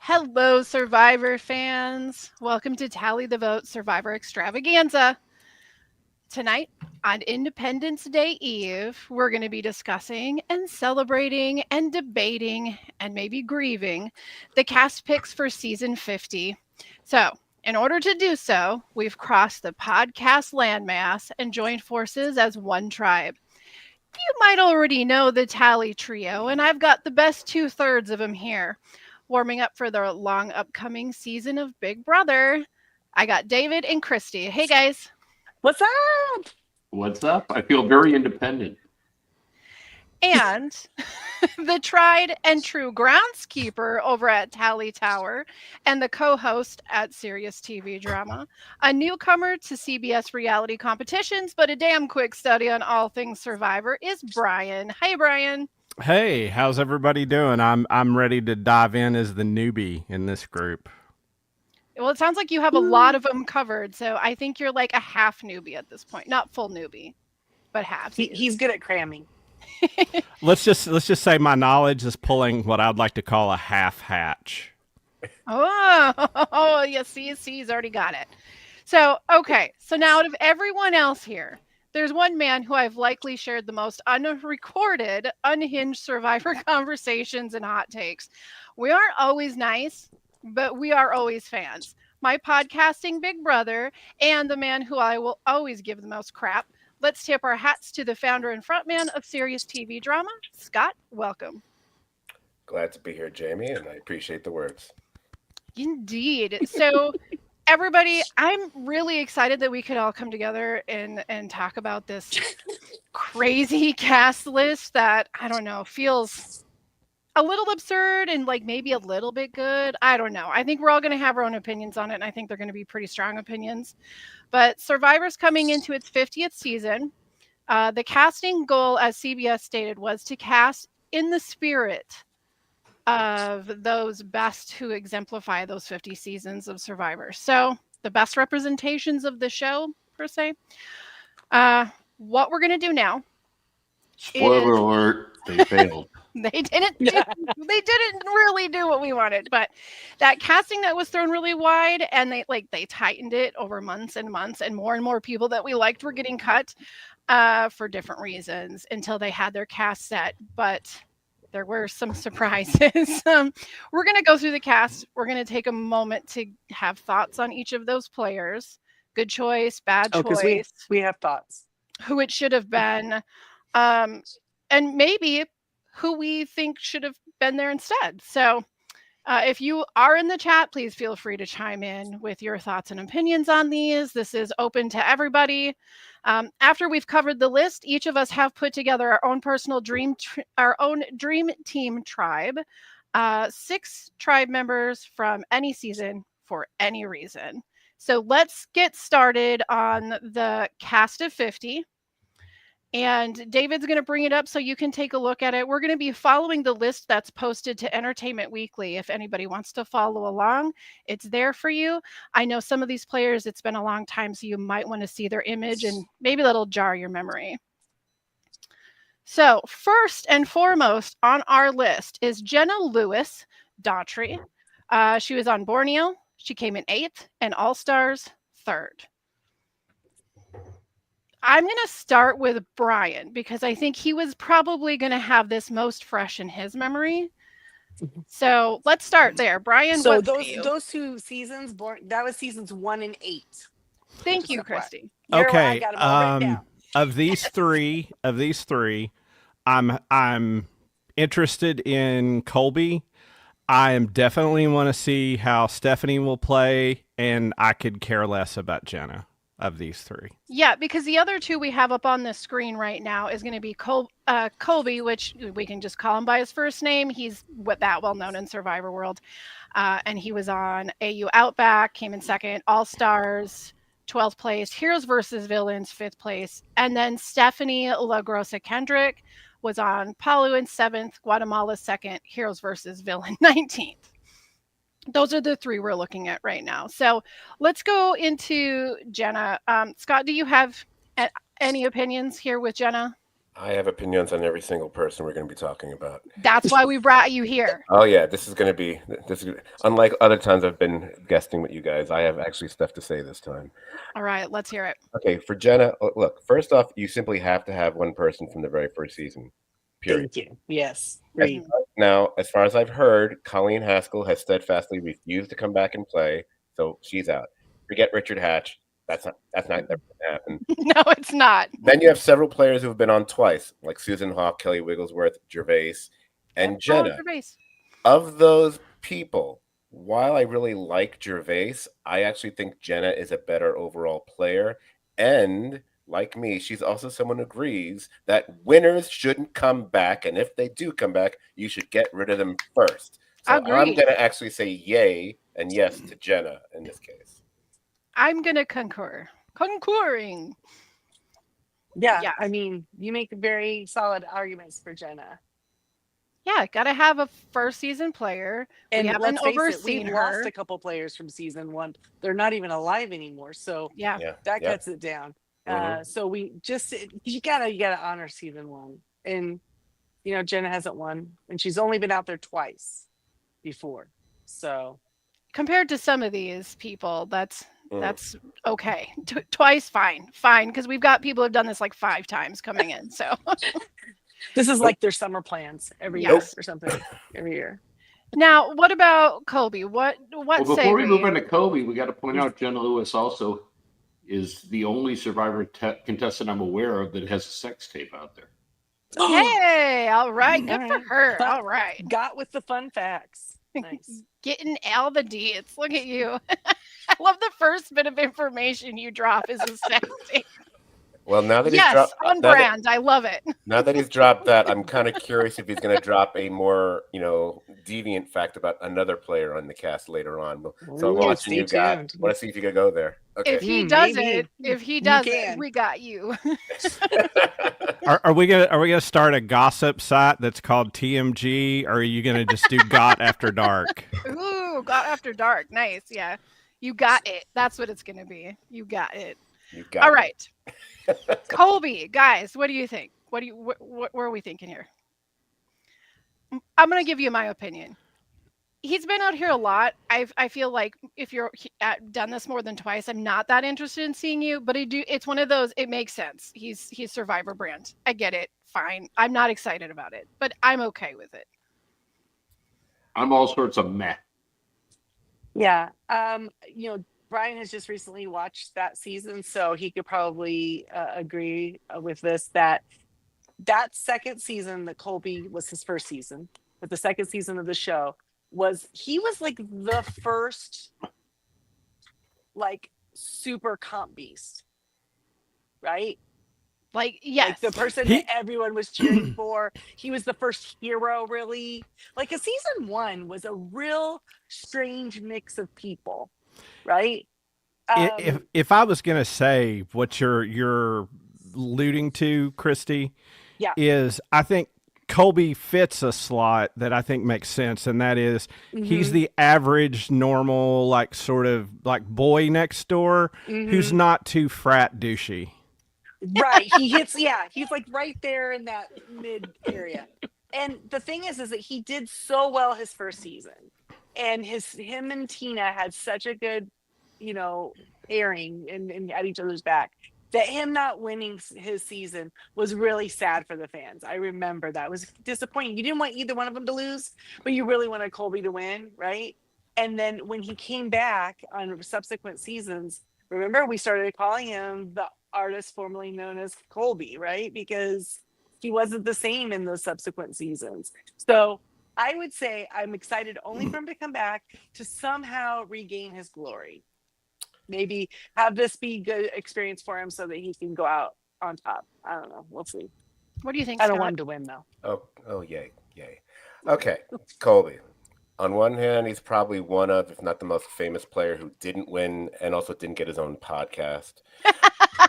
Hello, Survivor fans. Welcome to Tally the Vote Survivor Extravaganza. Tonight, on Independence Day Eve, we're going to be discussing and celebrating and debating and maybe grieving the cast picks for season 50. So, in order to do so, we've crossed the podcast landmass and joined forces as one tribe. You might already know the Tally Trio, and I've got the best two-thirds of them here. Warming up for the long upcoming season of Big Brother, I got David and Christy. Hey, guys. What's up? What's up? I feel very independent. And the tried and true groundskeeper over at Tally Tower and the co-host at Sirius TV Drama, a newcomer to CBS reality competitions, but a damn quick study on all things Survivor is Brian. Hey, Brian. Hey, how's everybody doing? I'm ready to dive in as the newbie in this group. Well, it sounds like you have a lot of them covered, so I think you're like a half newbie at this point. Not full newbie, but half. He's good at cramming. Let's just say my knowledge is pulling what I'd like to call a half hatch. Oh, yeah, see, he's already got it. So, okay. So now out of everyone else here, there's one man who I've likely shared the most unrecorded, unhinged Survivor conversations and hot takes. We aren't always nice, but we are always fans. My podcasting big brother and the man who I will always give the most crap. Let's tip our hats to the founder and frontman of Sirius TV Drama, Scott. Welcome. Glad to be here, Jamie, and I appreciate the words. Indeed. So, everybody, I'm really excited that we could all come together and talk about this crazy cast list that, I don't know, feels a little absurd and like maybe a little bit good. I don't know. I think we're all going to have our own opinions on it, and I think they're going to be pretty strong opinions. But Survivor's coming into its 50th season. The casting goal, as CBS stated, was to cast in the spirit of those best who exemplify those 50 seasons of Survivor. So the best representations of the show, per se. What we're going to do now. Spoiler alert, they failed. They didn't really do what we wanted, but that casting that was thrown really wide, and they tightened it over months and months, and more people that we liked were getting cut for different reasons until they had their cast set. But there were some surprises. We're going to go through the cast. We're going to take a moment to have thoughts on each of those players. Good choice, bad choice. We have thoughts. Who it should have been, and maybe who we think should have been there instead. So if you are in the chat, please feel free to chime in with your thoughts and opinions on these. This is open to everybody. After we've covered the list, each of us have put together our own personal dream team tribe. 6 tribe members from any season for any reason. So let's get started on the cast of 50. And David's going to bring it up so you can take a look at it. We're going to be following the list that's posted to Entertainment Weekly. If anybody wants to follow along, it's there for you. I know some of these players, it's been a long time, so you might want to see their image and maybe that'll jar your memory. So first and foremost on our list is Jenna Lewis Daughtry. She was on Borneo. She came in 8th and All Stars 3rd. I'm going to start with Brian because I think he was probably going to have this most fresh in his memory. So let's start there. Brian, so those 2 seasons, that was seasons 1 and 8. Thank you, Christy. Okay. Of these three, I'm interested in Colby. I am definitely want to see how Stephanie will play, and I could care less about Jenna. Of these 3. Yeah, because the other 2 we have up on the screen right now is going to be Colby, which we can just call him by his first name. He's that well known in Survivor World. And he was on AU Outback, came in 2nd, All Stars, 12th place, Heroes versus Villains, 5th place. And then Stephanie La Grossa Kendrick was on Palu in 7th, Guatemala 2nd, Heroes versus Villain 19th. Those are the 3 we're looking at right now. So let's go into Jenna. Scott, do you have any opinions here with Jenna? I have opinions on every single person we're going to be talking about. That's why we brought you here. Oh yeah, this is going to be unlike other times I've been guesting with you guys. I have actually stuff to say this time. All right, let's hear it. Okay, for Jenna, look, first off, you simply have to have one person from the very first season. Period. Thank you. Yes. As- Agreed. Now, as far as I've heard, Colleen Haskell has steadfastly refused to come back and play, so she's out. Forget Richard Hatch. That's not never going to happen. No, it's not. Then you have several players who have been on twice, like Susan Hawk, Kelly Wigglesworth, Gervais, and Oh, Jenna. Gervais. Of those people, while I really like Gervais, I actually think Jenna is a better overall player. And like me, she's also someone who agrees that winners shouldn't come back. And if they do come back, you should get rid of them first. So I'm Agreed. going to actually say yay and yes to Jenna in this case. I'm gonna concur. Concurring. Yeah. Yes. I mean, you make very solid arguments for Jenna. Yeah, gotta have a first season player. We And haven't let's face it, overseen we've her. lost a couple players from season 1. They're not even alive anymore. So Yeah. Yeah. that yeah. cuts it down. Mhm. So we just you gotta honor season 1. And Jenna hasn't won, and she's only been out there twice before. So Compared to some of these people, that's Mm. okay. Twice, fine, because we've got people who've done this like 5 times coming in. So this is like their summer plans every year Yes. or something every year. now, what about Colby? What Well, say before we move we? on to Kobe, we got to point out Jenna Lewis also is the only Survivor contestant I'm aware of that has a sex tape out there. Hey, all right, good All for right. her. But- All right, Got with the fun facts. Nice. getting all the deets. Look at you. I love the first bit of information you drop is a sex tape. Well, now that Yes, he's dropped on brand. I love it. Now that he's dropped that, I'm kind of curious if he's going to drop a more, deviant fact about another player on the cast later on. So I'm Ooh, watching stay you guys. tuned. Want to see if you could go there. Okay. If he does maybe. it, we got you. Are we gonna start a gossip site that's called TMG, or are you gonna just do Got After Dark? Ooh, got after dark. Nice. Yeah. You got it. That's what it's going to be. You got it. You got All it. right. Colby, guys, what do you think? What are we thinking here? I'm going to give you my opinion. He's been out here a lot. I feel like if you're done this more than twice, I'm not that interested in seeing you, but it's one of those, it makes sense. He's Survivor brand. I get it. Fine. I'm not excited about it, but I'm okay with it. I'm all sorts of meh. Yeah. Brian has just recently watched that season, so he could probably agree with this that second season that Colby was his first season, but the second season of the show he was like the first like super comp beast, right? Like, yes. Like the person that everyone was cheering for. He was the first hero, really. Like a season 1 was a real strange mix of people, right? If I was gonna say what you're alluding to, Christy, Yeah. is I think Colby fits a slot that I think makes sense, and that is he's the average, normal, like sort of like boy next door who's not too frat douchey. Right. He hits, he's like right there in that mid area. And the thing is that he did so well his first season. And him and Tina had such a good, pairing and at each other's back that him not winning his season was really sad for the fans. I remember that. It was disappointing. You didn't want either one of them to lose, but you really wanted Colby to win, right? And then when he came back on subsequent seasons, remember we started calling him the artist formerly known as Colby, right? Because he wasn't the same in those subsequent seasons. So I would say I'm excited only for him to come back to somehow regain his glory. Maybe have this be good experience for him so that he can go out on top. I don't know. We'll see. What do you think, I don't Scott? want him to win though. Oh, yay. Okay, Colby. On one hand, he's probably one of, if not the most famous player who didn't win and also didn't get his own podcast.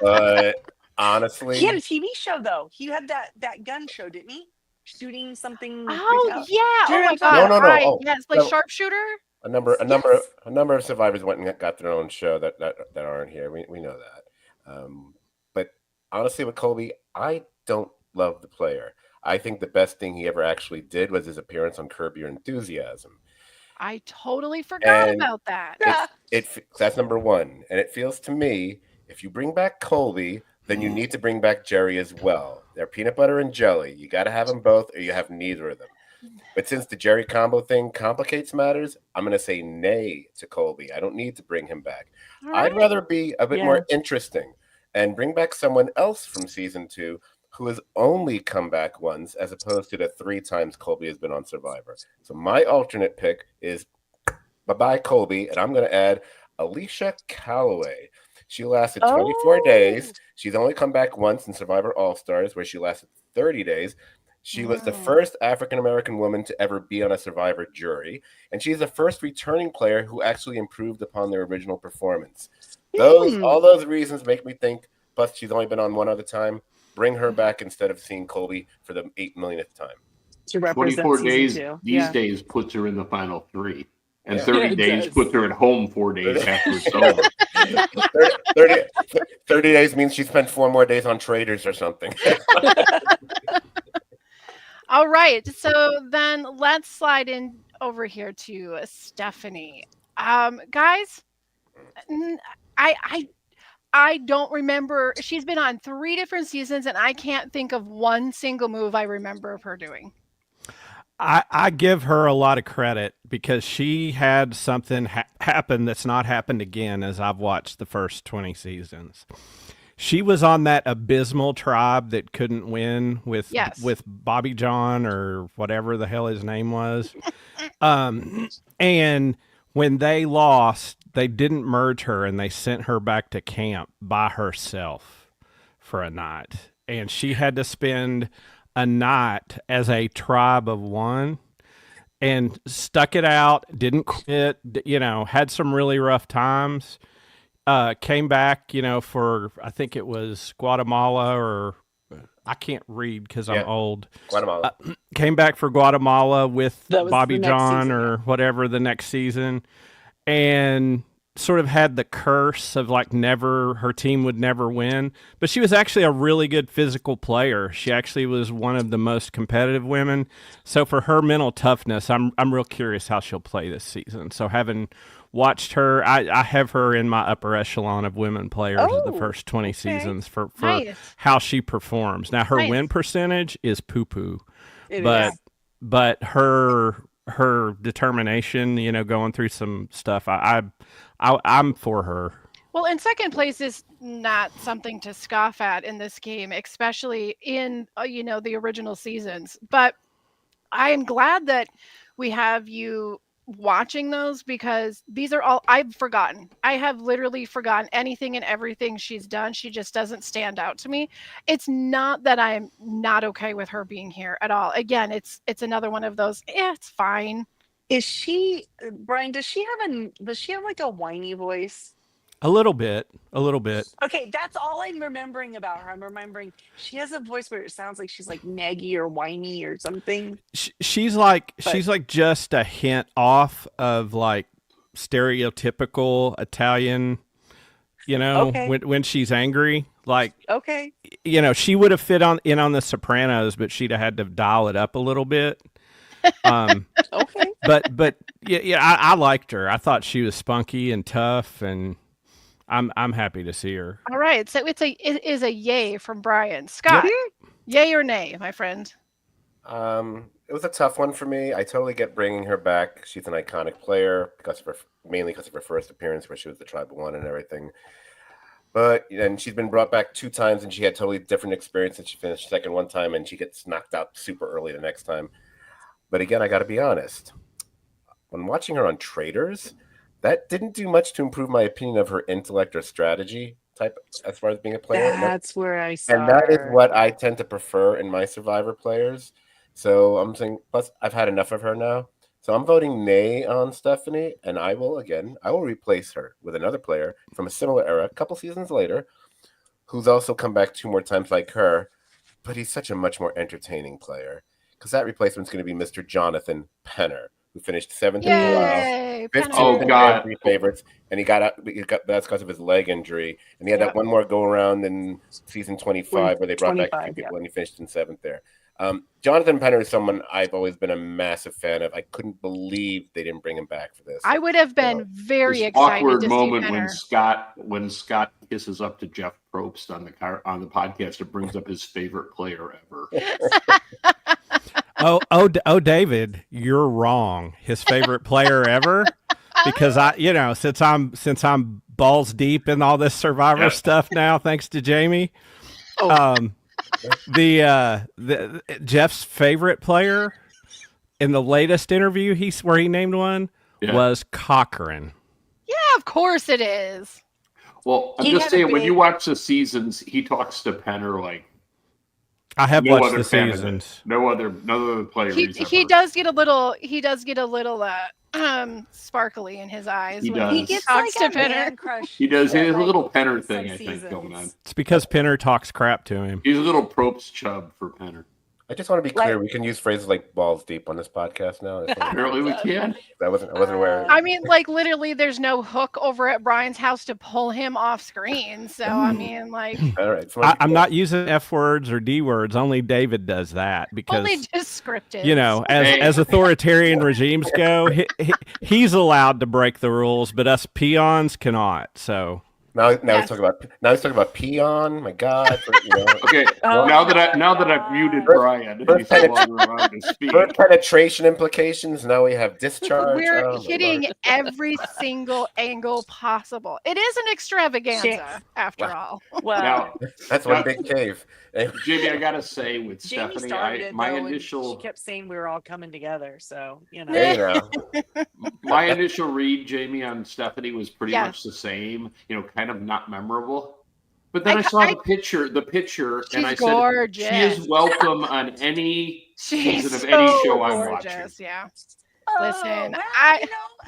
But honestly, He had a TV show though. He had that gun show, didn't he? Shooting something. Oh, out. yeah. Do you Oh, my remember God. that? No. Right. Oh, yes, like no. sharpshooter. a number of survivors went and got their own show that aren't here. We know that. But honestly, with Colby, I don't love the player. I think the best thing he ever actually did was his appearance on Curb Your Enthusiasm. I totally forgot And about that. that's number one. And it feels to me, if you bring back Colby, then you need to bring back Jerry as well. They're peanut butter and jelly. You got to have them both, or you have neither of them. But since the Jerry combo thing complicates matters, I'm going to say nay to Colby. I don't need to bring him back. All I'd right. rather be a bit Yeah. more interesting and bring back someone else from season 2 who has only come back once, as opposed to the 3 times Colby has been on Survivor. So my alternate pick is bye-bye Colby, and I'm going to add Alicia Calloway. She lasted 24 days. She's only come back once in Survivor All-Stars, where she lasted 30 days. She was the first African-American woman to ever be on a Survivor jury, and she's the first returning player who actually improved upon their original performance. All those reasons make me think, plus she's only been on one other time, bring her back instead of seeing Colby for the 8 millionth time. To represent 24 season days 2. these days puts her in the final 3. And Yeah. 30 Yeah, it days does. puts her at home 4 days after it's over. 30 days means she spent 4 more days on Traders or something. All right. So then let's slide in over here to Stephanie. Guys, I don't remember. She's been on 3 different seasons, and I can't think of one single move I remember of her doing. I give her a lot of credit because she had something happen that's not happened again as I've watched the first 20 seasons. She was on that abysmal tribe that couldn't win with Bobby John or whatever the hell his name was. And when they lost, they didn't merge her and they sent her back to camp by herself for a night. And she had to spend a night as a tribe of one and stuck it out, didn't quit, had some really rough times. Came back, for, I think it was Guatemala, or I can't read because I'm old. Guatemala. Came back for Guatemala with Bobby John season, or whatever the next season, and sort of had the curse of her team would never win. But she was actually a really good physical player. She actually was one of the most competitive women. So for her mental toughness, I'm real curious how she'll play this season. So having watched her, I have her in my upper echelon of women players of the first 20 seasons for how she performs. Now her win percentage is poo-poo, but her determination, going through some stuff, I'm for her. Well, and second place is not something to scoff at in this game, especially in the original seasons. But I am glad that we have you watching those, because these are all I've forgotten. I have literally forgotten anything and everything she's done. She just doesn't stand out to me. It's not that I'm not okay with her being here at all. Again, it's another one of those, it's fine. Is she, Brian, does she have like a whiny voice? A little bit. Okay, that's all I'm remembering about her. I'm remembering she has a voice where it sounds like she's like naggy or whiny or something. She's like just a hint off of like stereotypical Italian, when she's angry. Like, she would have fit on The Sopranos, but she'd have had to dial it up a little bit. But I liked her. I thought she was spunky and tough, and I'm happy to see her. All right, so it is a yay from Brian. Scott, yay or nay, my friend? It was a tough one for me. I totally get bringing her back. She's an iconic player mainly because of her first appearance where she was the tribe of one and everything. And she's been brought back 2 times, and she had totally different experiences. She finished second one time, and she gets knocked out super early the next time. But again, I got to be honest. When watching her on Traders, that didn't do much to improve my opinion of her intellect or strategy type as far as being a player. That's where I saw And that is her. what I tend to prefer in my Survivor players. So I'm saying, plus I've had enough of her now. So I'm voting nay on Stephanie, and I will replace her with another player from a similar era, a couple seasons later, who's also come back 2 more times like her, but he's such a much more entertaining player. Because that replacement's going to be Mr. Jonathan Penner, who finished 7th in 12. Yay! 15 Oh, Penner. God. favorites, and he got out. That's because of his leg injury, and he had Yep. that one more go around in season 25 where they brought back a few 25, people, and he finished in 7th there. Jonathan Penner is someone I've always been a massive fan of. I couldn't believe they didn't bring him back for this. I would have been very This excited awkward to moment see Penner. when Scott kisses up to Jeff Probst on the podcast and brings up his favorite player ever. Oh, David, you're wrong. His favorite player ever, because since I'm balls deep in all this Survivor stuff now, thanks to Jamie. The Jeff's favorite player in the latest interview where he named one was Cochran. Yeah, of course it is. Well, I'm He just had a saying, when big- you watch the seasons, he talks to Penner like I have no watched other the fan of seasons. it. No other player. He does get a little sparkly in his eyes He when does. he He gets talks like to a Penner. man crush. He does. He has a like, little Penner some thing, I think, going on. seasons. It's because Penner talks crap to him. He's a little Probst chub for Penner. I just want to be clear. We can use phrases like balls deep on this podcast now. Apparently, we can. I wasn't aware. I mean, like literally, there's no hook over at Brian's house to pull him off screen. So I mean, like All right. I'm not using F words or D words. Only David does that because only just scripted. as authoritarian regimes go, he's allowed to break the rules, but us peons cannot. So Now he's talking about peon. My God. Okay. Now that I've muted Brian, he's no longer allowed to speak. Birth penetration implications. Now we have discharge. We're Oh, my hitting Lord. every single angle possible. It is an extravaganza, after all. Well, Now, That's one big cave. Jamie, I gotta say, with Jamie Stephanie, started it, my though, and initial she kept saying we were all coming together. So Hey, now. my initial read, Jamie, on Stephanie was pretty Yeah. much the same. Kind of not memorable. But then I saw the picture, and I She's said, gorgeous. she is welcome on any She's season of so any show I'm gorgeous. watching. Yeah. Oh, Listen, well,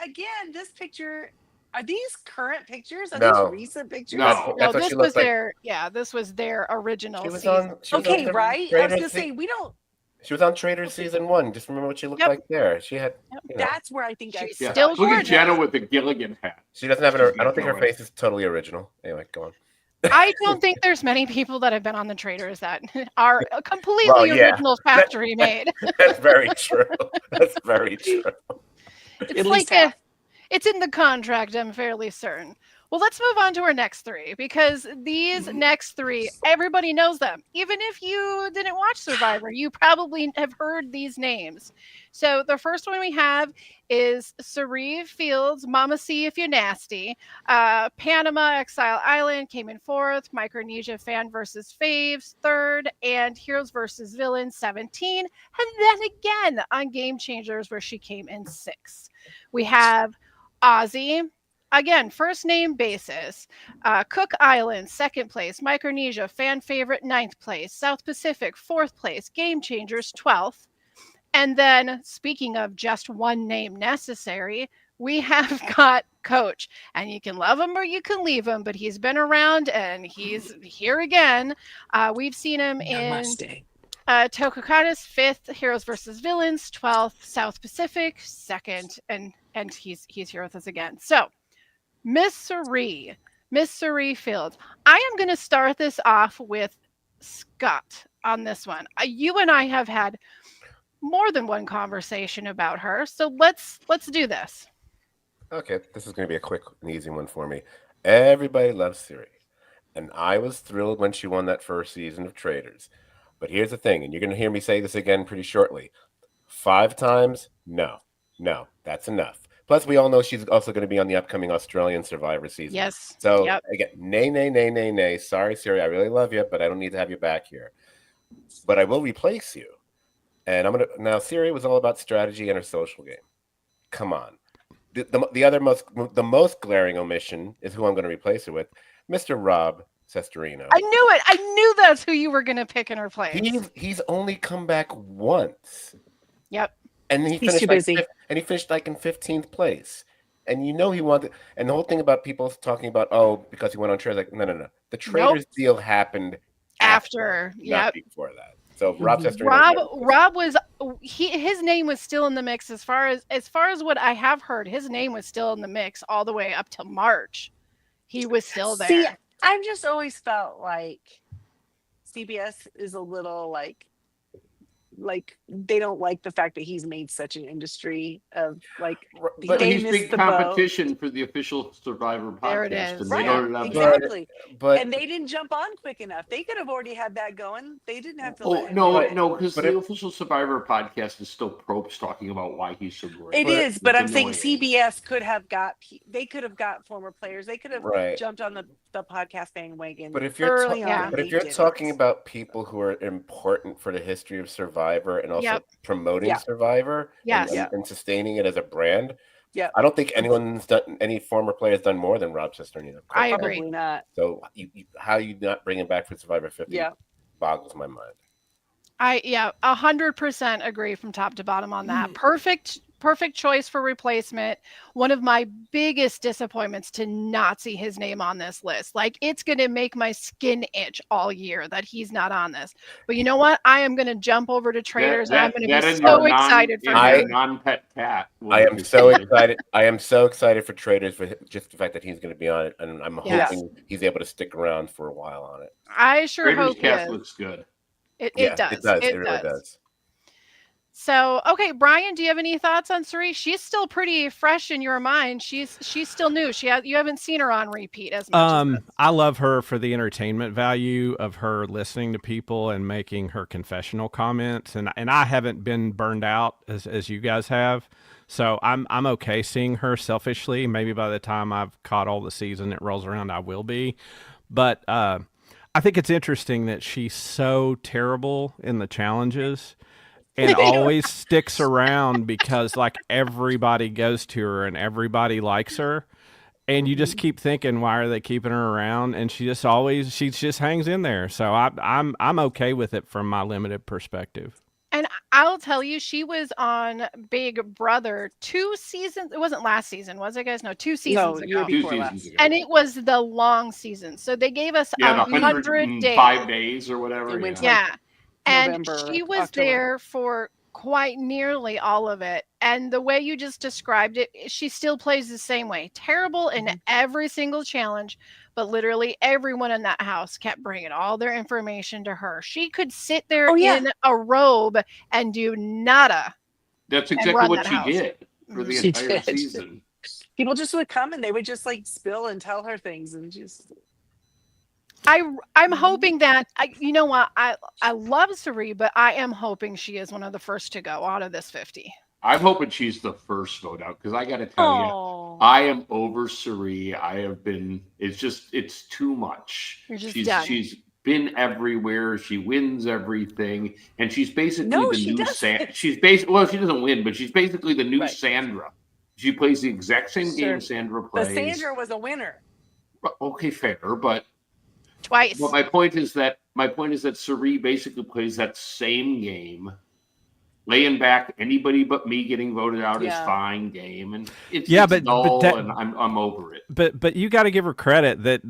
again, this picture. Are these current pictures? Are No. these recent pictures? No. That's No, what this she was looks like. this was their original She was season. on. She was Okay, on right. I was Traitors gonna say we don't. She was on Traitors season 1. Just remember what she looked Yep. like there. She had. That's where I think I. She's Yeah. Still Look at gorgeous. Jenna with the Gilligan hat. She doesn't have I don't think her Going. face is totally original. Anyway, go on. I don't think there's many people that have been on the Traders that are completely Well, yeah. original factory made. That's very true. That's very true. It's At like least half. it's in the contract, I'm fairly certain. Well, let's move on to our next three because these next three, everybody knows them. Even if you didn't watch Survivor, you probably have heard these names. So the first one we have is Sariv Fields, Mama See If You're Nasty. Panama, Exile Island came in 4th. Micronesia Fan versus Faves, 3rd. And Heroes versus Villains, 17. And then again on Game Changers, where she came in 6th. We have Ozzy. Again, first name basis. Cook Island, 2nd place. Micronesia, fan favorite, 9th place. South Pacific, 4th place. Game Changers, 12th. And then, speaking of just one name necessary, we have got Coach. And you can love him or you can leave him, but he's been around and he's here again. We've seen him in Namaste. Tokokana's 5th, Heroes versus Villains, 12th, South Pacific, 2nd, and he's here with us again. So, Miss Sari Fields. I am going to start this off with Scott on this one. You and I have had more than one conversation about her, so let's do this. Okay, this is going to be a quick and easy one for me. Everybody loves Siri, and I was thrilled when she won that first season of Traitors. But here's the thing, and you're going to hear me say this again pretty shortly. 5 times? No, that's enough. Plus, we all know she's also going to be on the upcoming Australian Survivor season. Yes. So, Yep. again, nay. Sorry, Siri, I really love you, but I don't need to have you back here. But I will replace you. And now, Siri was all about strategy and her social game. Come on. The most glaring omission is who I'm going to replace her with, Mr. Rob Sestorino. I knew it. I knew that's who you were going to pick in her place. He's only come back once. Yep. And he He's finished too busy. in 15th place. And he wanted, and the whole thing about people talking about, because he went on Traitors, like, no. The Traitors deal happened After. not Yep. before that. So Rob Testering Rob was his name was still in the mix as far as what I have heard. His name was still in the mix all the way up till March. He was still there. See, I've just always felt like CBS is a little like they don't like the fact that he's made such an industry of like But they he's missed big the boat. competition for the official Survivor There it podcast, is. and Right, they don't have exactly. But And they didn't jump on quick enough. They could have already had that going. They didn't have to. Oh let no, anyone- no, because but the if- official Survivor podcast is still Probst talking about why he's so great. It is, but It's I'm saying annoying. CBS could have got. They could have got former players. They could have Right. jumped on the podcast bandwagon. But if you're early Yeah. on, but if they you're didn't. talking about people who are important for the history of Survivor and also Yep. promoting Yeah. Survivor Yes. and sustaining it as a brand, Yeah. I don't think any former player has done more than Rob Cesternino. I agree. Probably not. So how you not bring him back for Survivor 50 Yeah. boggles my mind. 100% agree from top to bottom on that. Perfect choice for replacement. One of my biggest disappointments to not see his name on this list. Like, it's going to make my skin itch all year that he's not on this. But you know what? I am going to jump over to Traders and I'm going to be so excited for him. Non-pet cat. I am so excited. I am so excited for Traders for just the fact that he's going to be on it, and I'm Yes. hoping he's able to stick around for a while on it. I sure Raiders hope he cast is. looks good. It Yeah, does. It does. It really does. So, okay, Brian, do you have any thoughts on Suri? She's still pretty fresh in your mind. She's still new. You haven't seen her on repeat as much. As this. I love her for the entertainment value of her listening to people and making her confessional comments, and I haven't been burned out as you guys have. So I'm okay seeing her selfishly. Maybe by the time I've caught all the season it rolls around, I will be. But I think it's interesting that she's so terrible in the challenges and always sticks around because like everybody goes to her and everybody likes her. And you just keep thinking, why are they keeping her around? And she just hangs in there. So I'm okay with it from my limited perspective. And I'll tell you, she was on Big Brother 2 seasons. It wasn't last season, was it, guys? No, 2 seasons ago. year before 2 last. seasons ago. And it was the long season. So they gave us the 100 days. 105 days or whatever. It went to, Yeah. And November, she was October. there for quite nearly all of it. And the way you just described it, she still plays the same way. Terrible in every single challenge, but literally everyone in that house kept bringing all their information to her. She could sit there in a robe and do nada. That's and exactly run what that she house. did for the She entire did. season. People just would come and they would just like spill and tell her things and just. I'm hoping that you know what, I love Suri, but I am hoping she is one of the first to go out of this 50. I'm hoping she's the first vote out because I got to tell you, I am over Suri. I have been. It's too much. You're just done. She's been everywhere. She wins everything, and she's basically No, the she new doesn't. She's basically she doesn't win, but she's basically the new Right. Sandra. She plays the exact same Sure. game Sandra But plays. Sandra was a winner. Okay, fair, but Twice. my point is that Suri basically plays that same game, laying back. Anybody but me getting voted out is Yeah. fine game, and it's but dull, that- and I'm over it. But you got to give her credit that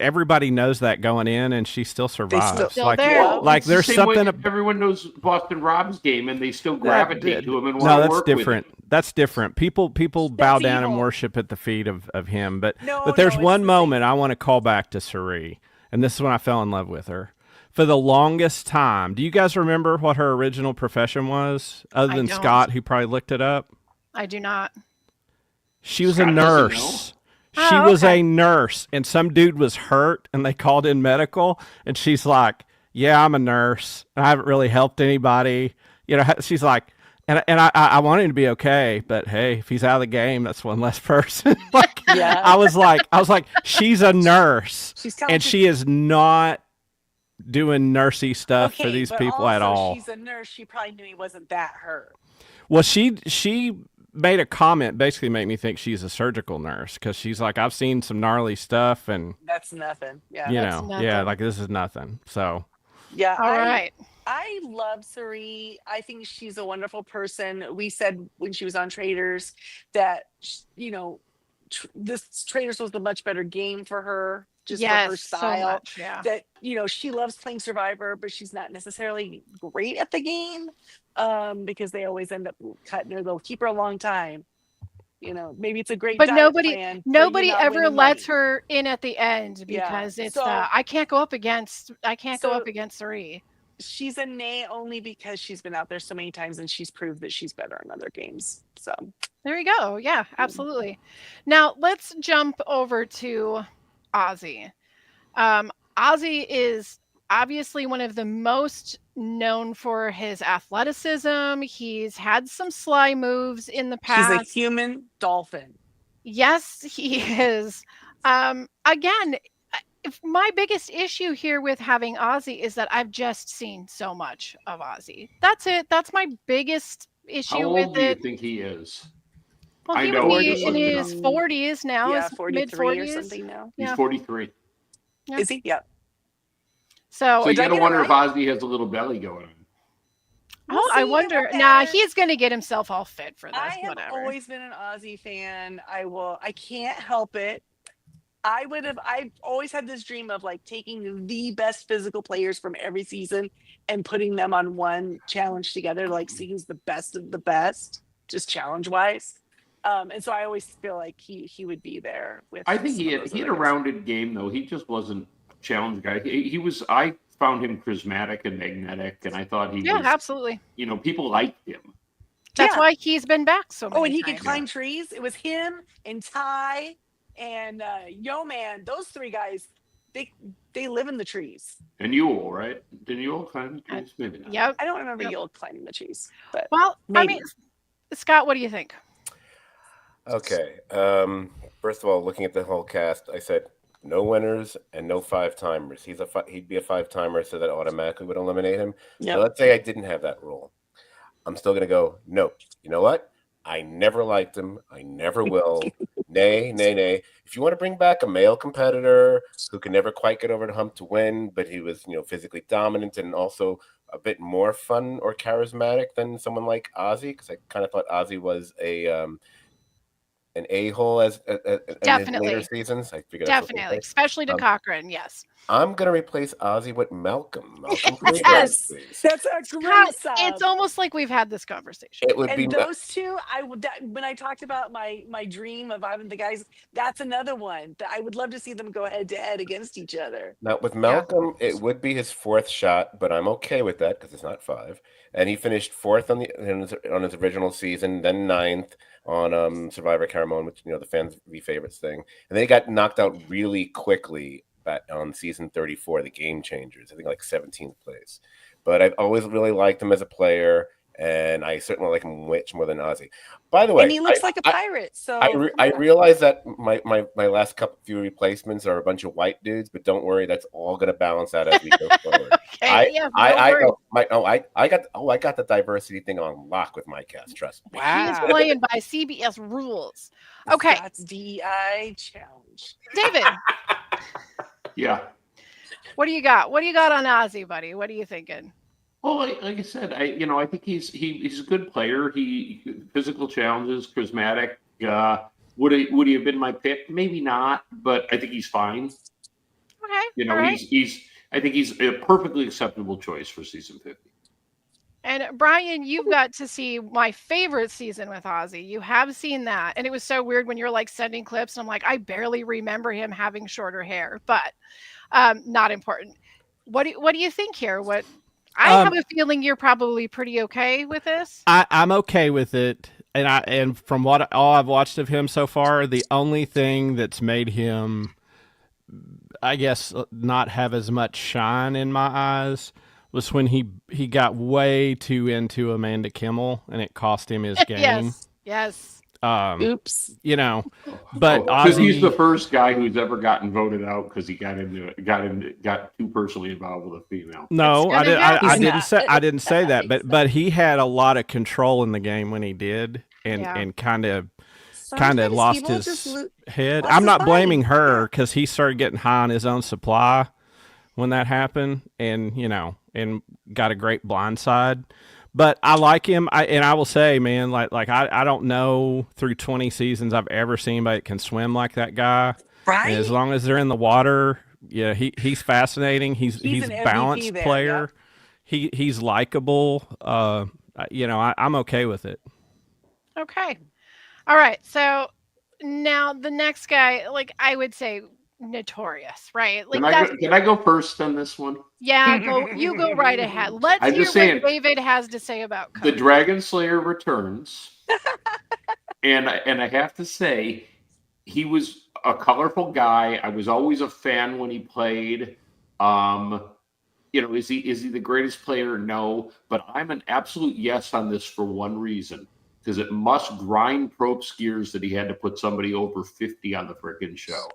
everybody knows that going in, and she still survives. Still like there. like It's the there's same way something. everyone knows Boston Rob's game, and they still gravitate to him and want No, to that's work with different. him. That's different. People bow down and evil. worship at the feet of him. But No, there's no, it's one the moment I want to call back to Suri, and this is when I fell in love with her. For the longest time, do you guys remember what her original profession was, other I than don't. Scott, who probably looked it up? I do not. She was Scott a doesn't nurse. know? She Oh, was okay. a nurse, and some dude was hurt, and they called in medical, and she's like, "Yeah, I'm a nurse. I haven't really helped anybody." You know, she's like, and I want him to be okay, but hey, if he's out of the game, that's one less person. Like, Yeah. I was like, she's a nurse, She's talented. and she is not doing nursey stuff for these but people at also all. She's a nurse. She probably knew he wasn't that hurt. Well, she made a comment basically made me think she's a surgical nurse because she's like, I've seen some gnarly stuff, and That's nothing. Yeah. you That's know, yeah, nothing. like this is nothing. So Yeah. All right. I love Suri. I think she's a wonderful person. We said when she was on Traders that, this Traders was a much better game for her. just for her Yes, so style. much. Yeah. That, she loves playing Survivor, but she's not necessarily great at the game, because they always end up cutting her. They'll keep her a long time. Maybe it's a great But diet plan, but you're nobody not ever winning lets money. her in at the end Yeah. because it's So I can't go up against so 3. she's a nay only because she's been out there so many times and she's proved that she's better in other games. So There you go. Yeah, absolutely. Now let's jump over to Ozzy. Ozzy is obviously one of the most known for his athleticism. He's had some sly moves in the he's a past. human dolphin. Yes, he is. Again, my biggest issue here with having Ozzy is that I've just seen so much of Ozzy. That's it. That's my biggest How issue with old do you it. think he is? Well, I he would know, be just in looking his up. 40s now, Yeah, his 43 or mid-40s. something now. He's Yeah. 43. Yeah. Is he? Yeah. So, So you did I gotta get it wonder if right? Ozzy has a little belly going on. We'll I see, it wonder. won't Nah, matter. he's gonna get himself all fit for this. I have Whatever. always been an Aussie fan. I can't help it. I've always had this dream of like taking the best physical players from every season and putting them on one challenge together, like see who's the best of the best, just challenge wise. And so I always feel like he would be there with. I think some he of had those he had other a guys. rounded game though. He just wasn't a challenge guy. He was. I found him charismatic and magnetic, and I thought he Yeah, was. absolutely. People liked him. That's Yeah. why he's been back so many Oh, and he could times. climb trees. It was him and Ty and Yo Man. Those three guys, they live in the trees. And Yule, right? Did Yule climb the trees? Maybe not. Yep. I don't remember Yep. Yule climbing the trees, but Well, I maybe. mean, Scott, what do you think? Okay. First of all, looking at the whole cast, I said no winners and no 5-timers. He'd be a 5-timer, so that automatically would eliminate him. Yep. So let's say I didn't have that rule. I'm still gonna go no. You know what? I never liked him. I never will. Nay, nay, nay. If you want to bring back a male competitor who can never quite get over the hump to win, but he was, physically dominant and also a bit more fun or charismatic than someone like Ozzy, because I kind of thought Ozzy was an a-hole as in his later Definitely. seasons. I figured that's what they Definitely, say. especially to Cochran. Yes. I'm gonna replace Ozzy with Malcolm. Malcolm Yes, please. that's a Scott, great sub. it's almost like we've had this conversation. It would be And those two, when I talked about my dream of having the guys, that's another one that I would love to see them go head to head against each other. now with Malcolm. It would be his 4th shot, but I'm okay with that because it's not 5. And he finished 4th on his original season, then 9th on Survivor Caramon, which the fans' favorites thing. And then he got knocked out really quickly back on season 34, the Game Changers. I think like 17th place. But I've always really liked him as a player, and I certainly like him much more than Ozzy. By the way, And he looks like a pirate. So I realize that my last few replacements are a bunch of white dudes, but don't worry, that's all going to balance out as we go forward. Okay. I got the diversity thing on lock with my cast. Trust me. He's playing by CBS rules. Okay, That's DI challenge. David, Yeah. what do you got? What do you got on Ozzy, buddy? What are you thinking? Well, like I said, I think he's a good player. He physical challenges, charismatic. Would he have been my pick? Maybe not, but I think he's fine. Okay. All right. I think he's a perfectly acceptable choice for season 50. And Brian, you've got to see my favorite season with Ozzy. You have seen that. And it was so weird when you're like sending clips. And I'm like, I barely remember him having shorter hair, but not important. What do you think here? I have a feeling you're probably pretty okay with this. I'm okay with it. And from all I've watched of him so far, the only thing that's made him, I guess, not have as much shine in my eyes was when he got way too into Amanda Kimmel, and it cost him his game. Yes. Oops. But Because Ozzy, he's the first guy who's ever gotten voted out because he got too personally involved with a female. No, It's gonna happen. I didn't say that, but he had a lot of control in the game when he did, and Yeah. and kind of Sometimes lost people his just head. lost I'm his not mind. blaming her because he started getting high on his own supply when that happened, and and got a great blind side. But I like him. I will say, man, like I don't know through 20 seasons I've ever seen anybody that can swim like that guy. Right? as long as they're in the water, yeah, he's fascinating. He's He's an a MVP balanced there, player. He's likable. I'm okay with it. Okay. All right. So now the next guy, like I would say notorious, right? Like that's Can I go first on this one? yeah, you go right ahead. Let's I'm hear just what saying, David has to say about the Coach. Dragon Slayer returns, and I have to say, he was a colorful guy. I was always a fan when he played. Is he the greatest player? No, but I'm an absolute yes on this for one reason. Because it must grind Probst's gears that he had to put somebody over 50 on the freaking show.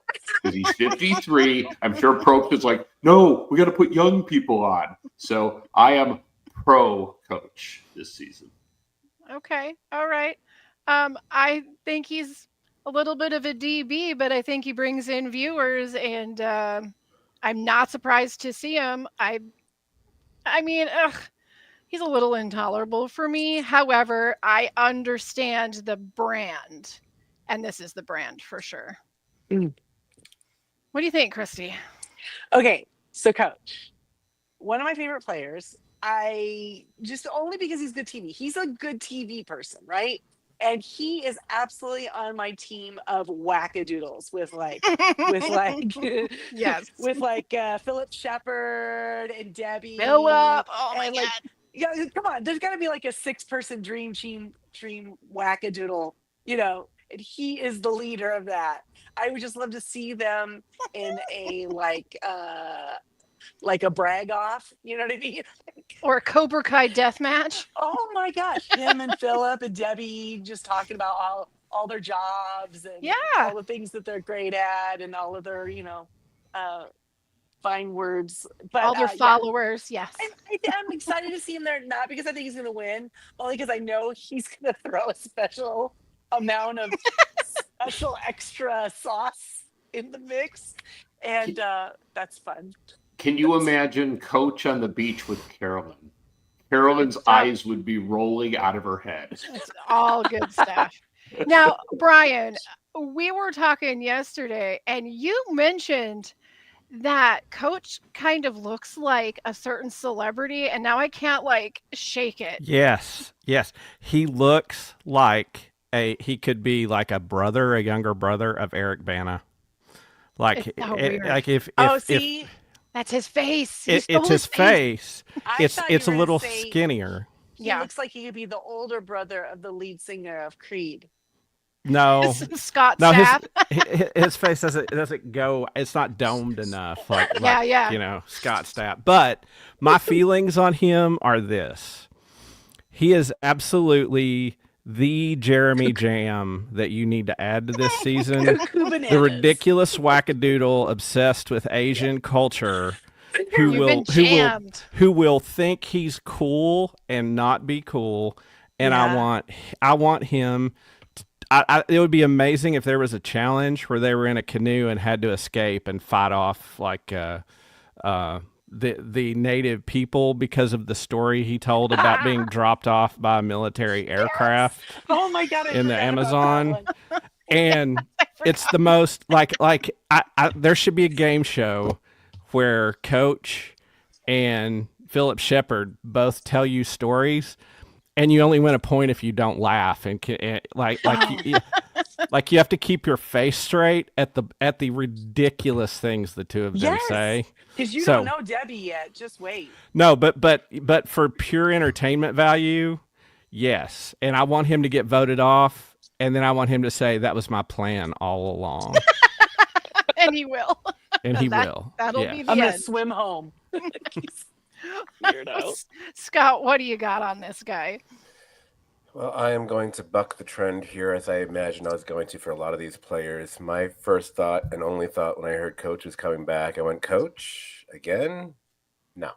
Because he's 53. I'm sure Probst is like, no, we got to put young people on. So I am pro Coach this season. Okay. All right. I think he's a little bit of a DB, but I think he brings in viewers, and I'm not surprised to see him. I mean, he's a little intolerable for me. However, I understand the brand, and this is the brand for sure. Mm. What do you think, Christy? Okay, so Coach, one of my favorite players. I just only because he's good TV. He's a good TV person, right? And he is absolutely on my team of wackadoodles with Yes. with Philip Shepard and Debbie. Philip. Oh my and god. yeah, come on. There's got to be like a 6-person dream wackadoodle, and he is the leader of that. I would just love to see them in a like a brag off, you know what I mean? Or a Cobra Kai death match. Oh my gosh, him and Philip and Debbie just talking about all their jobs and Yeah. all the things that they're great at and all of their fine words. But All their followers. Yes. I'm excited to see him there, not because I think he's going to win, only because I know he's going to throw a special amount of special extra sauce in the mix, and that's fun. Can you imagine Coach on the beach with Carolyn? Carolyn's eyes would be rolling out of her head. It's all good stuff. Now, Brian, we were talking yesterday, and you mentioned that Coach kind of looks like a certain celebrity, and now I can't shake it. Yes. He looks like he could be like a younger brother of Eric Bana. It's so weird. See, that's his face. It's his face. I thought It's you a were little gonna say skinnier. he looks like he could be the older brother of the lead singer of Creed. No, Scott no, Stapp. his face doesn't go. It's not domed enough, like Scott Stapp. But my feelings on him are this: he is absolutely the Jeremy Jam that you need to add to this season. The ridiculous wackadoodle obsessed with Asian culture who will think he's cool and not be cool. And I want him. It would be amazing if there was a challenge where they were in a canoe and had to escape and fight off the native people because of the story he told about being dropped off by a military aircraft. Oh my god! In the Amazon, and it's the most there should be a game show where Coach and Philip Shepard both tell you stories, and you only win a point if you don't laugh, and you have to keep your face straight at the ridiculous things the two of them say. Because you don't know Debbie yet. Just wait. No, but for pure entertainment value, yes. And I want him to get voted off, and then I want him to say that was my plan all along. And he will. And he will. That'll be the I'm end. gonna swim home. Weirdo. Scott, what do you got on this guy? Well, I am going to buck the trend here, as I imagine I was going to for a lot of these players. My first thought and only thought when I heard Coach was coming back, I went, Coach? Again? No.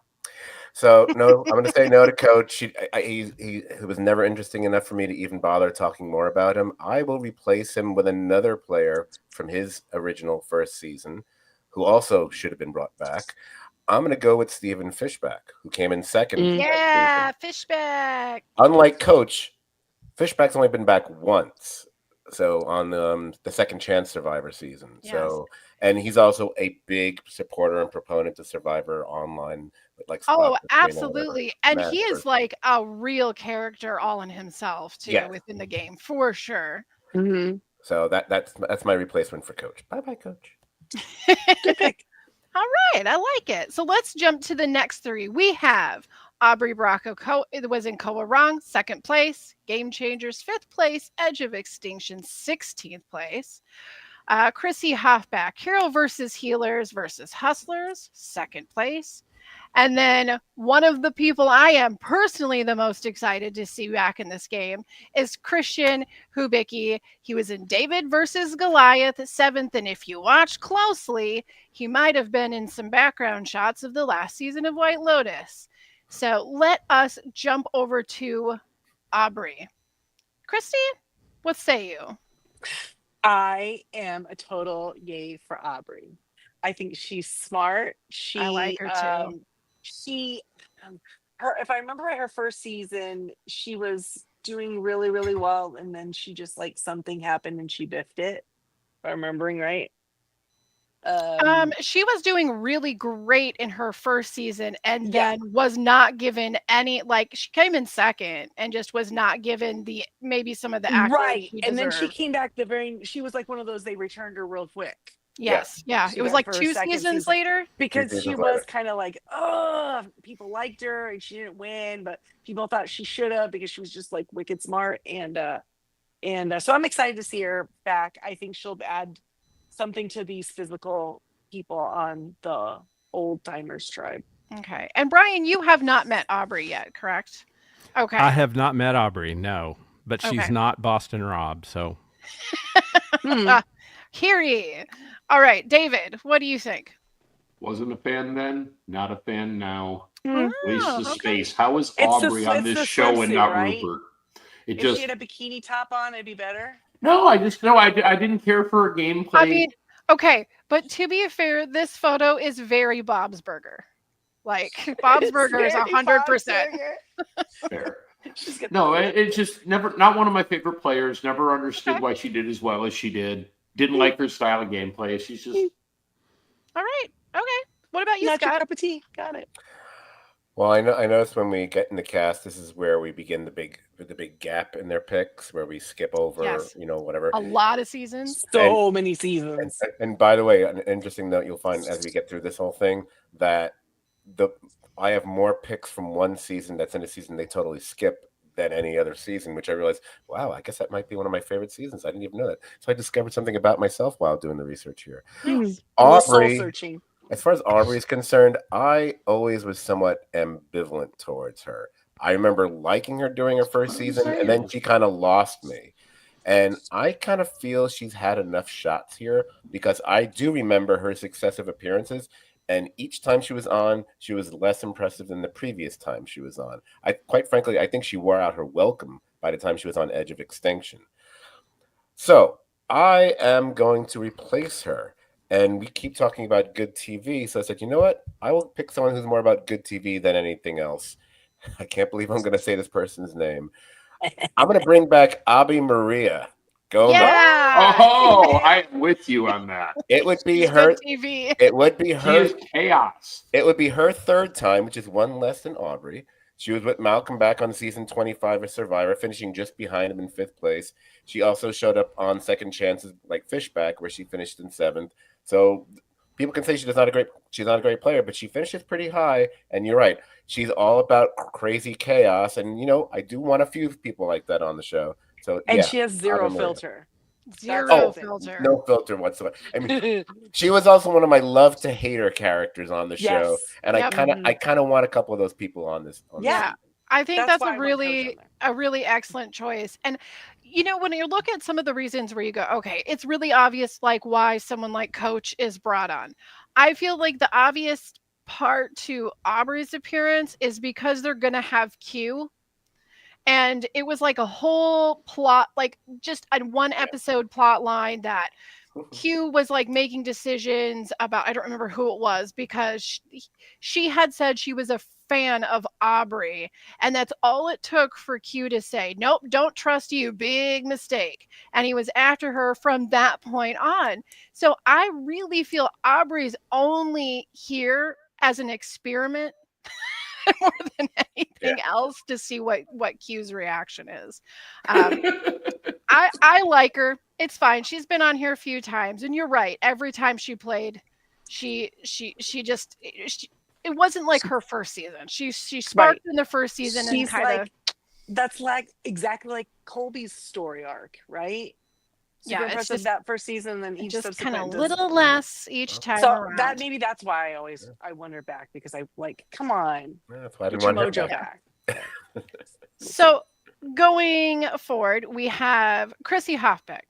So, no, I'm going to say no to Coach. He was never interesting enough for me to even bother talking more about him. I will replace him with another player from his original first season who also should have been brought back. I'm going to go with Steven Fishback, who came in second. Yeah, Fishback. Unlike Coach, Fishback's only been back once. So on the Second Chance Survivor season. Yes. So, and he's also a big supporter and proponent to Survivor online, like Oh, Spot the Screen or whatever. absolutely. And he Master. is like a real character all in himself too Yes. within the game, for sure. Mm-hmm. So that's my replacement for Coach. Bye bye, Coach. Good pick. All right, I like it. So let's jump to the next three. We have Aubrey Bracco. It was in Koa Wrong, second place. Game Changers, fifth place. Edge of Extinction, 16th place. Chrissy Hoffback, Hero versus Healers versus Hustlers, second place. And then one of the people I am personally the most excited to see back in this game is Christian Hubicki. He was in David versus Goliath, seventh. And if you watch closely, he might have been in some background shots of the last season of White Lotus. So let us jump over to Aubrey. Christy, what say you? I am a total yay for Aubrey. I think she's smart. I like her too. She, her. If I remember right, her first season, she was doing really, really well, and then she just like something happened and she biffed it. If I'm remembering right. She was doing really great in her first season and Yeah. then was not given any, like, she came in second and just was not given the maybe some of the accolades Right, she and then she deserved. came back she was like one of those, they returned her real quick Yes, yeah. She It was got like for her 2 second seasons season. later. because seasons she later. was kind of like, oh, people liked her and she didn't win, but people thought she should have because she was just like wicked smart. And so I'm excited to see her back. I think she'll add something to these physical people on the old timers tribe. Okay. And Brian, you have not met Aubrey yet, correct? Okay. I have not met Aubrey, no, but she's Okay. not Boston Rob, so Hear ye. All right, David, what do you think? Wasn't a fan then, not a fan now. Hmm. Waste Oh, of okay. space. How is It's the Aubrey sw- on it's this the show and swimsuit, not right? Rupert? It If just she had a bikini top on, it'd be better. no. I didn't care for her gameplay. I mean, okay, but to be fair, this photo is very Bob's Burger. Like Bob's It's Burger is very 100%. Bob's Burger. fair. She's got No, the- it's just not one of my favorite players. Never understood Okay. why she did as well as she did. Didn't like her style of gameplay. She's just All right. Okay. What about you, not your Scott? cup of tea. Got it. Well, I noticed when we get in the cast, this is where we begin the big gap in their picks, where we skip over, Yes. whatever. A lot of seasons. So many seasons. And by the way, an interesting note you'll find as we get through this whole thing that I have more picks from one season that's in a season they totally skip than any other season, which I realized, wow, I guess that might be one of my favorite seasons. I didn't even know that. So I discovered something about myself while doing the research here. A little soul Aubrey, searching. as far as Aubrey is concerned, I always was somewhat ambivalent towards her. I remember liking her during her first season, and then she kind of lost me. And I kind of feel she's had enough shots here because I do remember her successive appearances. And each time she was on, she was less impressive than the previous time she was on. Quite frankly, I think she wore out her welcome by the time she was on Edge of Extinction. So I am going to replace her. And we keep talking about good TV. So I said, you know what? I will pick someone who's more about good TV than anything else. I can't believe I'm going to say this person's name. I'm going to bring back Abi Maria Gomez. Yeah. oh, I'm with you on that. It would be She's her. good TV. It would be She her. is chaos. It would be her third time, which is one less than Aubrey. She was with Malcolm back on season 25 of Survivor, finishing just behind him in 5th place. She also showed up on Second Chances like Fishback, where she finished in 7th. So people can say she's not a great player, but she finishes pretty high. And you're right, she's all about crazy chaos. And I do want a few people like that on the show. So And yeah, she has zero Abi Maria. filter. Zero Oh, filter. No filter whatsoever. I mean, she was also one of my love to hate her characters on the show, Yes. and Yep. I kind of want a couple of those people on this. Yeah. I think That's that's why a I want Coach really on there. excellent choice. And when you look at some of the reasons where you go, okay, it's really obvious like why someone like Coach is brought on. I feel like the obvious part to Aubrey's appearance is because they're going to have Q. And it was like a whole plot, like just a one episode plot line that Q was like making decisions about, I don't remember who it was, because she had said she was fan of Aubrey. And that's all it took for Q to say, nope, don't trust you. Big mistake. And he was after her from that point on. So I really feel Aubrey's only here as an experiment more than anything else to see what Q's reaction is. I like her. It's fine. She's been on here a few times, and you're right. Every time she played, she just it wasn't like her first season. She sparked in the first season and She's kind of like, that's like exactly like Colby's story arc, right? Super it's impressive just that first season, then each just kind subsequent of does- little less each time So around. that maybe that's why I wonder back, because I like, come on, That's why I get didn't your want her mojo back. back. So going forward, we have Chrissy Hoffbeck.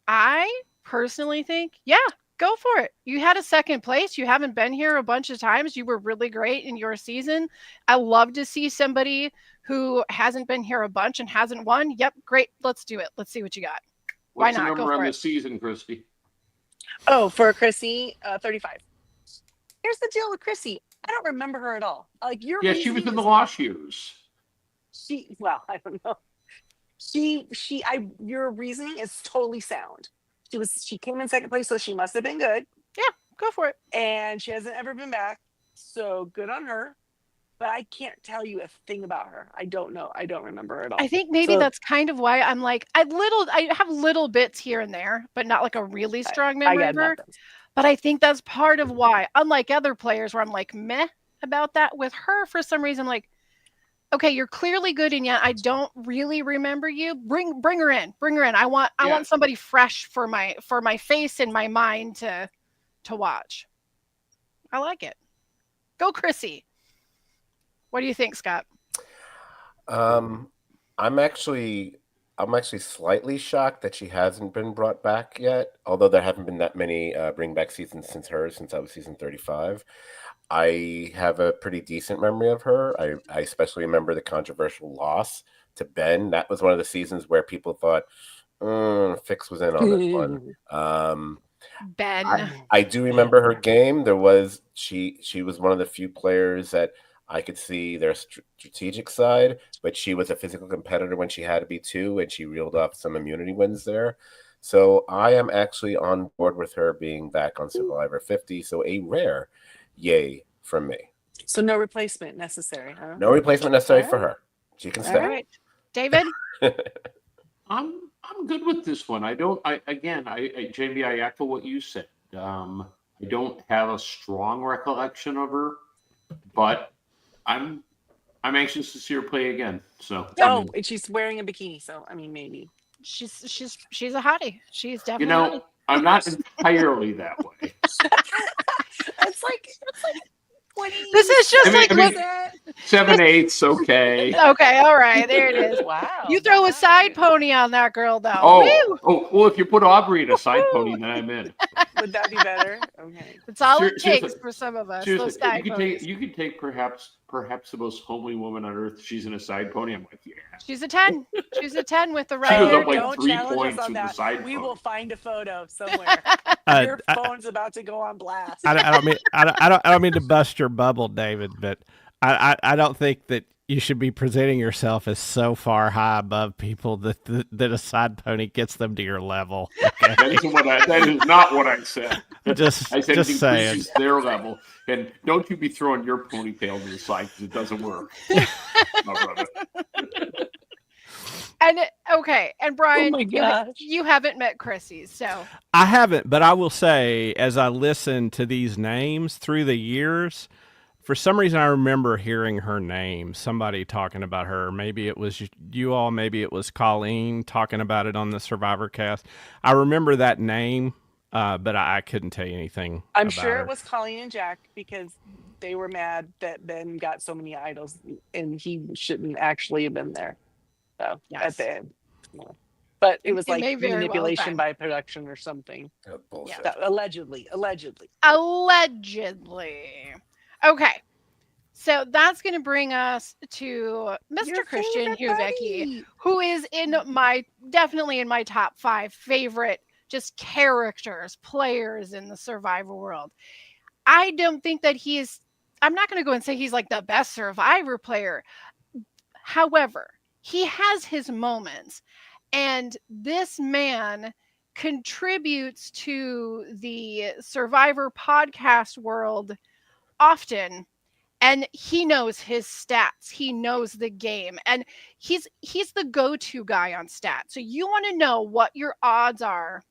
I personally think, yeah, go for it. You had a second place. You haven't been here a bunch of times. You were really great in your season. I love to see somebody who hasn't been here a bunch and hasn't won. Yep, great. Let's do it. Let's see what you got. What's Why the not? Go number on for the it. season, Christy? Oh, for Chrissy, 35. Here's the deal with Chrissy. I don't remember her at all. Like your Yeah, she was reasoning in the is- lost years. well, I don't know. Your reasoning is totally sound. She came in second place, so she must have been good. Yeah, go for it. And she hasn't ever been back. So good on her. But I can't tell you a thing about her. I don't know. I don't remember her at all. I think maybe So- that's kind of why I'm like, I have little bits here and there, but not like a really strong I memory got of her. nothing. But I think that's part of why, unlike other players where I'm like meh about that, with her for some reason, like, okay, you're clearly good, and yet I don't really remember you. Bring her in. Bring her in. I want somebody fresh for my face and my mind to watch. I like it. Go Chrissy. What do you think, Scott? I'm actually slightly shocked that she hasn't been brought back yet. Although there haven't been that many bring back seasons since I was season 35. I have a pretty decent memory of her. I especially remember the controversial loss to Ben. That was one of the seasons where people thought Fix was in on this one. Ben. I do remember her game. She was one of the few players that I could see their strategic side, but she was a physical competitor when she had to be too, and she reeled off some immunity wins there. So I am actually on board with her being back on Survivor 50. So a rare yay from me. So no replacement necessary, huh? No replacement necessary for Alright. her. She can All stay. All right. David? I'm good with this one. Jamie, I echo what you said. I don't have a strong recollection of her, but I'm anxious to see her play again. So Oh, and she's wearing a bikini, so I mean maybe. She's a hottie. She's definitely you know, I'm not entirely that way. It's like 20. This is just I mean- like I mean- look- 7/8, okay. okay, all right, there it is. Wow. You throw a wow. side pony on that girl though. Woo! Well, if you put Aubrey in a side pony, then I'm in. Would that be better? Okay. It's all it Seriously. takes for some of us. Those Seriously, side you ponies. could take perhaps the most homely woman on earth. She's in a side pony. I'm like, yeah. She's a 10. She's a 10 with the She right was hair. up like Don't 3 challenge us points on with the that. side We pony. will find a photo somewhere. Uh, Your I- phone's about to go on blast. I don't mean to bust your bubble, David, but I don't think that you should be presenting yourself as so far high above people that a side pony gets them to your level. Okay? That is not what I said. Just I said just it saying. increases their level. And don't you be throwing your ponytail to the side because it doesn't work. My brother. And okay, and Brian, Oh my you gosh. haven't met Chrissy, so I haven't, but I will say, as I listen to these names through the years, for some reason I remember hearing her name, somebody talking about her. Maybe it was you all, maybe it was Colleen talking about it on the Survivor cast. I remember that name, but I couldn't tell you anything. I'm about sure her. it was Colleen and Jack because they were mad that Ben got so many idols and he shouldn't actually have been there. So Yes. at the end. But it was It like may very well have manipulation been. by production or something. Oh, bullshit. That, allegedly. allegedly. Okay. So that's going to bring us to Mr. Your Christian favorite Huvecki, buddy. who is definitely in my top 5 favorite just characters, players in the Survivor world. I don't think that I'm not going to go and say he's like the best Survivor player. However, he has his moments, and this man contributes to the Survivor podcast world often, and he knows his stats. He knows the game, and he's the go-to guy on stats. So you want to know what your odds are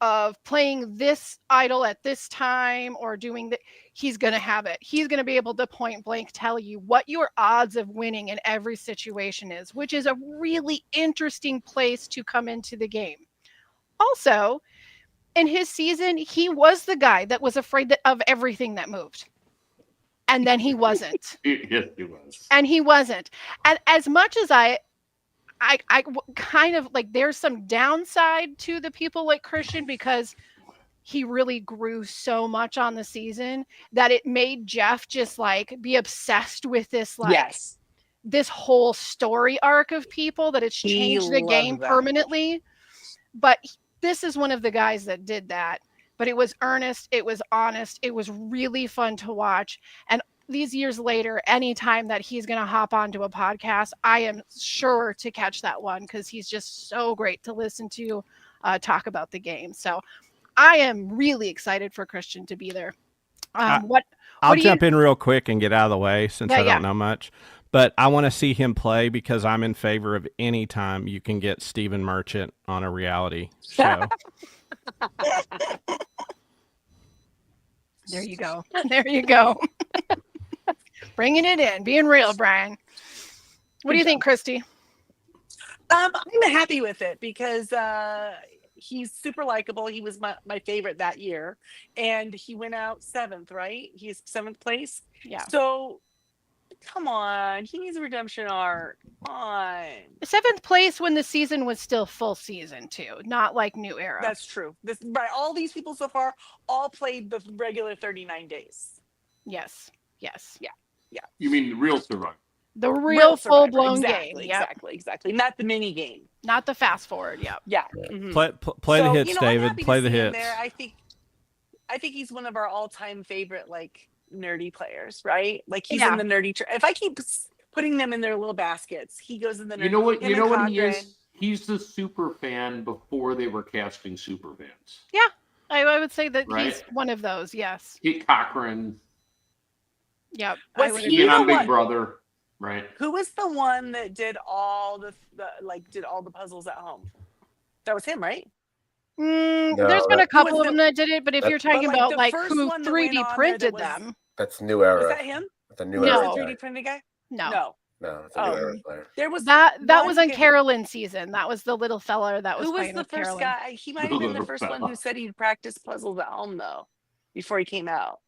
of playing this idol at this time or doing that. He's going to have it. He's going to be able to point blank tell you what your odds of winning in every situation is, which is a really interesting place to come into the game. Also, in his season, he was the guy that was afraid of everything that moved. And then he wasn't. Yes, he was. And he wasn't. And as much as I kind of like, there's some downside to the people like Christian, because he really grew so much on the season that it made Jeff just like be obsessed with this, like Yes. this whole story arc of people, that it's He changed the loved game that. permanently. But this is one of the guys that did that. But it was earnest, it was honest, it was really fun to watch. And these years later, anytime that he's going to hop onto a podcast, I am sure to catch that one, because he's just so great to listen to talk about the game. So I am really excited for Christian to be there. I'll jump in real quick and get out of the way, since I don't know much. But I want to see him play, because I'm in favor of any time you can get Stephen Merchant on a reality show. There you go. There you go. Bringing it in, being real, Brian. What do you think, Christy? I'm happy with it, because he's super likable. He was my favorite that year, and he went out 7th, right? He's 7th place. Yeah. So come on, he needs a redemption arc. Come on. 7th place when the season was still full season too, not like New Era. That's true. Right, all these people so far all played the regular 39 days. Yes. Yes. Yeah. You mean the real Survivor? The real full-blown exactly, game. Yep. Exactly. Not the mini game. Not the fast forward. Yep. Yeah. Mhm. Play the So, hits, I'm David. happy to Play the see him hits. there. I think he's one of our all-time favorite, like, nerdy players, right? Like, he's in the nerdy. If I keep putting them in their little baskets, he goes in the nerdy. You know what? him You know and what he Cochran. is? He's the super fan before they were casting super fans. Yeah, I would say that he's Right? one of those. Yes. Cochran. Yep. Was I would he agree. Ian on the Big one- Brother. Right. Who was the one that did all the puzzles at home? That was him, right? No, There's been a that- couple was of them that did it, but if you're talking like, about the like first who one that 3D went on printed there that them, That's New Era. Was that him? That's a New No. Era. Was that guy. 3D printed guy? no. No, it's a New Oh. Era player. There was That one was on guy- Carolyn's season. That was the little fella that was Who was playing the with first Carolyn. guy? He might have been the first one who said he'd practice puzzles at home though, before he came out.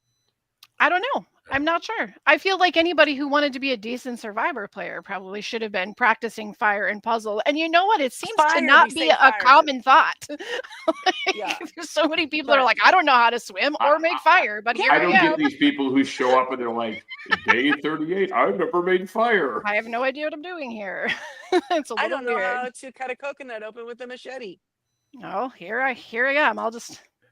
I don't know. I'm not sure. I feel like anybody who wanted to be a decent Survivor player probably should have been practicing fire and puzzle. And you know what? It seems Fire, to not we be say a fire, but- common thought. Yeah. There's so many people that are But- like, I don't know how to swim or make fire, but here I I don't am. get these people who show up and they're like, day 38, I've never made fire. I have no idea what I'm doing here. It's a little I don't know weird. how to cut a coconut open with a machete. Oh, here I am.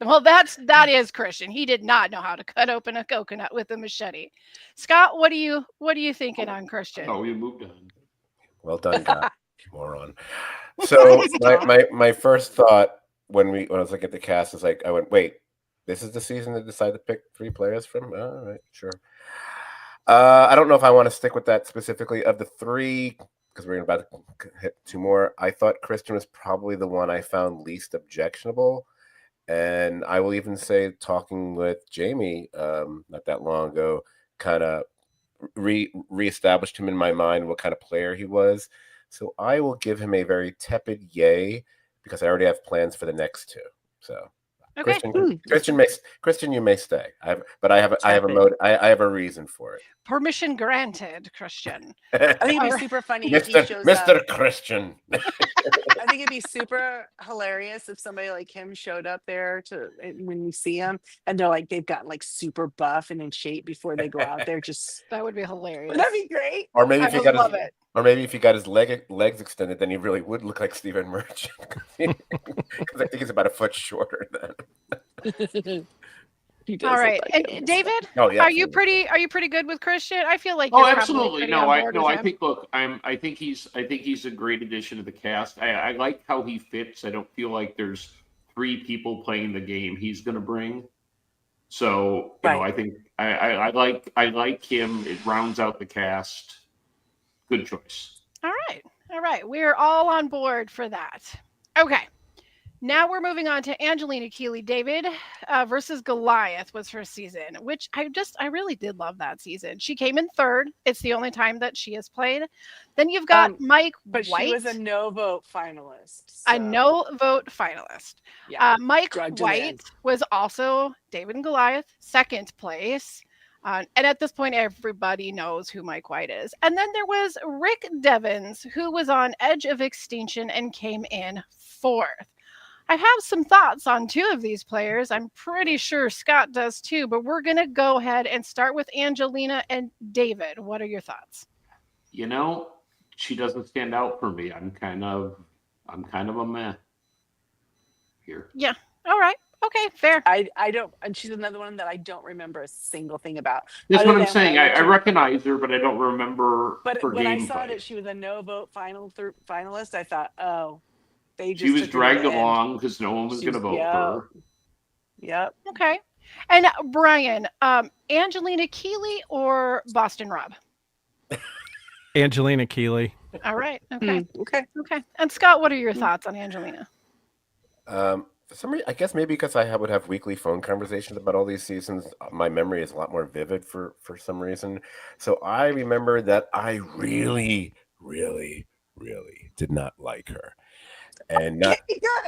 That is Christian. He did not know how to cut open a coconut with a machete. Scott, what are you thinking on Christian? Oh, we moved on. Well done, guy. Moron. So my first thought when I was looking at the cast is like, I went, wait, this is the season to decide to pick 3 players from? All right, sure. I don't know if I want to stick with that specifically. Of the 3, because we're about to hit 2 more, I thought Christian was probably the one I found least objectionable. And I will even say, talking with Jamie not that long ago, kind of reestablished him in my mind what kind of player he was. So I will give him a very tepid yay, because I already have plans for the next 2. So Okay. Christian, you may stay. I have a reason for it. Permission granted, Christian. I think it'd be super funny if he shows Mr. up. Christian. I think it'd be super hilarious if somebody like him showed up there when you see him and they're like, they've gotten like super buff and in shape before they go out there. Just That would be hilarious. that'd be great. Or maybe I if he would got love his it. Or maybe if he got his legs extended, then he really would look like Stephen Merchant. Because I think he's about a foot shorter then. He does All look right. like And him. David, Oh yeah. are you pretty good with Christian? I feel like Oh, you're probably absolutely. pretty No, on board with I him. think. Look, I think he's a great addition to the cast. I like how he fits. I don't feel like there's three people playing the game he's going to bring. So Right. I think I like him. It rounds out the cast. Good choice. All right. All right. We're all on board for that. Okay. Now we're moving on to Angelina Keeley David versus Goliath was her season, which I really did love that season. She came in third. It's the only time that she has played. Then you've got Mike But White, she was a no vote finalist. a So, no vote finalist. yeah, Mike dragged to the White end. was also David and Goliath, second place. And at this point, everybody knows who Mike White is. And then there was Rick Devens, who was on Edge of Extinction and came in fourth. I have some thoughts on two of these players. I'm pretty sure Scott does too, but we're going to go ahead and start with Angelina and David. What are your thoughts? She doesn't stand out for me. I'm kind of a meh here. Yeah. All right. Okay. Fair. I don't, and she's another one that I don't remember a single thing about. That's other what I'm than when saying. went I to- recognize her, but I don't remember But her when I gameplay. saw that she was a no vote finalist, I thought, oh, they just She was took her to dragged the end. along because no one was She going to was- vote for her. Yep. Okay. And Brian, Angelina Keeley or Boston Rob? Angelina Keeley. All right. Okay. Okay. Okay. And Scott, what are your thoughts on Angelina? For some reason, I guess maybe because I would have weekly phone conversations about all these seasons, my memory is a lot more vivid for some reason. So I remember that I really, really, really did not like her, and not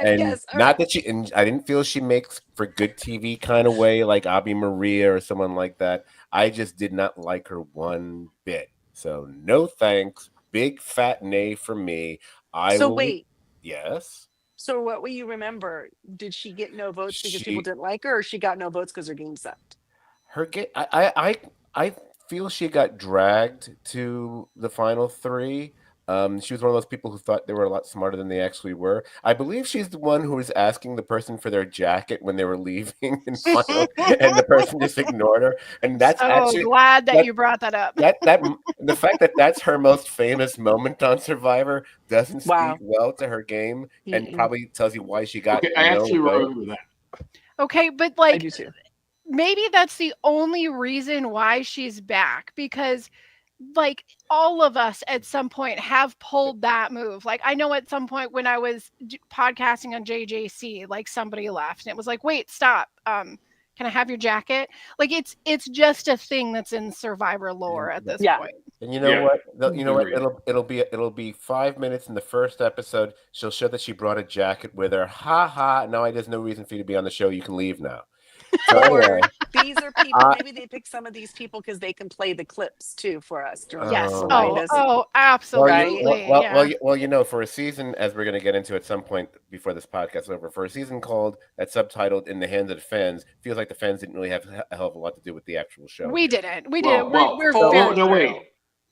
Yes. all not right. that and I didn't feel she makes for good TV kind of way like Abi Maria or someone like that. I just did not like her one bit. So no thanks. Big fat nay for me. Wait. Yes. So what will you remember? Did she get no votes because people She didn't like her, or she got no votes because her game sucked? her get I feel she got dragged to the final three. She was one of those people who thought they were a lot smarter than they actually were. I believe she's the one who was asking the person for their jacket when they were leaving in final, and the person just ignored her. And that's So actually glad that you brought that up. that the fact that that's her most famous moment on Survivor doesn't Wow. speak well to her game, and Mm-mm. probably tells you why she got Okay, I no actually vote. remember that. Okay, but I like do too. maybe that's the only reason why she's back, because like all of us at some point have pulled that move. Like I know at some point when I was podcasting on JJC, like somebody left and it was like, wait, stop. Can I have your jacket? Like it's just a thing that's in Survivor lore at this Yeah. point. And you know Yeah. what? You know what? Agreed. It'll be 5 minutes in the first episode. She'll show that she brought a jacket with her. Ha ha! Now there's no reason for you to be on the show. You can leave now. So Or anyway, these are people. Maybe they pick some of these people because they can play the clips too for us. During Yes. this, Oh. remind us. Absolutely. well, you know, for a season, as we're going to get into at some point before this podcast is over, for a season called that's subtitled "In the Hands of the Fans," feels like the fans didn't really have a hell of a lot to do with the actual show. We didn't. We Well, didn't. well, We're oh, very no, thorough.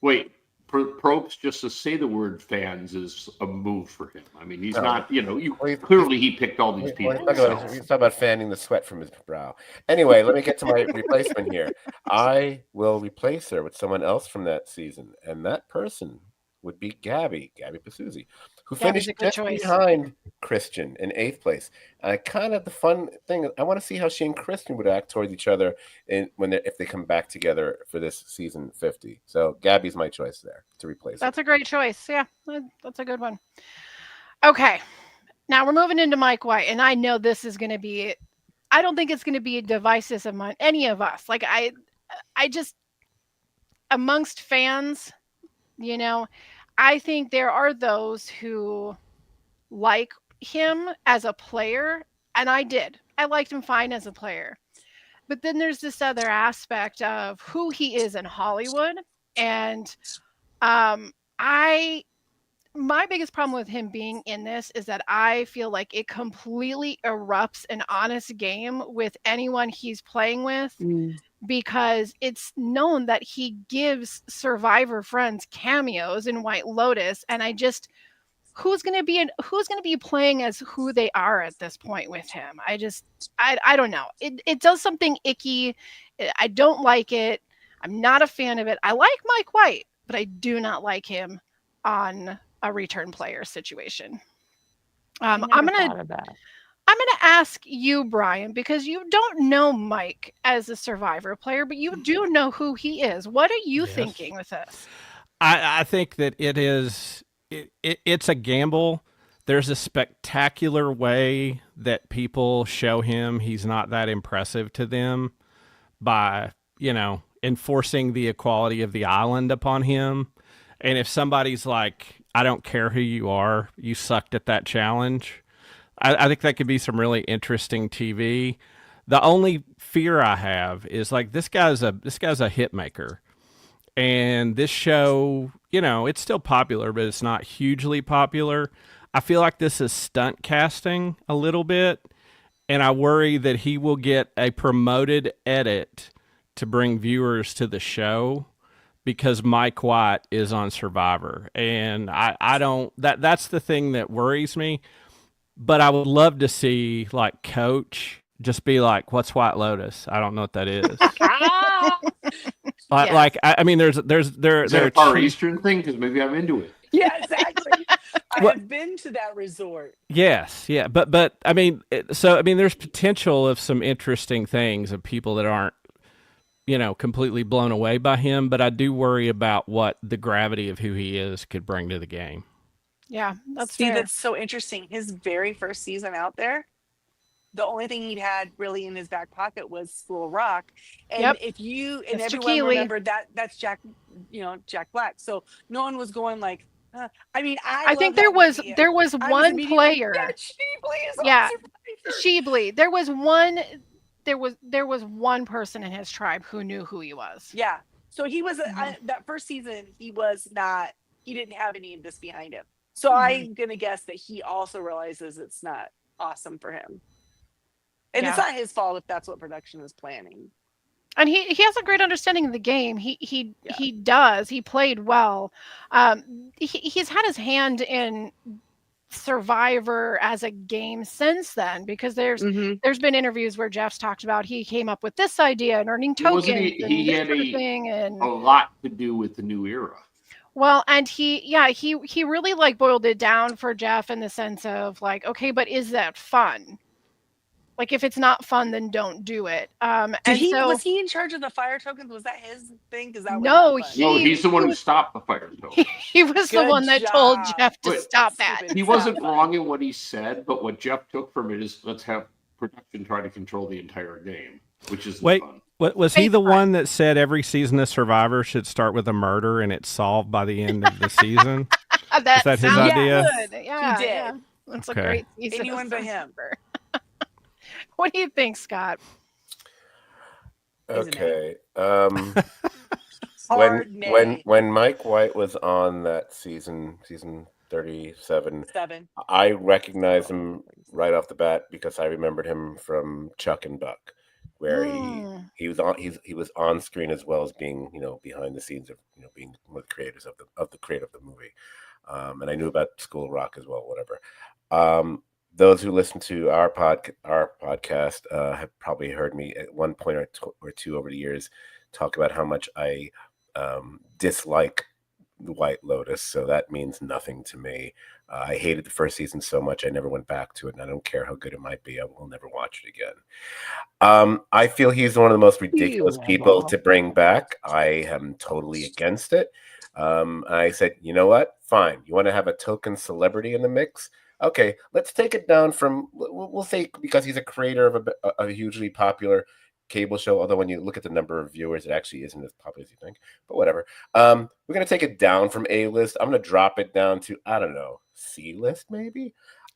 wait. Probst just to say the word fans is a move for him. I mean, he's No. not. Well, Clearly he picked all these Well, people. he's talking about fanning the sweat from his brow. Anyway, let me get to my replacement here. I will replace her with someone else from that season, and that person would be Gabby Pasuzzi, who Gabby's finished a good just choice. behind Christian in 8th place. Kind of the fun thing, I want to see how she and Christian would act towards each other if they come back together for this season 50. So Gabby's my choice there to replace her. That's a great choice. Yeah, that's a good one. Okay. Now we're moving into Mike White, and I know this is going to be, I don't think it's going to be divisive among any of us. Like I just, amongst fans, you know, I think there are those who like him as a player, and I did. I liked him fine as a player. But then there's this other aspect of who he is in Hollywood, and my biggest problem with him being in this is that I feel like it completely erupts an honest game with anyone he's playing with, because it's known that he gives Survivor friends cameos in White Lotus, and who's going to be playing as who they are at this point with him. I don't know. It does something icky. I don't like it. I'm not a fan of it. I like Mike White, but I do not like him on a return player situation. I'm gonna ask you, Brian, because you don't know Mike as a Survivor player, but you do know who he is. What are you thinking with this? I think that it's a gamble. There's a spectacular way that people show him he's not that impressive to them by, enforcing the equality of the island upon him. And if somebody's like, I don't care who you are, you sucked at that challenge, I think that could be some really interesting TV. The only fear I have is like this guy's a hit maker. And this show, it's still popular, but it's not hugely popular. I feel like this is stunt casting a little bit, and I worry that he will get a promoted edit to bring viewers to the show because Mike White is on Survivor. And I don't, that's the thing that worries me. But I would love to see like Coach just be like, "What's White Lotus? I don't know what that is." Like, I mean, there's a Far Eastern thing because maybe I'm into it. Yeah, exactly. I have been to that resort. Yes, yeah, but I mean, there's potential of some interesting things of people that aren't, completely blown away by him. But I do worry about what the gravity of who he is could bring to the game. Yeah, that's fair. That's so interesting. His very first season out there, the only thing he'd had really in his back pocket was School Rock. And if you and Mr. everyone Keeley. remembered that's Jack, Jack Black. So no one was going like, I mean, I think there was one player. Yeah, Sheebley is yeah, Sheebley. There was one person in his tribe who knew who he was. Yeah. So he was that first season. He didn't have any of this behind him. So I'm gonna guess that he also realizes it's not awesome for him. And it's not his fault if that's what production is planning. And he has a great understanding of the game. He does. He played well. He's had his hand in Survivor as a game since then, because there's been interviews where Jeff's talked about he came up with this idea and earning tokens he and had this sort of thing, and a lot to do with the new era. Well, and he really like boiled it down for Jeff in the sense of like, okay, but is that fun? Like, if it's not fun, then don't do it. Was he in charge of the fire tokens? Was that his thing? Because that no, he's the one who stopped the fire tokens. He was the one that told Jeff to stop that. He wasn't wrong in what he said, but what Jeff took from it is let's have production try to control the entire game, which is fun. Was he the one that said every season of Survivor should start with a murder and it's solved by the end of the season? Is that his idea? Good. Yeah, he did. Yeah. That's a great season. Anyone but him. What do you think, Scott? Okay. When Mike White was on that season 37, I recognized him right off the bat because I remembered him from Chuck and Buck, where he was on screen as well as being behind the scenes of being one of the creators of the creator of the movie, and I knew about School Rock as well. Whatever. Those who listen to our podcast have probably heard me at one point or two over the years talk about how much I dislike the White Lotus. So that means nothing to me. I hated the first season so much I never went back to it, and I don't care how good it might be. I will never watch it again. I feel he's one of the most ridiculous people to bring back. I am totally against it. I said, you know what? Fine. You want to have a token celebrity in the mix? Okay, let's take it down from, we'll say, because he's a creator of a hugely popular cable show, although when you look at the number of viewers, it actually isn't as popular as you think, but whatever. We're going to take it down from A-list. I'm going to drop it down to, I don't know, C-list maybe?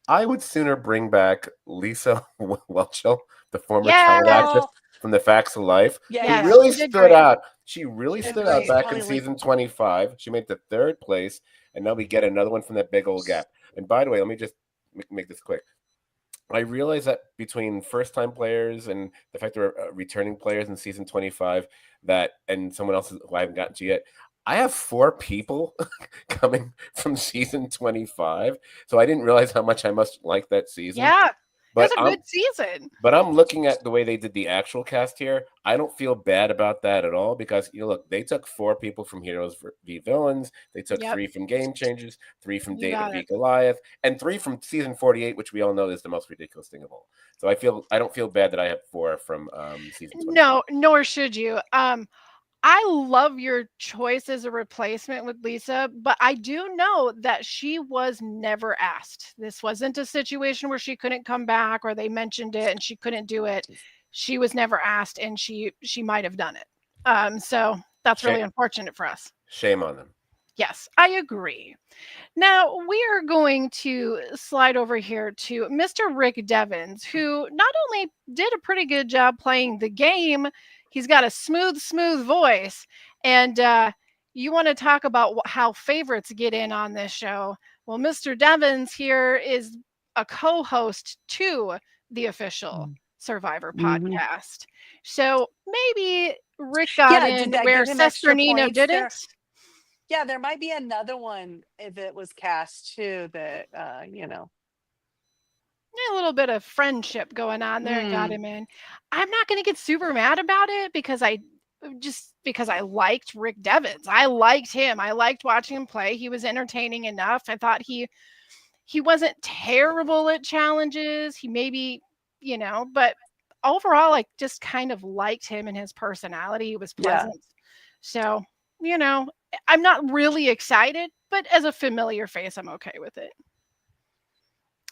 I would sooner bring back Lisa Welchel, the former child actress from The Facts of Life. She really stood out. She really stood out back in season 25. She made the third place, and now we get another one from that big old gap. And by the way, let me just make this quick. I realize that between first-time players and the fact there are returning players in season 25 and someone else who I haven't gotten to yet, I have 4 people coming from season 25, so I didn't realize how much I must like that season. Yeah, it was But a good season. But I'm looking at the way they did the actual cast here. I don't feel bad about that at all because look, they took 4 people from Heroes v Villains, they took Yep, 3 from Game Changers, 3 from you David got v it. Goliath, and 3 from season 48, which we all know is the most ridiculous thing of all. So I don't feel bad that I have 4 from season 25. No, nor should you. I love your choice as a replacement with Lisa, but I do know that she was never asked. This wasn't a situation where she couldn't come back or they mentioned it and she couldn't do it. She was never asked and she might have done it. So that's really Shame, unfortunate for us. shame on them. Yes, I agree. Now we are going to slide over here to Mr. Rick Devens, who not only did a pretty good job playing the game, he's got a smooth voice. And you want to talk about how favorites get in on this show. Well, Mr. Devens here is a co-host to the official Survivor Mhm. podcast. So maybe Rick got Yeah, in did that where give him extra Sesternino points there? didn't. Yeah, there might be another one if it was cast too that A little bit of friendship going on there and got him in. I'm not going to get super mad about it because I liked Rick Devens. I liked him. I liked watching him play. He was entertaining enough. I thought he wasn't terrible at challenges. He maybe, but overall I just kind of liked him and his personality. He was Yeah. pleasant. So, I'm not really excited, but as a familiar face, I'm okay with it.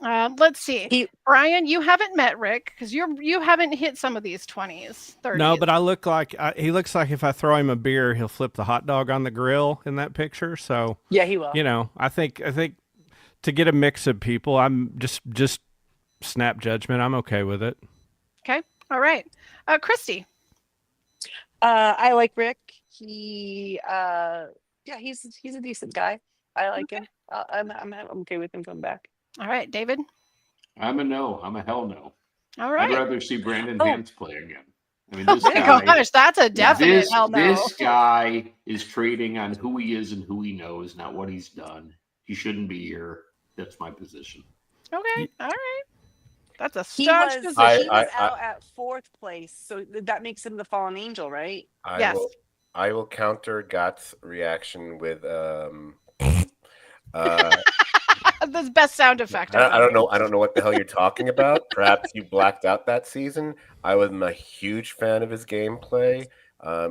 Let's see. He Brian, you haven't met Rick because you haven't hit some of these 20s, 30s. No, but he looks like if I throw him a beer, he'll flip the hot dog on the grill in that picture. So yeah, he will. I think to get a mix of people, I'm just snap judgment. I'm okay with it. Okay. All right. Christy. I like Rick. He's a decent guy. I like him. I'm okay with him coming back. All right, David. I'm a no. I'm a hell no. All right. I'd rather see Brandon Oh. Hance play again. I mean, this Oh guy. my gosh, that's a definite hell no. This guy is trading on who he is and who he knows, not what he's done. He shouldn't be here. That's my position. Okay. All right. That's a He staunch was position. out at 4th place, so that makes him the fallen angel, right? Yes. I will counter Got's reaction with That's the best sound effect. I don't know what the hell you're talking about. Perhaps you blacked out that season. I was a huge fan of his gameplay. I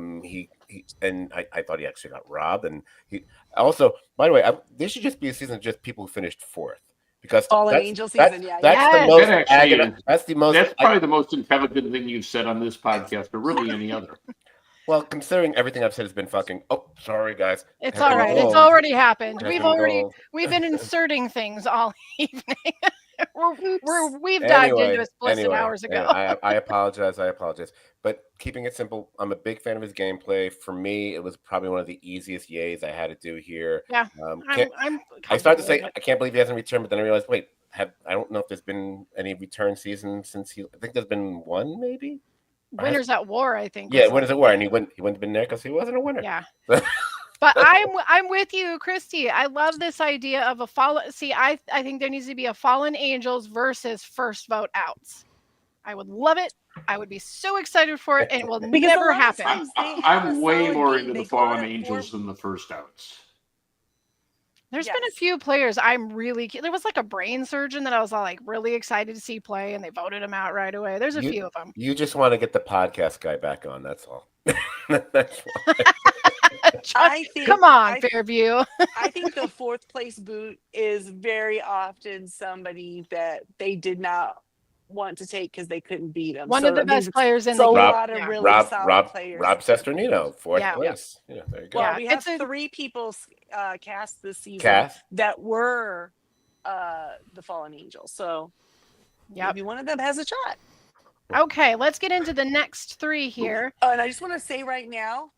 thought he actually got robbed, and he also, by the way, this should just be a season of just people who finished 4th because Fallen angel season. That's the most That's probably the most intelligent thing you've said on this podcast, or really any other. Well, considering everything I've said has been fucking. Oh, sorry, guys. It's all right. It's already happened. We've been inserting things all evening. We've dived into explicit hours ago. I apologize. But keeping it simple, I'm a big fan of his gameplay. For me, it was probably one of the easiest yays I had to do here. Yeah, I started to say I can't believe he hasn't returned, but then I realized, wait, I don't know if there's been any return season since I think there's been one, maybe. Winners at War, I think. Yeah, Winners at War, and he wouldn't have been there because he wasn't a winner. Yeah. But I'm with you, Christy. I love this idea of a fallen. See, I think there needs to be a fallen angels versus first vote outs. I would love it. I would be so excited for it, and it will never happen. I'm way more into the fallen angels than the first outs. There's been a few players there was like a brain surgeon that I was like really excited to see play, and they voted him out right away. There's a few of them. You just want to get the podcast guy back on, that's all. That's why. Come on, Fairview. I think the 4th place boot is very often somebody that they did not want to take because they couldn't beat him. One of the best players in the game. A lot of really solid players. Rob Sesternino, 4th place. Yeah, there you go. Well, we have 3 people cast this season that were the fallen angels. So maybe one of them has a shot. Okay, let's get into the next 3 here. Oh, and I just want to say right now,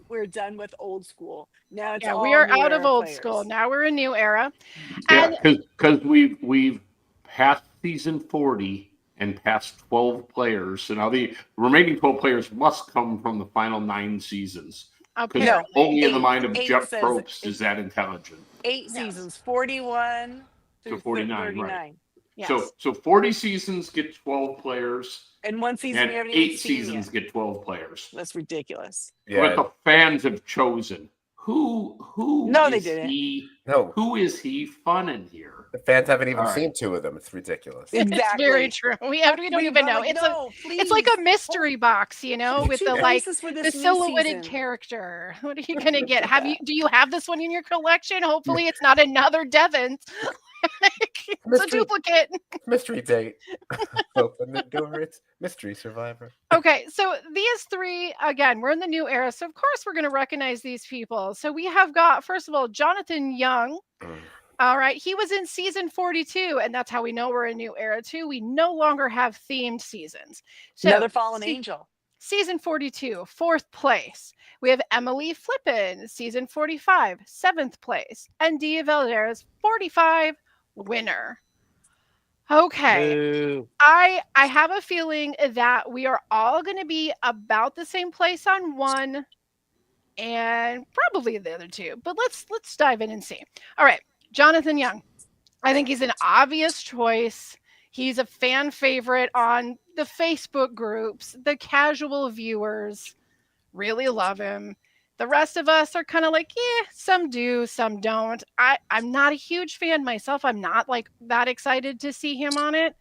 we're done with old school. Now it's all we are out of old players. school. Now we're a new era. Yeah, because we've passed season 40 and past 12 players. So now the remaining 12 players must come from the final 9 seasons. Because Apparently. only in the Eight- mind of eight Jeff says Probst it- is that intelligent. 8 Yes. seasons, 41 through 49, 39. right. Yes. So 40 seasons get 12 players, And one season and we haven't even 8 seen seasons yet. get 12 players. That's ridiculous. What Yeah. the fans have chosen. Who No, they is didn't. he? No, Who is he fun in here? the fans haven't even All right. seen 2 of them. It's ridiculous. Exactly. It's very true. We don't even know. Like, It's no, it's like a please. mystery box, with Two the places for this the new silhouetted season. character. What are you gonna get? Do you have this one in your collection? Hopefully it's not another Devon's. It's a Mystery. duplicate. Mystery date. Open the door. It's Mystery Survivor. Okay, so these 3, again, we're in the new era, so of course we're going to recognize these people. So we have got, first of all, Jonathan Young. All right, he was in season 42, and that's how we know we're in a new era too. We no longer have themed seasons. So Another fallen angel. Season 42, 4th place. We have Emily Flippin, season 45, 7th place. And Dia Valderas, 45, winner. Okay. Boo. I have a feeling that we are all going to be about the same place on 1 and probably the other 2. But let's dive in and see. All right, Jonathan Young. I think he's an obvious choice. He's a fan favorite on the Facebook groups. The casual viewers really love him. The rest of us are kind of like, some do, some don't. I'm not a huge fan myself. I'm not like that excited to see him on it.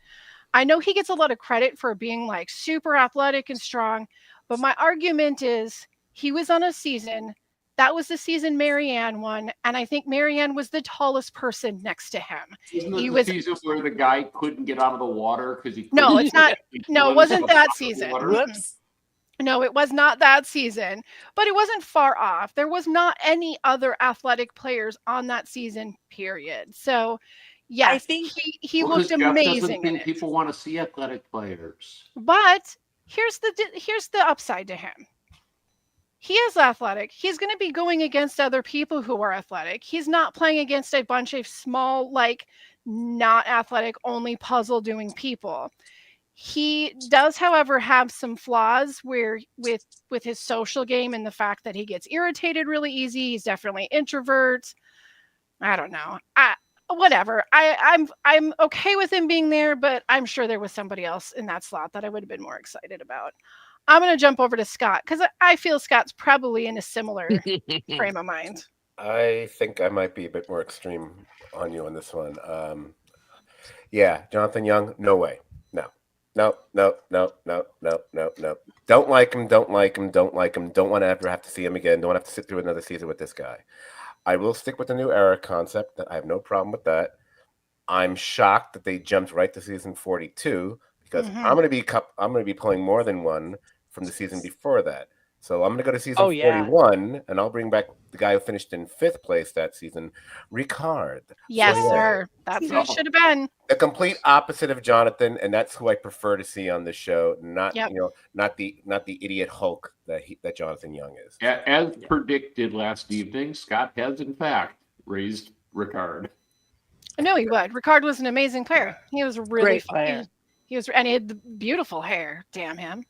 I know he gets a lot of credit for being like super athletic and strong, but my argument is he was on a season. That was the season Marianne won, and I think Marianne was the tallest person next to him. Isn't it He the was- season where the guy couldn't get out of the water because he? No, couldn't it's not. get No, it the wasn't that bottom of the season. water? Whoops. No, it was not that season, but it wasn't far off. There was not any other athletic players on that season, period. So, yes, I think he Well, 'cause looked Jeff doesn't amazing in think it. people want to see athletic players. But here's the upside to him. He is athletic. He's going to be going against other people who are athletic. He's not playing against a bunch of small, like, not athletic, only puzzle doing people. He does, however, have some flaws where with his social game and the fact that he gets irritated really easy. He's definitely introvert. I don't know. Whatever. I'm okay with him being there, but I'm sure there was somebody else in that slot that I would have been more excited about. I'm going to jump over to Scott because I feel Scott's probably in a similar frame of mind. I think I might be a bit more extreme on you on this one. Yeah, Jonathan Young, no way. No. Don't like him. Don't want to ever have to see him again. Don't want to have to sit through another season with this guy. I will stick with the new era concept. I have no problem with that. I'm shocked that they jumped right to season 42 because I'm going to be pulling more than one from the season before that. So I'm going to go to season 41, and I'll bring back the guy who finished in 5th place that season, Ricard. Yes, So, sir. That's who it should have been. The complete opposite of Jonathan, and that's who I prefer to see on the show. Not Yep. not the idiot Hulk that Jonathan Young is. As predicted last evening, Scott has in fact raised Ricard. I know he would. Ricard was an amazing player. He was really Great player. He was, and he had the beautiful hair. Damn him.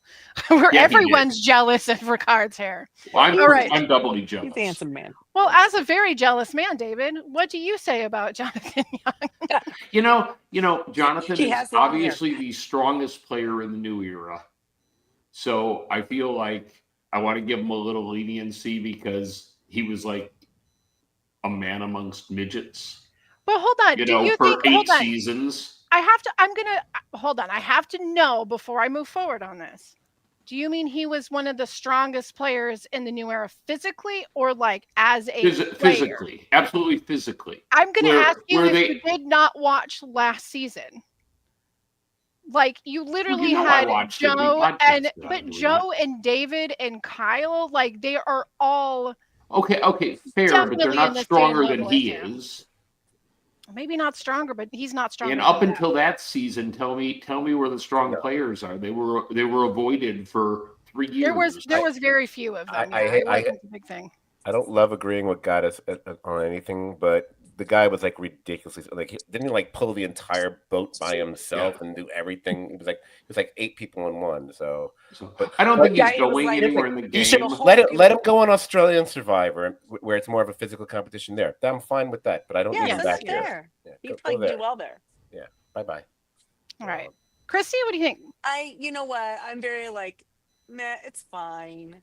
Where Yeah, he everyone's jealous of Ricard's hair. Well, All right. I'm doubly jealous. He's a handsome man. Well, as a very jealous man, David, what do you say about Jonathan Young? You know, Jonathan He is has long hair. obviously the strongest player in the new era. So I feel like I want to give him a little leniency because he was like a man amongst midgets. But hold on. Do you for think? 8 Hold on. seasons. I'm gonna hold on. I have to know before I move forward on this. Do you mean he was one of the strongest players in the new era physically, or like as a player? Physically, absolutely physically. I'm going to ask you where if you did not watch last season. Like you literally had Joe Joe and David and Kyle, like they are all okay, fair, but they're definitely in not the stronger same than level he as him. is. maybe not stronger, but he's not stronger. And than up that. until that season, tell me where the strong players are. They were avoided for 3 years. There was very few of them. It wasn't a big thing. I don't love agreeing with Gaddis on anything, but the guy was like ridiculously like didn't he like pull the entire boat by himself and do everything? It was like 8 people in one. So But I don't think Yeah, he's it was going like- anywhere in the You should game. have let him go on Australian Survivor where it's more of a physical competition there. I'm fine with that, but I don't need him send back it here. there. Yeah, He'd go probably there. do well there. Bye. All right. Christy, what do you think? You know what? I'm very like, meh, it's fine.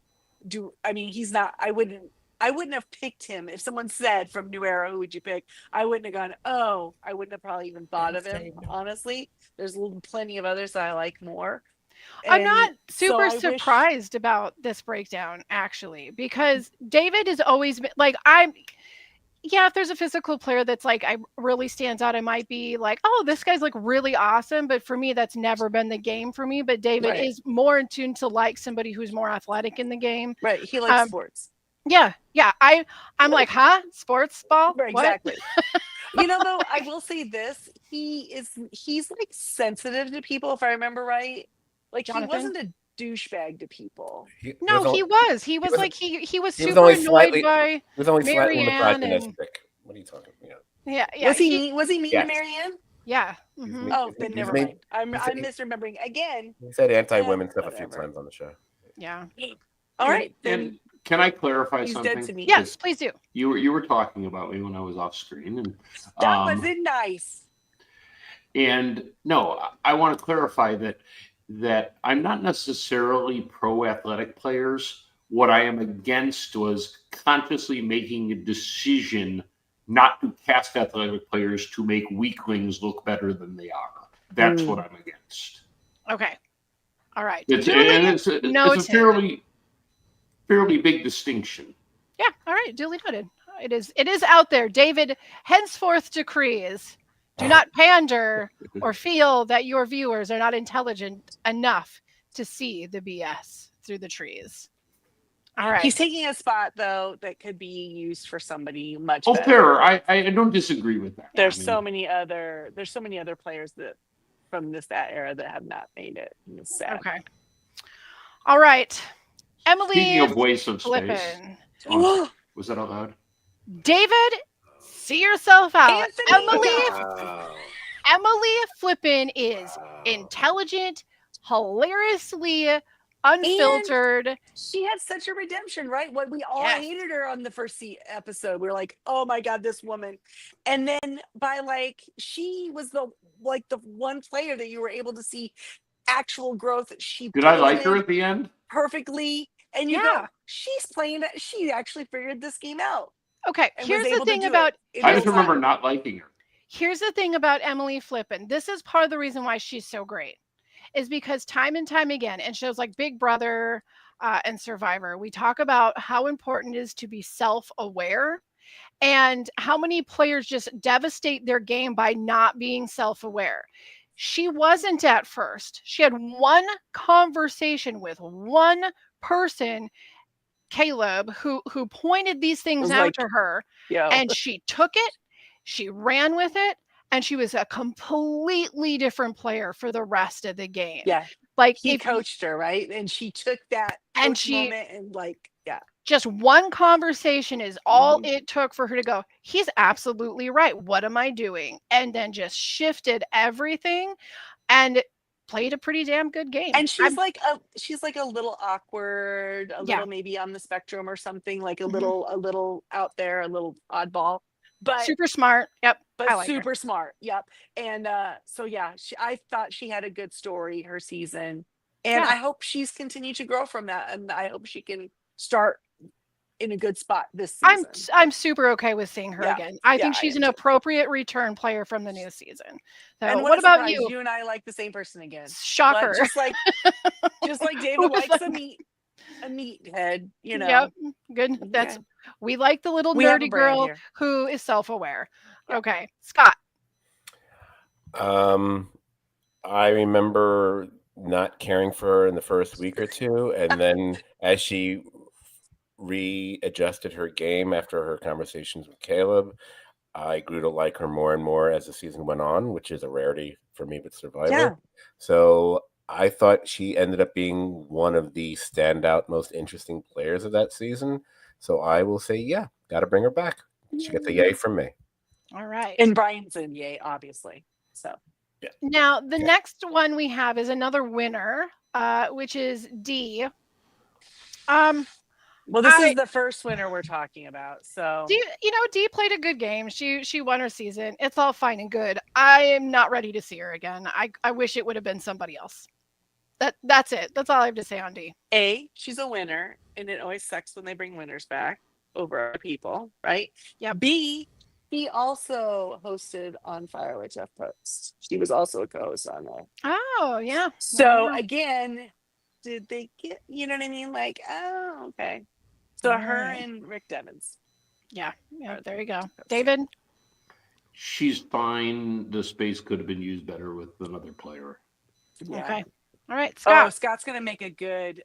He's not. I wouldn't have picked him if someone said from New Era, who would you pick? I wouldn't have gone. Oh, I wouldn't have probably even thought of him. Honestly, there's plenty of others that I like more. I'm not And so super I wish- surprised about this breakdown, actually, because David has always been like, if there's a physical player that's like, I really stands out, I might be like, oh, this guy's like really awesome. But for me, that's never been the game for me. But David Right. is more in tune to like somebody who's more athletic in the game. Right, he likes sports. Yeah. I'm like, huh? Sports ball? Right, What? exactly. Though, I will say this: he's like sensitive to people, if I remember right. Like Jonathan? he wasn't a douchebag to people. No, he was. He was like he was he was super only annoyed slightly- by He was only slightly Marianne and misogynistic. What are you talking about? yeah. Was he mean Yes. to Marianne? Yeah. He's mhm. mean. Oh, He's then mean. never He's mind. I'm he's- misremembering again. He said anti-women stuff a few whatever. times on the show. Yeah. All right, then And can I clarify he's something? dead to me. Yes, please do. You were talking about me when I was off screen, and That wasn't nice. And no, I want to clarify that I'm not necessarily pro athletic players. What I am against was consciously making a decision not to cast athletic players to make weaklings look better than they are. That's what I'm against. Okay. All right. It's a noted. fairly big distinction. Yeah. All right. Duly noted. It is out there. David henceforth decrees: do not pander or feel that your viewers are not intelligent enough to see the BS through the trees. All right. He's taking a spot though that could be used for somebody much Oh, better. fair. I don't disagree with that. There's I mean, so many other players that from that era that have not made it. It's sad. Okay. All right. Emily Speaking of waste of space, Flippin. was that allowed? David, see yourself out. Anthony! Emily Flippin is intelligent, hilariously unfiltered. She had such a redemption, right? What we all Yes. hated her on the first episode. We were like, "Oh my god, this woman!" And then she was the one player that you were able to see actual growth. She Did I like her pivoted at the end? perfectly, and you Yeah. go, "She's playing that. She actually figured this game out." Okay, And here's was the able to thing do about it in I real just remember time. not liking her. Here's the thing about Emily Flippin. This is part of the reason why she's so great, is because time and time again, in shows like Big Brother and Survivor, we talk about how important it is to be self-aware and how many players just devastate their game by not being self-aware. She wasn't at first. She had one conversation with one person, Caleb, who pointed these things Was out like, to her, Yo. and she took it, she ran with it, and she was a completely different player for the rest of the game. Yeah. Like He if coached her, right? And she took that And coach she- moment and just one conversation is all Mhm. it took for her to go, he's absolutely right. What am I doing? And then just shifted everything and played a pretty damn good game. And she's like a little awkward, a Yeah. little maybe on the spectrum or something, like a Mhm. little out there, a little oddball, but super smart. Yep. I like her. super smart. Yep. And so yeah, I thought she had a good story her season, and Yeah. I hope she's continued to grow from that, and I hope she can start in a good spot this season. I'm super okay with seeing her Yeah. again. I think Yeah, I she's am an too. appropriate return player from the new season. So And what a about surprise, you? You and I like the same person again. Shocker. But just like David was likes like- a meathead, you know. Yep. Good. That's Okay. we like the little We have a nerdy brand girl here. who is self-aware. Yeah. Okay. Scott. I remember not caring for her in the first week or two, and then as she readjusted her game after her conversations with Caleb, I grew to like her more and more as the season went on, which is a rarity for me with Survivor. Yeah. So I thought she ended up being one of the standout, most interesting players of that season. So I will say, yeah, got to bring her back. She gets a yay from me. All right. And Brian's in yay, obviously. So Now, the Yeah. next one we have is another winner, which is D. Um, well, this I is the first winner we're talking about. So D, D played a good game. She won her season. It's all fine and good. I am not ready to see her again. I wish it would have been somebody else. That's it. That's all I have to say on D. A, she's a winner, and it always sucks when they bring winners back over our people, right? Yep. B, he also hosted on Fire with Jeff Post. She was also a co-host on that. Oh yeah. So Wow. again, did they get, you know what I mean? Like, oh, okay. So her Alright. and Rick Devens. Yeah. There you go. David. She's fine. The space could have been used better with another player. Yeah. Okay. All right, Oh, Scott. Scott's gonna make a good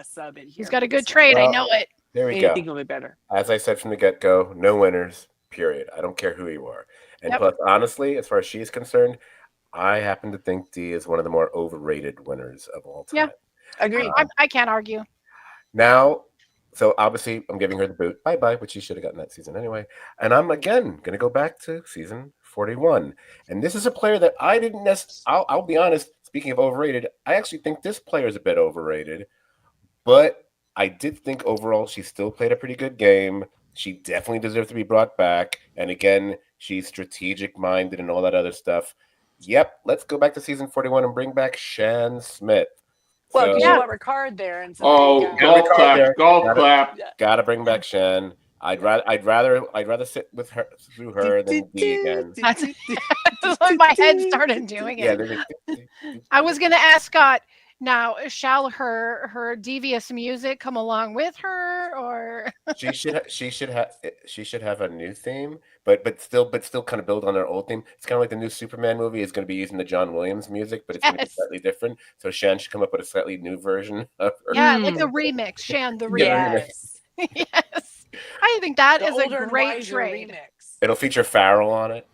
sub in here. He's got a for good this one. trade. I Well, know it. There we Anything go. will be better. As I said from the get-go, no winners, period. I don't care who you are. And Yep. plus, honestly, as far as she's concerned, I happen to think D is one of the more overrated winners of all time. Yeah. Agreed. I can't argue. Now, so obviously I'm giving her the boot. Bye-bye, which she should have gotten that season anyway. And I'm, again, going to go back to season 41. And this is a player that I didn't necessarily, I'll be honest, speaking of overrated, I actually think this player is a bit overrated. But I did think overall she still played a pretty good game. She definitely deserved to be brought back. And again, she's strategic-minded and all that other stuff. Yep, let's go back to season 41 and bring back Shan Smith. Well, because So- you want Ricard there, and so Oh, there you go. golf Gotta clap, there. golf Gotta- clap. Gotta bring back Shan. I'd rather sit with her through her than D again. That's what my head started doing Yeah, it. I was gonna ask Scott. Now, shall her devious music come along with her, or she should have a new theme, but still kind of build on their old theme. It's kind of like the new Superman movie is going to be using the John Williams music, but it's going to be Yes. slightly different. So Shan should come up with a slightly new version of her. yeah, like a remix? Shan the Yeah. remix. Yes. Yes, I think that The is older a and great wiser trade. remix. It'll feature Farrell on it.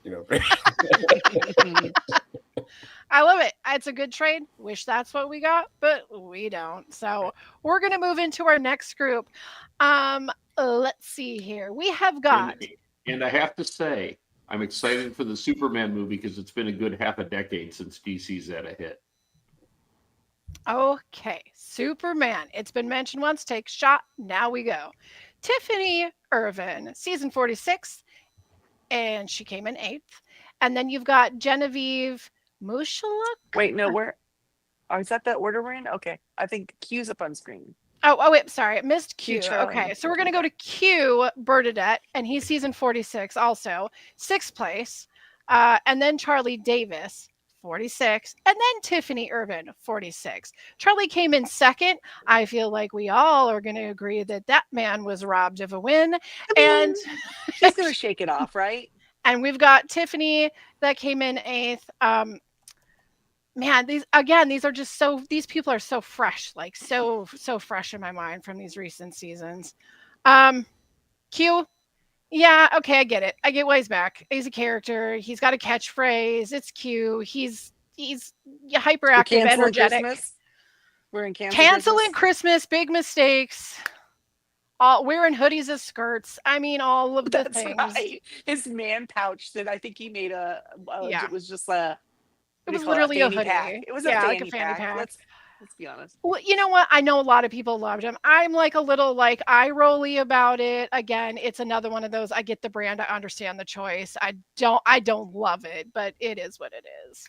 I love it. It's a good trade. Wish that's what we got, but we don't. So we're gonna move into our next group. Let's see here. We have got And I have to say, I'm excited for the Superman movie because it's been a good half a decade since DC's had a hit. okay, Superman. It's been mentioned once. Take a shot. Now we go. Tiffany Irvin, season 46, and she came in 8th. And then you've got Genevieve Mushaluk. Wait, no, where? Oh, is that the order we're in? Okay, I think Q's up on screen. Oh, wait, sorry. I missed Q. Charlie. Okay, so we're going to go to Q Bernadette, and he's season 46 also, 6th place. And then Charlie Davis, 46. And then Tiffany Irvin, 46. Charlie came in 2nd. I feel like we all are going to agree that that man was robbed of a win. And She's gonna shake it off, right? and we've got Tiffany that came in 8th. Man, these are just these people are so fresh, like so fresh in my mind from these recent seasons. Q, yeah, okay, I get it. I get why he's back. He's a character. He's got a catchphrase. It's Q. He's hyperactive, Canceling energetic. Christmas. We're in Canceling Christmas, big mistakes. All wearing hoodies as skirts. I mean, all of the That's things. right. His man pouch that I think he made Yeah. it was just a. It what do was you call literally a fanny hoodie. pack. It was a Yeah, fanny, like a fanny pack. Let's be honest. Well, you know what? I know a lot of people loved him. I'm like a little like eye rolly about it. Again, it's another one of those. I get the brand. I understand the choice. I don't love it, but it is what it is.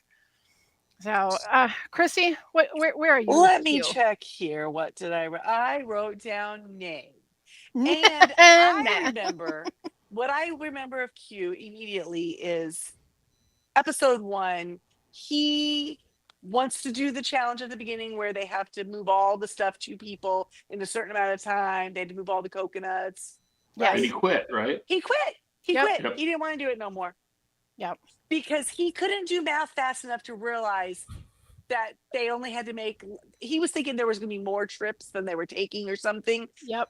So, Chrissy, where are you? Let me Q? check here. What did I wrote down name. And Nah. I remember what I remember of Q immediately is episode 1. He wants to do the challenge at the beginning where they have to move all the stuff to people in a certain amount of time. They had to move all the coconuts. Yes. And he quit, right? He quit. He Yep. quit. Yep. He didn't want to do it no more. Yep. Because he couldn't do math fast enough to realize that they only had to make. He was thinking there was going to be more trips than they were taking or something. Yep.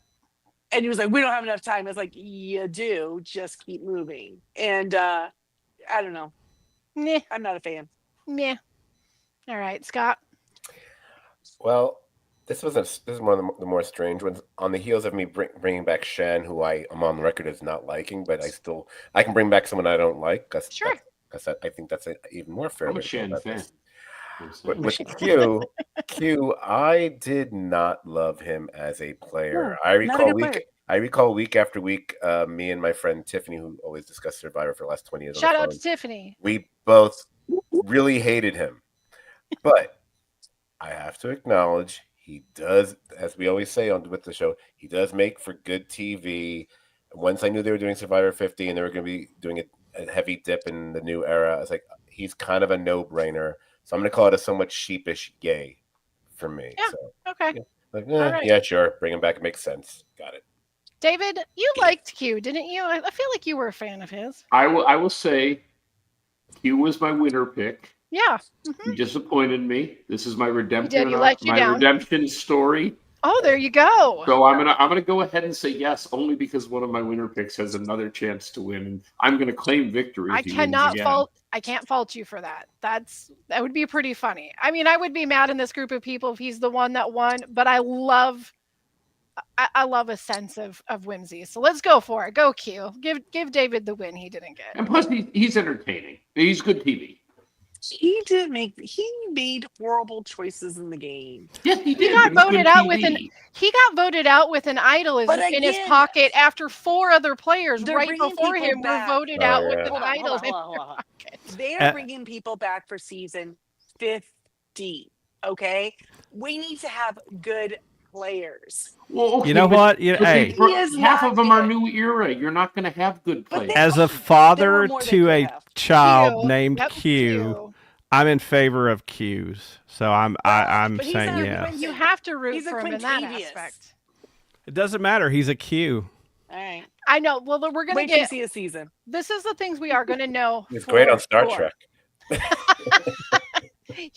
And he was like, we don't have enough time. It's like, you do, just keep moving. And I don't know. Meh. I'm not a fan. Meh. All right, Scott. Well, This is one of the more strange ones. On the heels of me bringing back Shan, who I am on record as not liking, but I can bring back someone I don't like. Sure. I think that's an even more fair I'm a way to go Shen about fan. this. With Q, I did not love him as a player. No, not a good player. I recall week after week, me and my friend Tiffany, who always discussed Survivor for the last 20 years. Shout out to Tiffany. We both really hated him, but I have to acknowledge he does, as we always say with the show, he does make for good TV. Once I knew they were doing Survivor 50 and they were going to be doing a heavy dip in the new era, I was like, he's kind of a no-brainer. So I'm going to call it a somewhat sheepish gay for me. Yeah. So, Okay. yeah, like, right. yeah, sure. Bring him back. It makes sense. Got it. David, you liked Q, didn't you? I feel like you were a fan of his. I will say Q was my winner pick. Yeah. You disappointed me. This is my redemption. You let you down. Redemption story. Oh, there you go. So I'm gonna go ahead and say yes, only because one of my winner picks has another chance to win, and I'm gonna claim victory. I can't fault you for that. That would be pretty funny. I mean, I would be mad in this group of people if he's the one that won, but I love a sense of whimsy. So let's go for it. Go Q. Give David the win he didn't get. And plus, he's entertaining. He's good TV. He made horrible choices in the game. Yes, he did. He got voted out with an idol in his pocket after 4 other players right before him were voted out with an idol in their pocket. They are bringing people back for season 50. Okay, we need to have good players. Well, okay, you know what? Hey, half of them are new era. You're not going to have good players. As a father to a child named Q, I'm in favor of Q's. So I'm saying yes. You have to root for him in that aspect. It doesn't matter. He's a Q. All right. I know. Well, we're going to get to see a season. This is the things we are going to know. He's great on Star Trek.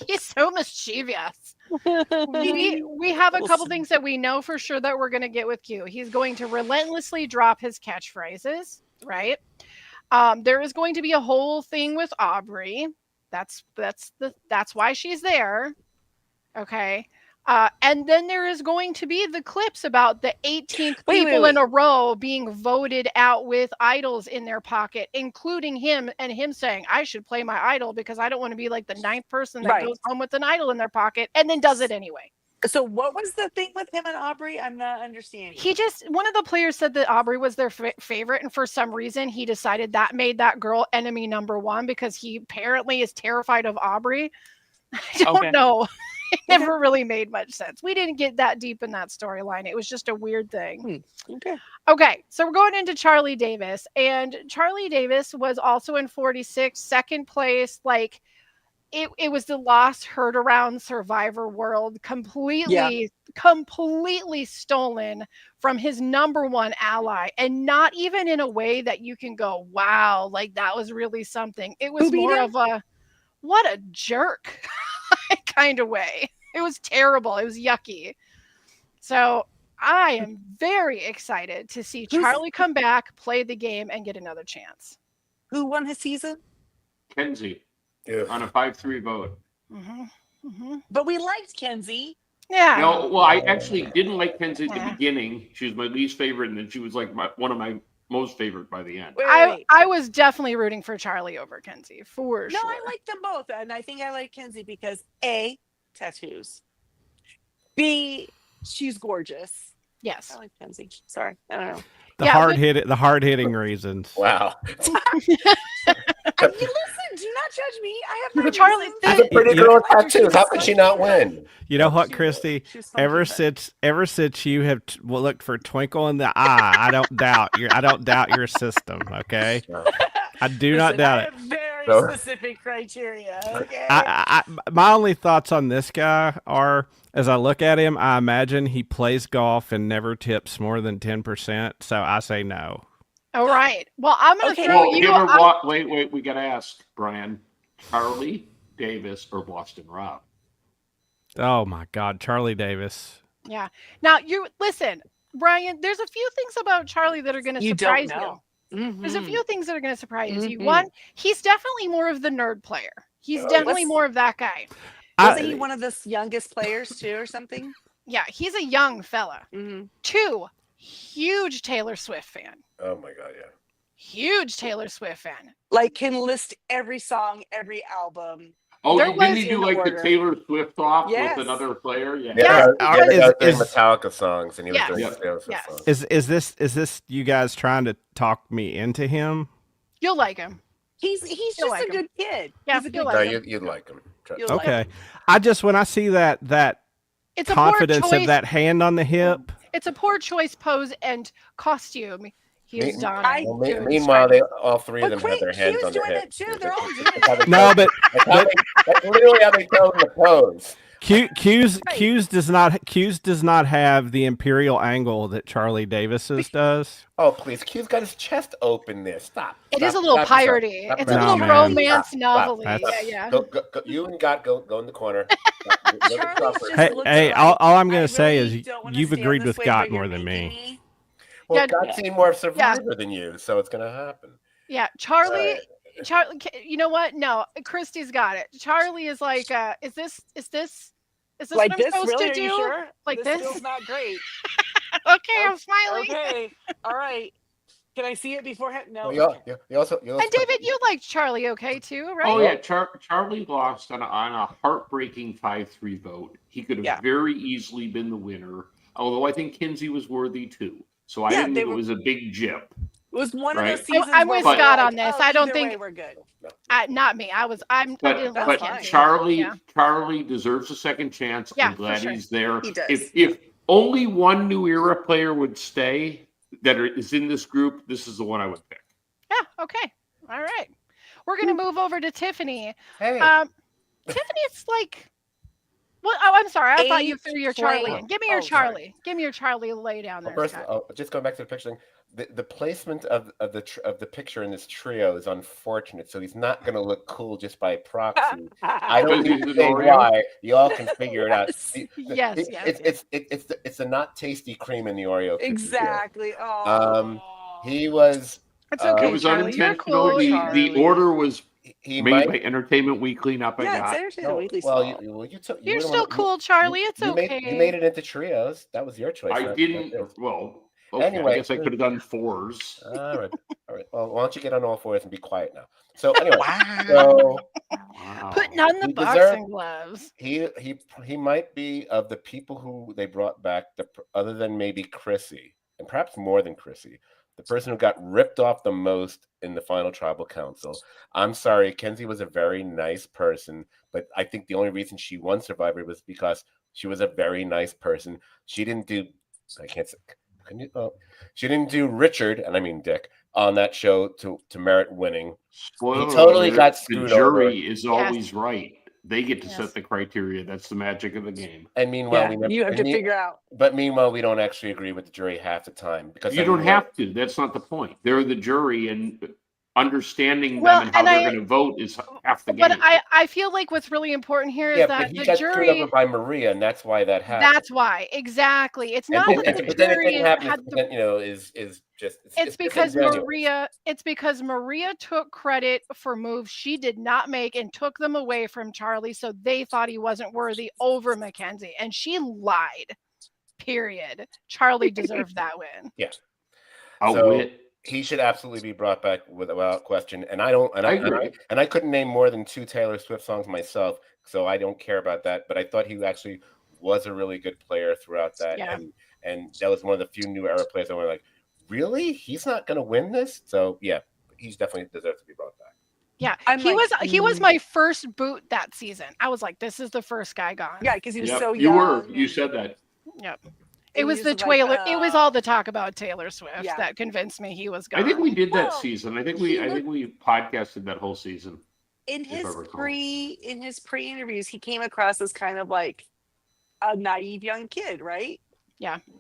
He's so mischievous. We have a couple things that we know for sure that we're going to get with Q. He's going to relentlessly drop his catchphrases, right? There is going to be a whole thing with Aubrey. That's why she's there. Okay. And then there is going to be the clips about the 18th people in a row being voted out with idols in their pocket, including him, and him saying, I should play my idol because I don't want to be like the 9th person that goes home with an idol in their pocket and then does it anyway. So what was the thing with him and Aubrey? I'm not understanding. One of the players said that Aubrey was their favorite. And for some reason, he decided that made that girl enemy number 1 because he apparently is terrified of Aubrey. I don't know. It never really made much sense. We didn't get that deep in that storyline. It was just a weird thing. Okay. So we're going into Charlie Davis. And Charlie Davis was also in 46, second place. Like, it was the lost heard around Survivor world, completely stolen from his number 1 ally, and not even in a way that you can go, wow, like that was really something. It was more of a, what a jerk kind of way. It was terrible. It was yucky. So I am very excited to see Charlie come back, play the game, and get another chance. Who won his season? Kenzie. On a 5-3 vote. But we liked Kenzie. Yeah. No, well, I actually didn't like Kenzie at the beginning. She was my least favorite, and then she was like one of my most favorite by the end. I was definitely rooting for Charlie over Kenzie, for sure. No, I like them both, and I think I like Kenzie because A, tattoos. B, she's gorgeous. Yes. I like Kenzie. Sorry, I don't know. The hard hitting reasons. Wow. Listen, do not judge me. I have my Charlie. She's a pretty girl with tattoos. How could she not win? You know what, Christy? Ever since you have looked for twinkle in the eye, I don't doubt your system. Okay, I do not doubt it. Very specific criteria. Okay. My only thoughts on this guy are, as I look at him, I imagine he plays golf and never tips more than 10%. So I say no. All right. Well, I'm going to throw you. Wait. We got to ask Brian, Charlie Davis or Boston Rob? Oh my God, Charlie Davis. Yeah. Now listen, Brian. There's a few things about Charlie that are going to surprise you. There's a few things that are going to surprise you. One, he's definitely more of the nerd player. He's definitely more of that guy. Wasn't he one of the youngest players too, or something? Yeah, he's a young fella. Mm-hmm. 2, huge Taylor Swift fan. Oh my god, yeah. Huge Taylor Swift fan. Like can list every song, every album. Oh, There didn't he was- do in like order. the Taylor Swift off Yes. with another player? Yeah. Yes, he because- was doing is- Metallica songs, and he was Yes. doing Yep. Taylor Swift Yes. songs. Is this you guys trying to talk me into him? You'll like him. He's You'll just like a him. good kid. Yeah, He's a you'll good No, like kid. you'd like him. Trust You'll me. like Okay. I just when I see that It's a confidence poor choice. of that hand on the hip. It's a poor choice, pose, and costume. He has Me- done. I- Well, to meanwhile, describe all three of But them have their Q hands is on their doing hips. it too. They're all doing That's how it. they No, tell- but that's literally how they tell them to pose. Q's does not have the imperial angle that Charlie Davis's does. Oh, please. Q's got his chest open there. Stop. It Stop, is a little stop yourself. piratey. Stop It's a yourself. little man. romance Stop, novel. stop. Yeah, That's- yeah. Go, you and God go in the corner. Charlie's just Hey, looks hey, like, all I'm I gonna say really is don't wanna you've stand agreed this with way, God but you're more than making me. Well, Yeah. God's seen more of Survivor than you, so it's going to happen. Yeah, Charlie. Right. Charlie. You know what? No, Christy's got it. Charlie is like, is this Like what I'm this, supposed really? to Are do? you sure? Like this this? feels not great. Okay, I'm smiling. Okay, all right. Can I see it beforehand? No. Well, Okay. you also And David, you liked Charlie, okay, too, right? Oh yeah, Charlie lost on a heartbreaking 5-3 vote. He could have Yeah. very easily been the winner, although I think Kinsey was worthy too. So I Yeah, didn't they think were- it was a big jip. It was one Right. of those seasons. I'm where with we're Scott like, on this. oh, I don't either think- way, we're good. Not me. I But didn't love but Kinsey. Charlie Yeah. Charlie deserves a second chance. Yeah, I'm glad for sure. he's there. He does. If only one new era player would stay that is in this group, this is the one I would pick. Yeah. Okay. All right. We're gonna move over to Tiffany. Hey. Tiffany, it's like. Well, oh, I'm sorry. I thought you threw your Charlie Plain. in. Give me your Oh, sorry. Charlie. Give me your Charlie lay down there. First, Scott. just going back to the picture thing, the placement of the picture in this trio is unfortunate. So he's not going to look cool just by proxy. I don't Because need to he's say an Oreo? why. You all can figure it out. Yes, yes. It's the not tasty cream in the Oreo cookie here. Exactly. Oh. He was It's okay, It was Charlie. You're unintentional. cool. The Charlie. order was he made might by Entertainment Weekly, not by Yeah, Dot. it's Entertainment no, Weekly's well, fault. you took You're were the still one- cool, Charlie. It's you okay. you made it into trios. That was your choice. I not didn't. his. Well, okay, Anyway. I guess I could have done 4s. All right. Well, why don't you get on all fours and be quiet now? So anyway, Wow. so Wow. Putting on the He boxing deserved- gloves. he might be of the people who they brought back, other than maybe Chrissy, and perhaps more than Chrissy, the person who got ripped off the most in the final tribal council. I'm sorry, Kenzie was a very nice person, but I think the only reason she won Survivor was because she was a very nice person. She didn't do, I can't say, she didn't do Richard, and I mean Dick, on that show to merit winning. Spoiler totally alert, got the screwed jury over. is always right. They get to Yes. set the criteria. That's the magic of the game. And meanwhile, Yeah, we never, you have to figure out. But meanwhile, we don't actually agree with the jury half the time because You don't have to. That's not the point. They're the jury, and understanding Well, them and how and they're I- going to vote is half the game. But I feel like what's really important here is Yeah, but that he the got screwed jury. over by Maria, and that's why that happened. That's why. Exactly. It's And not then- that the but then it jury didn't happen. had the Is just it's because disingenuous. Maria took credit for moves she did not make and took them away from Charlie, so they thought he wasn't worthy over Mackenzie, and she lied. Period. Charlie deserved that win. Outwit. He should absolutely be brought back without question. And I couldn't name more than 2 Taylor Swift songs myself, so I don't care about that. But I thought he actually was a really good player throughout that, Yeah. and that was one of the few new era players I was like, really? He's not going to win this? So yeah, he's definitely deserves to be brought back. Yeah, I'm he like, was my first boot that season. I was like, this is the first guy gone. Yeah, because he was Yep, so you young. were. You said that. Yep. and It was he the like, Taylor. It was all the talk about Taylor Swift Yeah. that convinced me he was gone. I think we did that Well, season. I think he we podcasted that whole season. in if I his recall. pre interviews, he came across as kind of like a naive young kid, right?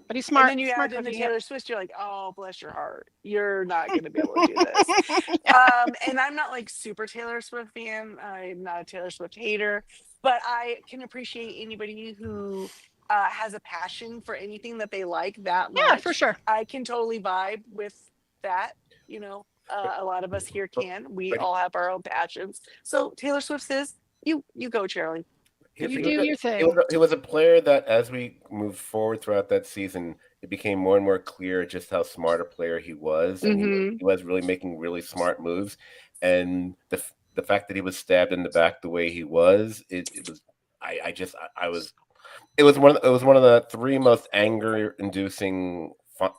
but he's smart. And then you smart add in the cookie. Taylor Swift, you're like, oh, bless your heart, you're not going to be able to do this. And I'm not like super Taylor Swift fan. I'm not a Taylor Swift hater, but I can appreciate anybody who has a passion for anything that they like that much. Yeah, for sure. I can totally vibe with that. You know, a lot of us here can. We but- all have our own passions. So Taylor Swift says, "You go, Charlie." You do your He thing. he was a player that, as we moved forward throughout that season, it became more and more clear just how smart a player he was, and he was really making really smart moves. And the fact that he was stabbed in the back the way he was, it was I was it was one of the three most anger-inducing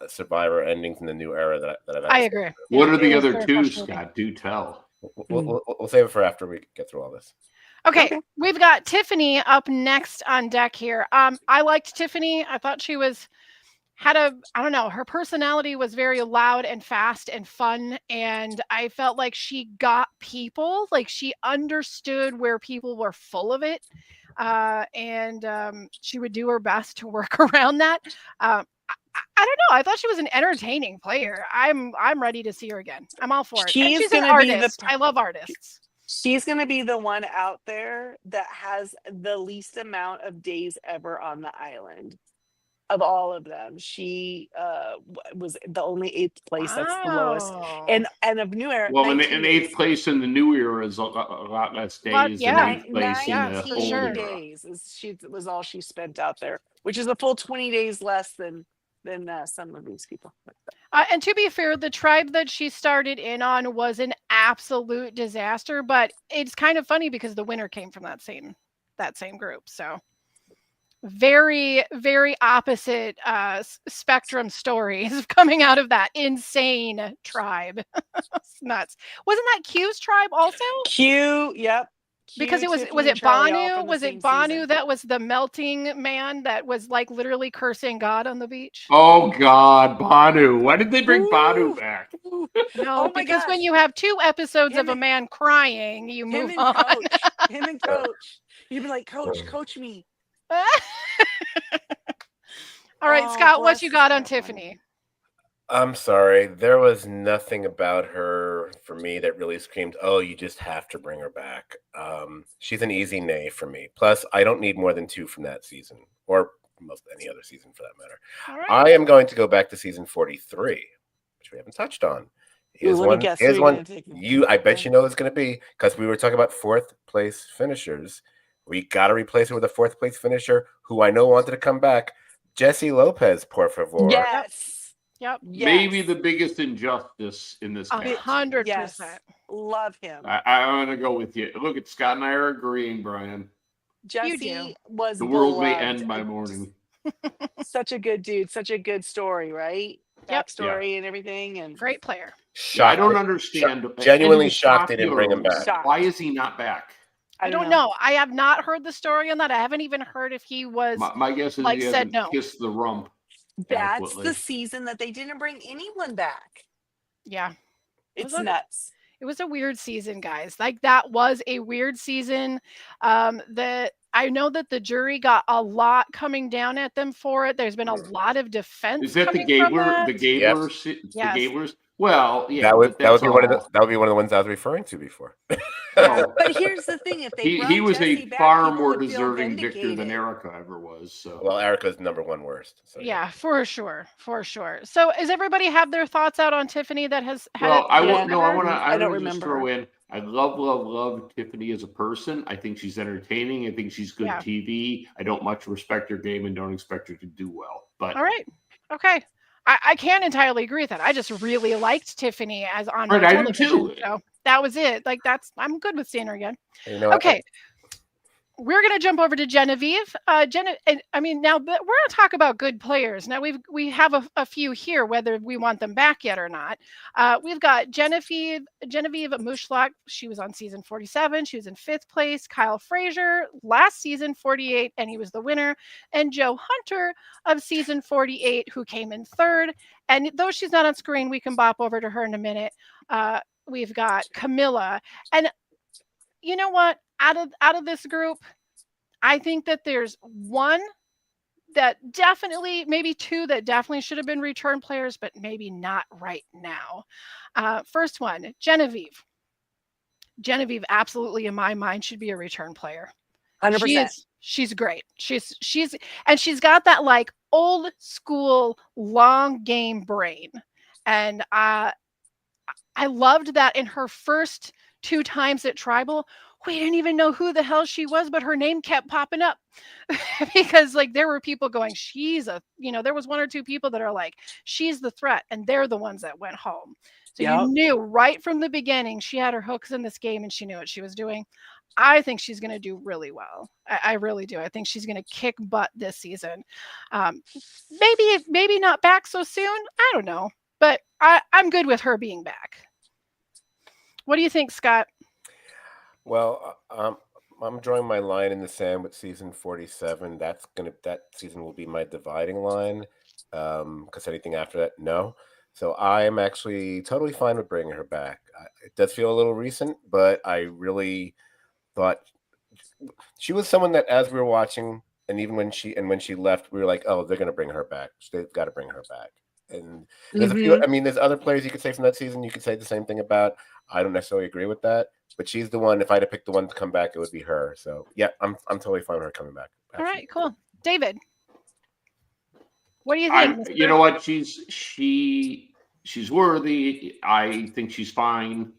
Survivor endings in the new era that I've I ever. agree. What Yeah, are it the was other very two, frustrating. Scott? Do tell. We'll save it for after we get through all this. Okay, Okay. we've got Tiffany up next on deck here. I liked Tiffany. I thought she had I don't know, her personality was very loud and fast and fun, and I felt like she got people, like she understood where people were full of it, and she would do her best to work around that. I don't know. I thought she was an entertaining player. I'm ready to see her again. I'm all for it. And She's she's an gonna be the artist. I love artists. she's gonna be the one out there that has the least amount of days ever on the island. Of all of them, she was the only 8th place. That's the lowest. Wow. And of New Era, Well, in 19 eighth days. place in the new era is a lot less But days yeah. than eighth place in the 19 for old sure. era. days was all she spent out there, which is a full 20 days less than some of these people. And to be fair, the tribe that she started in on was an absolute disaster. But it's kind of funny because the winner came from that same group. So very, very opposite spectrum stories coming out of that insane tribe. It's nuts. Wasn't that Q's tribe also? Q, yep. Because Q, was Tiffany, it and Charlie all Banu? from the Was same it Banu season. that was the melting man that was like literally cursing God on the beach? Oh God, Banu! Why did they bring Banu Ooh, back? ooh. No, Oh my because when gosh. you have 2 episodes of Him a and- man crying, you Him move and on. Coach. Him and Coach. You'd be like, Coach me. All right, Oh, Scott, what bless you the got on Scott one. Tiffany? I'm sorry. There was nothing about her for me that really screamed, "Oh, you just have to bring her back." She's an easy nay for me. Plus, I don't need more than 2 from that season, or most any other season for that matter. All right. I am going to go back to season 43, which we haven't touched on. Ooh, let me guess. Who Here's are you one. gonna take? I bet you know it's going to be, because we were talking about 4th place finishers. We got to replace her with a 4th place finisher who I know wanted to come back. Jesse Lopez, por favor. Yes. Yep. Maybe Yes. the biggest injustice in this cast. 100%. Yes. Love him. I'm gonna go with you. Look, at Scott and I are agreeing, Brian. Jesse was The world may beloved. end by morning. Such a good dude. Such a good story, right? Yep. Backstory and everything. And Great player. Yeah, I don't understand. Genuinely And shocked they didn't bring him back. Shocked. Why is he not back? I don't know. I have not heard the story on that. I haven't even heard if he was My guess is like he said hasn't no. kissed the rump. That's adequately. the season that they didn't bring anyone back. Yeah. It's was nuts. It was a weird season, guys. Like that was a weird season. That I know that the jury got a lot coming down at them for it. There's been a lot of defense. Is that the coming from Gabler? that. The Gabler? Yes. The Gablers? Well, yeah. That would but be one of all. that would be one of the ones I was referring to before. Yeah. But here's the thing: if they He was Jesse a back, far people more would feel deserving victor than vindicated. Erica ever was. So. Well, Erica's #1 worst. So Yeah, for sure. For sure. So is everybody have their thoughts out on Tiffany that has had Well, I Yeah. want no. I want to. I I don't want to just remember throw her. in. I love Tiffany as a person. I think she's entertaining. I think she's good Yeah. TV. I don't much respect her game and don't expect her to do well. But All right. Okay. I can't entirely agree with that. I just really liked Tiffany as on my Right, I do television. too. So that was it. Like I'm good with seeing her again. you know, Okay. We're going to jump over to Genevieve. Now we're going to talk about good players. Now we have a few here, whether we want them back yet or not. We've got Genevieve Mushlock. She was on season 47. She was in 5th place. Kyle Frazier last season 48, and he was the winner. And Joe Hunter of season 48, who came in 3rd. And though she's not on screen, we can bop over to her in a minute. We've got Camilla, and you know what? Out of this group, I think that there's one that definitely, maybe 2 that definitely should have been return players, but maybe not right now. First one, Genevieve. Genevieve, absolutely in my mind, should be a return player. 100%. She's great. She's got that like old school long game brain, and I loved that in her first 2 times at Tribal. we didn't even know who the hell she was, but her name kept popping up because like there were people going, there was one or two people that are like, she's the threat. And they're the ones that went home. So you Yep. knew right from the beginning, she had her hooks in this game and she knew what she was doing. I think she's going to do really well. I really do. I think she's going to kick butt this season. Maybe not back so soon. I don't know, but I'm good with her being back. What do you think, Scott? Well, I'm drawing my line in the sand with season 47. That season will be my dividing line. Because anything after that, no. So I am actually totally fine with bringing her back. It does feel a little recent, but I really thought she was someone that, as we were watching, and even when she left, we were like, oh, they're gonna bring her back. They've got to bring her back. And there's a few. I mean, there's other players you could say from that season. You could say the same thing about. I don't necessarily agree with that, but she's the one. If I had to pick the one to come back, it would be her. So yeah, I'm totally fine with her coming back. All right, cool. David, what do you think? You know what? She's worthy. I think she's fine.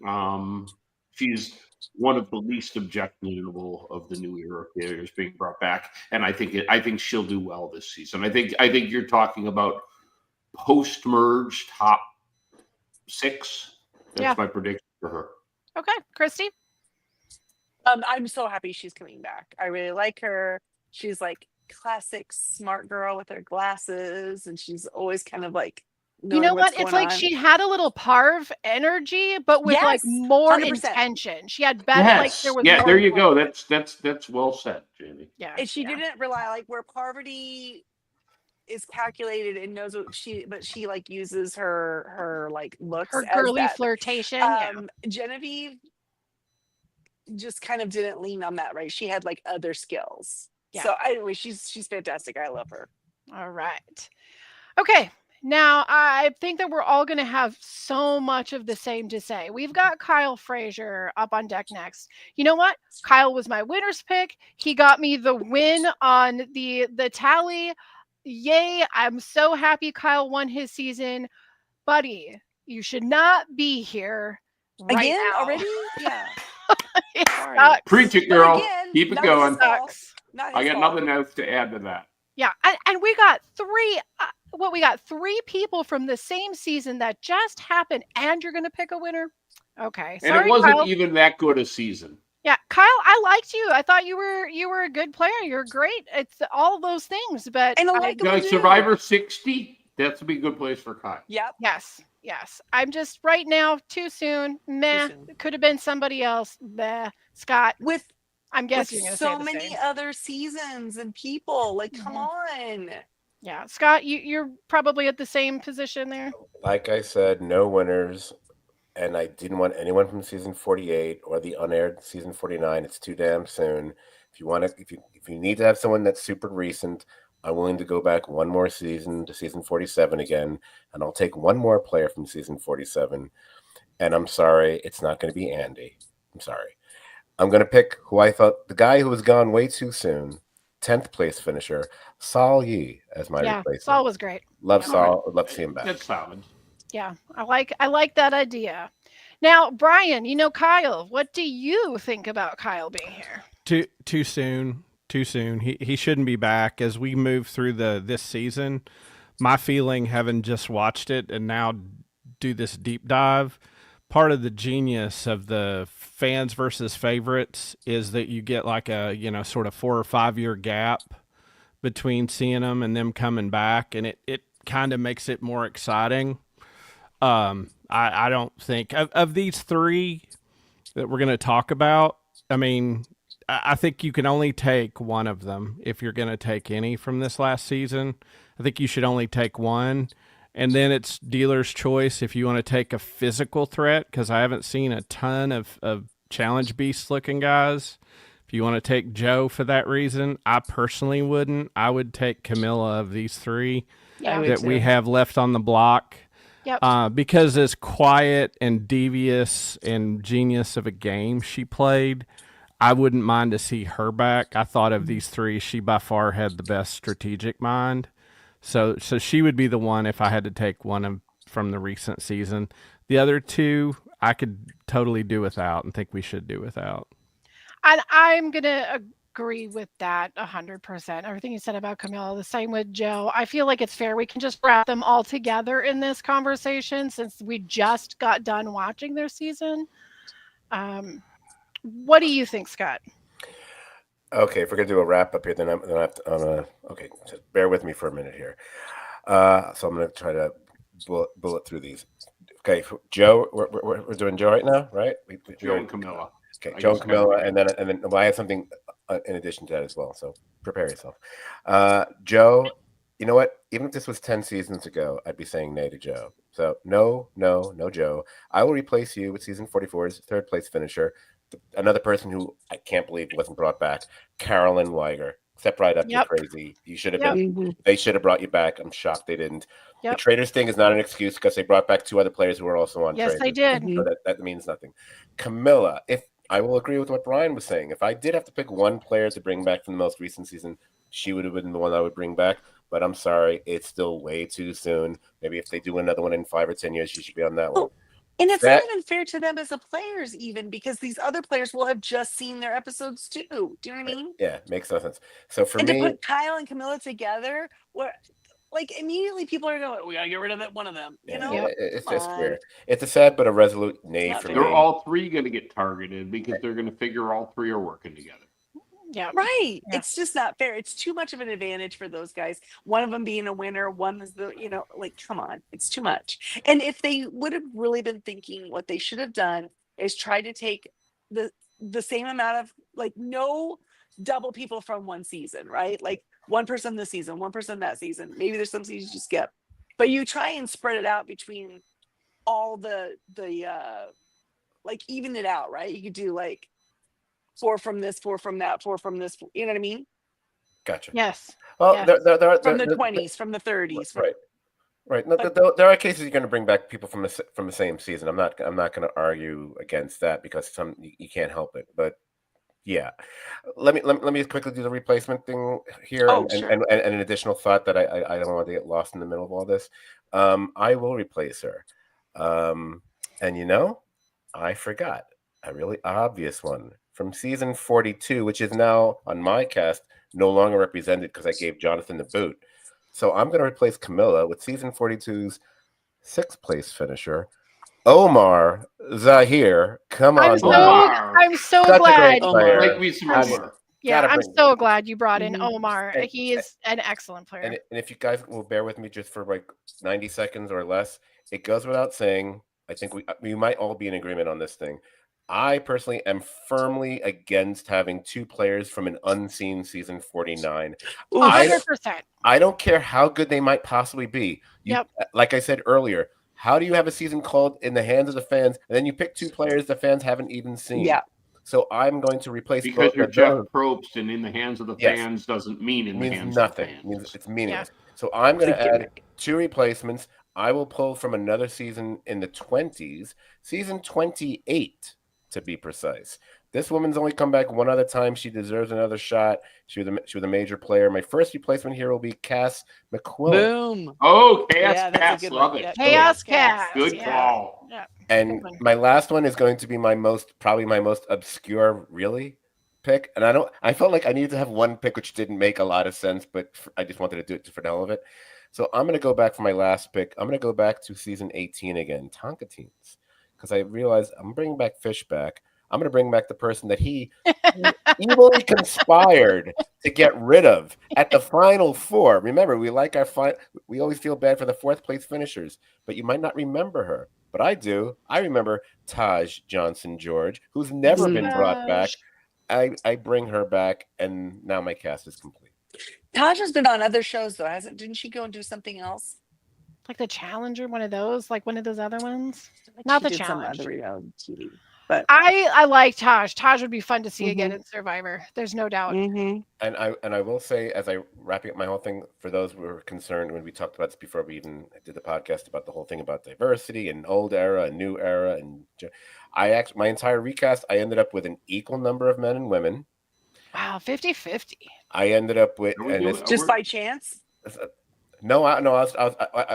She's one of the least objectionable of the new era players being brought back, and I think she'll do well this season. I think you're talking about post-merge top 6. That's my prediction for her. Okay, Christy? I'm so happy she's coming back. I really like her. She's like classic smart girl with her glasses, and she's always kind of like, you know what? It's like she had a little Parv energy, but with like more 100%. Intention. She had better. Like there was. Yeah, there you go. That's well said, Jamie. Yeah, and she didn't rely like where Parvati is calculated and knows what but she like uses her like looks, her girly flirtation. Genevieve just kind of didn't lean on that, right? She had like other skills. Yeah. So anyway, she's fantastic. I love her. All right. Okay. Now, I think that we're all going to have so much of the same to say. We've got Kyle Frazier up on deck next. You know what? Kyle was my winner's pick. He got me the win on the tally. Yay. I'm so happy Kyle won his season. Buddy, you should not be here right again now. Already? Yeah. Preach it, girl. Again, keep it going. I got nothing else to add to that. Yeah. And we got three... we got 3 people from the same season that just happened, and you're going to pick a winner? Okay. Sorry, and it wasn't Kyle. Even that good a season. Yeah, Kyle, I liked you. I thought you were a good player. You're great. It's all those things, but and Survivor 60. That's a good place for Kyle. Yep. Yes. I'm just right now too soon. Meh. It could have been somebody else. Meh. Scott. I'm guessing you're going to say the same. So many other seasons and people. Like, come on. Yeah, Scott, you're probably at the same position there. Like I said, no winners, and I didn't want anyone from season 48 or the unaired season 49. It's too damn soon. If you need to have someone that's super recent, I'm willing to go back one more season to season 47 again, and I'll take one more player from season 47. And I'm sorry, it's not going to be Andy. I'm sorry. I'm going to pick who I thought, the guy who was gone way too soon. 10th place finisher, Saul Yee, as my replacement. Saul was great. Love Saul. Would love to see him back. That's solid. Yeah, I like that idea. Now, Brian, Kyle. What do you think about Kyle being here? Too soon. He shouldn't be back. As we move through this season, my feeling, having just watched it and now do this deep dive, part of the genius of the fans versus favorites is that you get like a, sort of 4 or 5 year gap between seeing them and them coming back. And it kind of makes it more exciting. I don't think of these 3 that we're going to talk about. I mean, I think you can only take one of them. If you're going to take any from this last season, I think you should only take one. And then it's dealer's choice if you want to take a physical threat, because I haven't seen a ton of challenge beast looking guys. If you want to take Joe for that reason, I personally wouldn't. I would take Camilla of these 3 that we have left on the block. Yep. Because as quiet and devious and genius of a game she played, I wouldn't mind to see her back. I thought of these 3, she by far had the best strategic mind. So she would be the one if I had to take one from the recent season. The other 2, I could totally do without and think we should do without. And I'm gonna agree with that 100%. Everything you said about Camilla, the same with Joe. I feel like it's fair. We can just wrap them all together in this conversation since we just got done watching their season. What do you think, Scott? Okay, if we're gonna do a wrap up here, then I have to. Okay, just bear with me for a minute here. So I'm gonna try to bullet through these. Okay, Joe, we're doing Joe right now, right? Joe and Camilla. Okay, Joe and Camilla, and then well, I have something in addition to that as well. So prepare yourself. Joe, you know what? Even if this was 10 seasons ago, I'd be saying nay to Joe. So no, Joe. I will replace you with season 44's third place finisher. Another person who I can't believe wasn't brought back, Carolyn Weiger. Step right up, Yep. you're crazy. You should have Yep. been. They should have brought you back. I'm shocked they didn't. The Yep. Traders thing is not an excuse because they brought back two other players who were also on Yes, Traders. they did. So that means nothing. Camilla, if I will agree with what Brian was saying, if I did have to pick one player to bring back from the most recent season, she would have been the one I would bring back. But I'm sorry, it's still way too soon. Maybe if they do another one in 5 or 10 years, she should be on that one. And it's not even fair to them as the players, even because these other players will have just seen their episodes too. Do you know what I mean? Yeah, makes no sense. So for and me, to put Kyle and Camilla together, where like immediately people are going, we gotta get rid of that one of them. You know, it's just weird. It's a sad but a resolute nay for me. They're all three going to get targeted because they're going to figure all three are working together. Yeah. Right. Yeah. It's just not fair. It's too much of an advantage for those guys. One of them being a winner, one is the, like, come on, it's too much. And if they would have really been thinking, what they should have done is try to take the same amount of, like, no double people from one season, right? Like one person this season, one person that season. Maybe there's some seasons you skip, but you try and spread it out between all the like even it out, right? You could do like 4 from this, 4 from that, 4 from this. You know what I mean? Gotcha. Yes. Well, yes. From the 20s, from the 30s. Right. No, there are cases you're going to bring back people from the same season. I'm not going to argue against that because you can't help it. But yeah, let me quickly do the replacement thing here, Sure. and an additional thought that I don't want to get lost in the middle of all this. I will replace her, and I forgot a really obvious one from season 42, which is now on my cast no longer represented because I gave Jonathan the boot. So I'm going to replace Camilla with season 42's 6th place finisher, Omar Zahir. Come on, Omar. I'm so Such glad. Make me some Omar. Yeah, I'm so glad you brought in Omar. And- He is an excellent player. And if you guys will bear with me just for like 90 seconds or less, it goes without saying, I think we might all be in agreement on this thing. I personally am firmly against having 2 players from an unseen season 49. 100%. I don't care how good they might possibly be. Yep. Like I said earlier, how do you have a season called In the Hands of the Fans, and then you pick 2 players the fans haven't even seen? Yeah. So I'm going to replace because both you're of Jeff those. Probst, and in the hands of the fans doesn't mean in the hands nothing. of the fans. It's meaningless. So I'm going to add 2 replacements. I will pull from another season in the 20s, season 28 to be precise. This woman's only come back one other time. She deserves another shot. She was a major player. My first replacement here will be Cass McQuillan. Boom. Oh, Cass, Yeah, that's a good love one. it. Chaos Cass. Good call. Yeah. And my last one is going to be probably my most obscure pick. And I felt like I needed to have one pick which didn't make a lot of sense, but I just wanted to do it for the hell of it. So I'm going to go back for my last pick. I'm going to go back to season 18 again, Tonka Teens, because I realized I'm bringing back Fish back. I'm going to bring back the person that he evilly conspired to get rid of at the final 4. Remember, we always feel bad for the 4th place finishers, but you might not remember her. But I do. I remember Taj Johnson George, who's never been brought back. I bring her back, and now my cast is complete. Taj has been on other shows though, hasn't? Didn't she go and do something else? Like the Challenger, one of those other ones. Like Not she the did some Challenge. other reality TV. But I like Taj. Taj would be fun to see again in Survivor. There's no doubt. Mm-hmm. And I will say, as I wrapping up my whole thing, for those who were concerned when we talked about this before we even did the podcast about the whole thing about diversity and old era and new era, and my entire recast, I ended up with an equal number of men and women. Wow, 50-50. I ended up with Just by chance. No,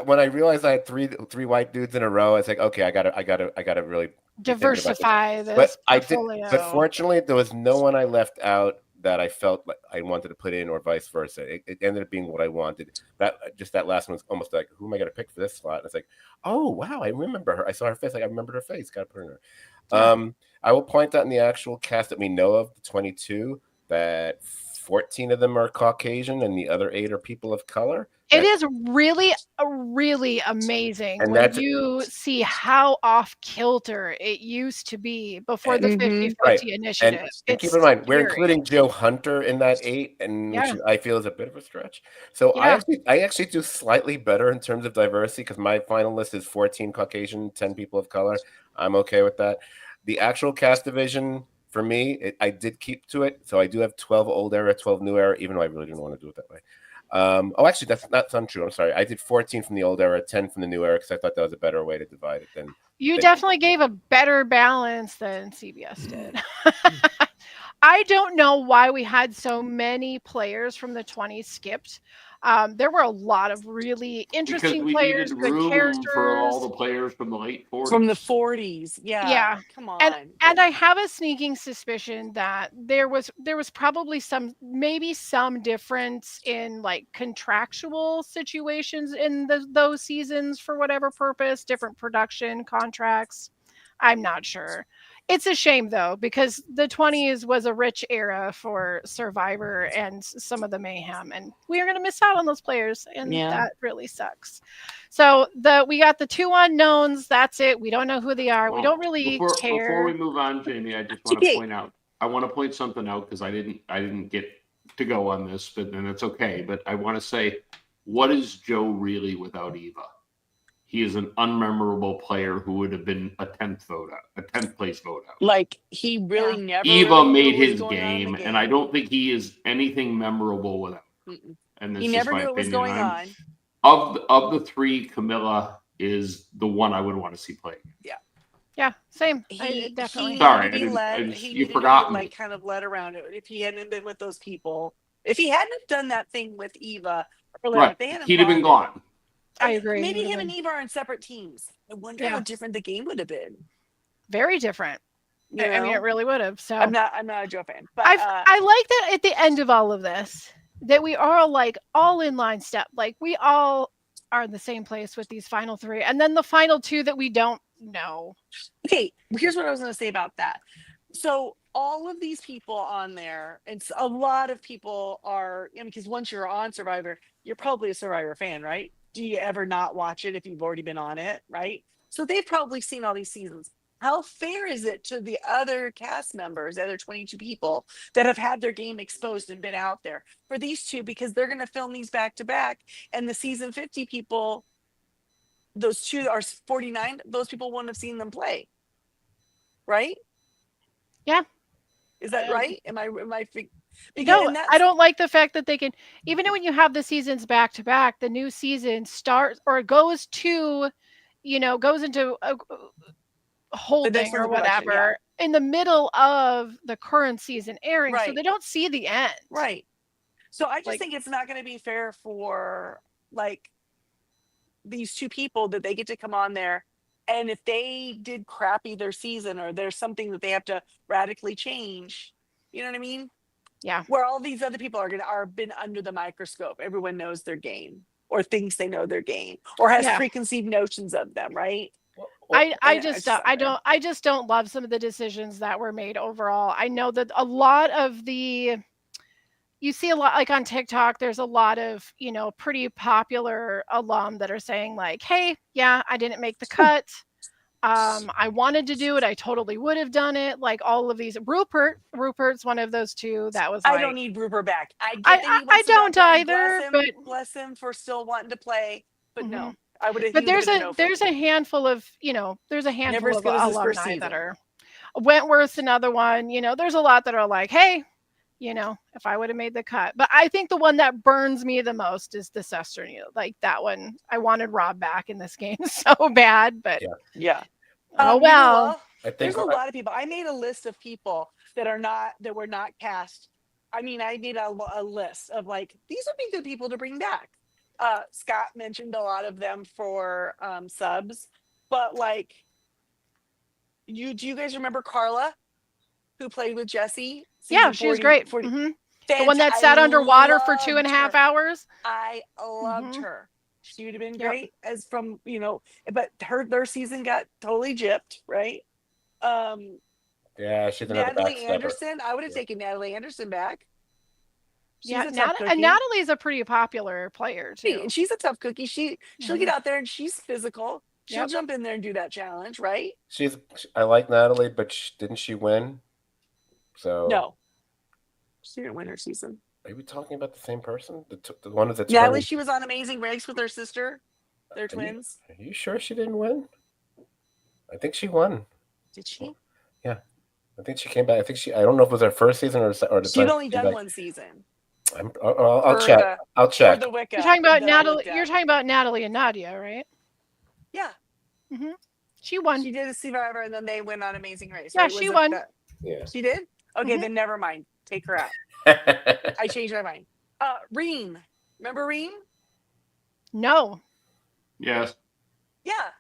when I realized I had three white dudes in a row, I was like, okay, I gotta really be thinking about this. Diversify But this I did. portfolio. But fortunately, there was no one I left out that I felt like I wanted to put in, or vice versa. It ended up being what I wanted. That last one was almost like, who am I gonna pick for this slot? And it's like, oh wow, I remember her. I saw her face. Like I remembered her face. Got to put her in her. Yeah. I will point out in the actual cast that we know of, the 22, that 14 of them are Caucasian and the other 8 are people of color. It is really, really amazing And when that's- you see how off kilter it used to be before the Mhm. 50-50 Right. initiative. And It's keep in mind, we're scary. including Joe Hunter in that 8, and Yeah. which I feel is a bit of a stretch. So Yeah. I actually do slightly better in terms of diversity because my final list is 14 Caucasian, 10 people of color. I'm okay with that. The actual cast division for me, I did keep to it, so I do have 12 old era, 12 new era, even though I really didn't want to do it that way. Actually, that's untrue. I'm sorry. I did 14 from the old era, 10 from the new era because I thought that was a better way to divide it than. You definitely gave a better balance than CBS did. I don't know why we had so many players from the 20s skipped. There were a lot of really Because interesting we players, needed good room characters. for all the players from the late 40s. From the 40s. Yeah. Yeah. Come on. And I have a sneaking suspicion that there was probably maybe some difference in like contractual situations in those seasons for whatever purpose, different production contracts. I'm not sure. It's a shame though, because the 20s was a rich era for Survivor and some of the mayhem, and we are going to miss out on those players, and Yeah. that really sucks. So we got the 2 unknowns. That's it. We don't know who they are. We don't really care. Before we move on, Jamie, I just want to point out. I want to point something out because I didn't get to go on this, but then it's okay. But I want to say, what is Joe really without Eva? He is an unmemorable player who would have been a 10th place vote out. Like he really never. Eva really made knew what was his going on in the game, and I don't think he is anything memorable without. Mm-mm. And this He is never my knew what was opinion. going on. Of the 3, Camilla is the one I would want to see play. Yeah, same. He Definitely. Sorry, needed to be led. you He needed forgot to be me. like kind of led around it. If he hadn't been with those people, if he hadn't have done that thing with Eva earlier, Right, if they hadn't he'd have been bonded- gone. I agree. Maybe He him would've and Eva are in separate teams. I wonder Yeah. how different the game would have been. Very different. You I mean, know? it really would have. So I'm not a Joe fan, but I like that at the end of all of this, that we are like all in line step. Like we all are in the same place with these final 3, and then the final 2 that we don't know. okay. Here's what I was going to say about that. So all of these people on there, and a lot of people are, because once you're on Survivor, you're probably a Survivor fan, right? Do you ever not watch it if you've already been on it, right? So they've probably seen all these seasons. How fair is it to the other cast members, the other 22 people that have had their game exposed and been out there for these 2, because they're going to film these back to back, and the season 50 people, those 2 are 49, those people wouldn't have seen them play, right? Yeah. Is that right? Am I No, I don't like the fact that they can, even when you have the seasons back to back, the new season starts or goes to, goes into a holding next or one's production, whatever in the middle of the current season airing, so Right. they don't see the end. Right. So I just Like- think it's not going to be fair for like these 2 people that they get to come on there, and if they did crappy their season or there's something that they have to radically change, you know what I mean? Yeah. Where all these other people are been under the microscope. Everyone knows their game or thinks they know their game or has Yeah. preconceived notions of them, right? I just don't love some of the decisions that were made overall. I know that a lot of you see a lot like on TikTok, there's a lot of, pretty popular alum that are saying like, hey, yeah, I didn't make the cut. I wanted to do it. I totally would have done it. Like all of these. Rupert's one of those 2 that was I like, don't need Rupert back. I get I- that he I wants to go don't out there either, and but- bless him for still wanting to play. But Mhm. no, I would have. But there's a handful of, there's a handful Never as of good as his first alumni that season. are. Wentworth's another one. There's a lot that are like, hey, if I would have made the cut. But I think the one that burns me the most is the Sester. Like that one. I wanted Rob back in this game so bad, but Yeah. oh well. I think There's a lot of people. I made a list of people that were not cast. I mean, I made a list of like, these would be good people to bring back. Scott mentioned a lot of them for subs, but like, do you guys remember Carla, who played with Jesse? Yeah, Season she was 40 great. 40 The one that I sat underwater for 2.5 loved her. hours. I loved Mhm. her. She would have been Yep. great as from, but their season got totally gypped, right? Yeah, she's another Natalie backstabber. Anderson, I would have taken Natalie Anderson back. She's Yeah, a tough cookie. and Natalie's a pretty popular player too. And she's a tough cookie. She'll get Mhm. out there and she's physical. She'll Yep. jump in there and do that challenge, right? I like Natalie, but didn't she win? So No, she didn't win her season. Are we talking about the same person? The one that's Natalie, she was on Amazing Race with her sister. They're twins. Are you sure she didn't win? I think she won. Did she? Yeah, I think she came back. I don't know if it was her first season or the She'd only done one season. I'll check. I'll check. For the Wicca. You're talking about that I Natalie. looked at. You're talking about Natalie and Nadia, right? Yeah, She won. she did a Survivor, and then they went on Amazing Race. Yeah, right? she Was it won. that- Yeah. She did? Okay, Mhm. then never mind. Take her out. I changed my mind. Reem. Remember Reem? No. Yes. Yeah.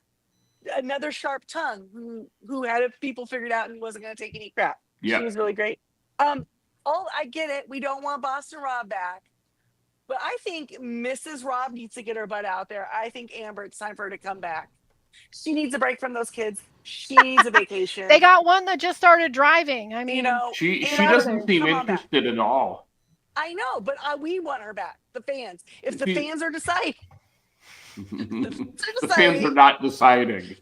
Another sharp tongue who had people figured out and wasn't going to take any crap. Yeah. She was really great. I get it. We don't want Boston Rob back. But I think Mrs. Rob needs to get her butt out there. I think Amber, it's time for her to come back. She needs a break from those kids. She needs a vacation. They got one that just started driving. I mean, She get out doesn't there. seem Come on back. interested at all. I know, but we want her back. The fans. If the She- fans are deciding. The fans are not deciding.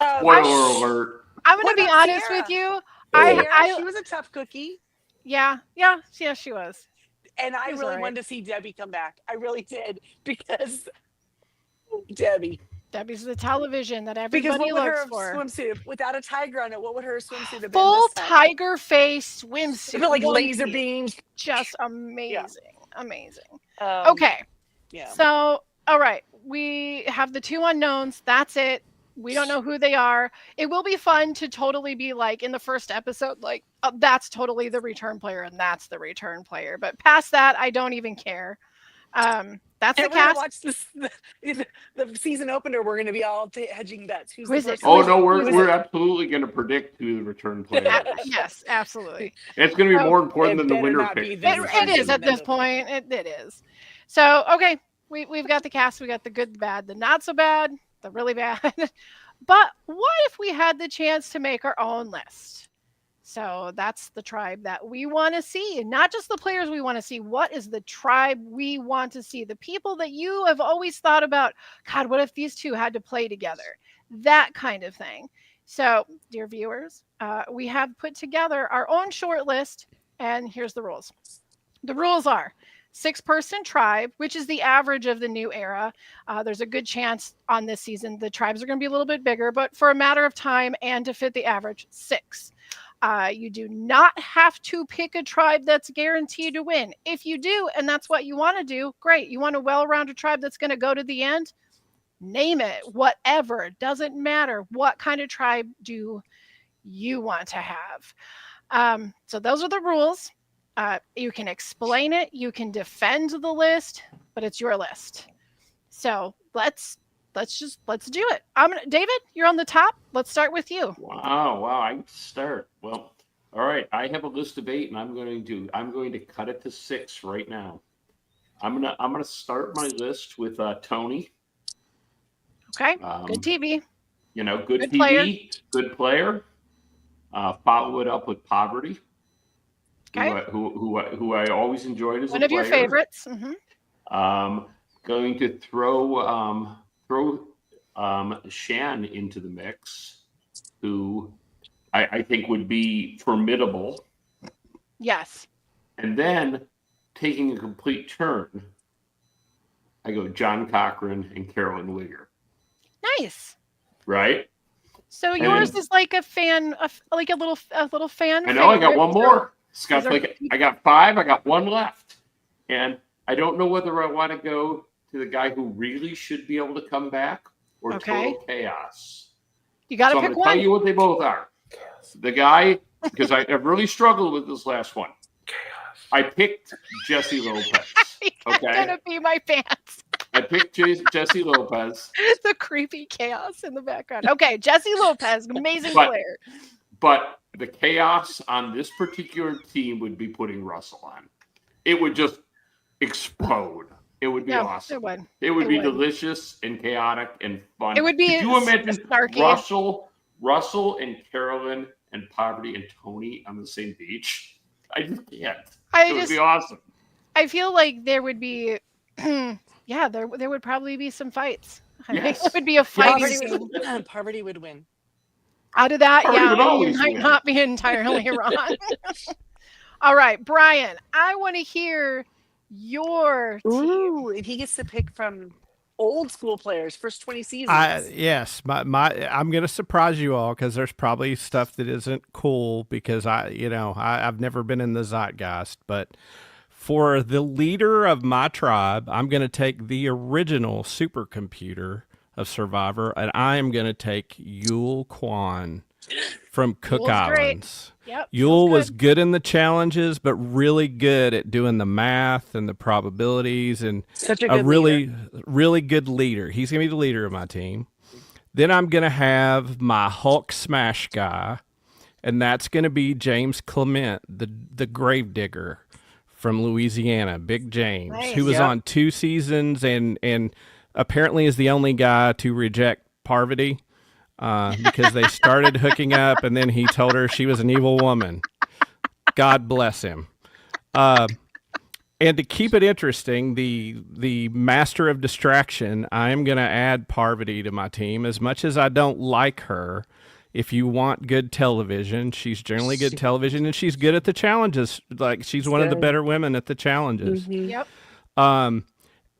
Spoiler alert. I'm going What to be about honest Sierra? with you. Sierra, she was a tough cookie. Yeah, she was. And I She was really alright. wanted to see Debbie come back. I really did. Because Debbie. Debbie's the television that Because everybody what would looks her for. swimsuit without a tiger on it? What would her swimsuit have been? Full this time? tiger face It swimsuit. felt like One laser piece. beams. Just amazing. Amazing. Um, Okay. Yeah. So, all right. We have the two unknowns. That's it. We don't know who they are. It will be fun to totally be like in the first episode, like, that's totally the return player and that's the return player. But past that, I don't even care. That's the We're gonna cast. watch the season opener. We're gonna be all hedging bets. Who's Who the is it? first Who Oh is no, Who we're is we're it? absolutely going to predict who the return player is. Yes, absolutely. It's going to be Oh, more important it than the better winner not be pick. this for the It is season. at this point. It is. So, okay, we've got the cast. We got the good, the bad, the not so bad, the really bad. But what if we had the chance to make our own list? So that's the tribe that we want to see, not just the players we want to see. What is the tribe we want to see? The people that you have always thought about, God, what if these two had to play together? That kind of thing. So, dear viewers, we have put together our own short list, and here's the rules. The rules are 6-person tribe, which is the average of the new era. There's a good chance on this season the tribes are going to be a little bit bigger, but for a matter of time and to fit the average, 6. You do not have to pick a tribe that's guaranteed to win. If you do, and that's what you want to do, great. You want a well-rounded tribe that's going to go to the end? Name it, whatever. It doesn't matter. What kind of tribe do you want to have? So those are the rules. You can explain it, you can defend the list, but it's your list. So let's do it. David, you're on the top. Let's start with you. Wow, I can start. Well, all right. I have a list of 8, and I'm going to cut it to 6 right now. I'm gonna start my list with Tony. Okay, good TV. Good Good TV, player. good player. Follow it up with Poverty. Okay. Who I always enjoyed as One a of your player. favorites. Going to throw Shan into the mix, who I think would be formidable. Yes. And then taking a complete turn, I go John Cochran and Carolyn Wigger. Nice. Right? So yours is like a fan, like a little fan. I know. I got favorite. one more. Scott, These are- I got 5. I got 1 left, and I don't know whether I want to go to the guy who really should be able to come back or Okay. Total Chaos. You got to So I'm pick going to tell one. you what they both are. The guy, because I've really struggled with this last one. I picked Jesse Lopez. That's Okay. gonna be my pants. I picked Jesse Lopez. The creepy chaos in the background. Okay, Jesse Lopez, amazing But- player. But the chaos on this particular team would be putting Russell on. It would just explode. It would be awesome. It would. It would It be would. delicious and chaotic and fun. It would be Could you imagine snarky. Russell and Carolyn and Poverty and Tony on the same beach? I just can't. It would be awesome. I feel like there would be, yeah, there would probably be some fights. I think Yes. it would be a fighting scene. Poverty would win. Out of that, Poverty would yeah, you always might win. not be entirely wrong. All right, Brian, I want to hear your team. Ooh, and he gets to pick from old school players, first 20 seasons. Yes, I'm gonna surprise you all because there's probably stuff that isn't cool because I've never been in the zeitgeist. But for the leader of my tribe, I'm gonna take the original supercomputer of Survivor, and I am gonna take Yul Kwan from Cook Yul's great. Islands. Yep, Yul feels was good. good in the challenges, but really good at doing the math and the probabilities and Such a a good really, leader. really good leader. He's going to be the leader of my team. Then I'm going to have my Hulk smash guy, and that's going to be James Clement, the gravedigger from Louisiana, Big James, Nice. who was Yep. on 2 seasons and apparently is the only guy to reject Parvati because they started hooking up, and then he told her she was an evil woman. God bless him. And to keep it interesting, the master of distraction, I am going to add Parvati to my team. As much as I don't like her, if you want good television, she's generally good television, and she's good at the challenges. Like, she's one of the Good. better women at the challenges. Yep.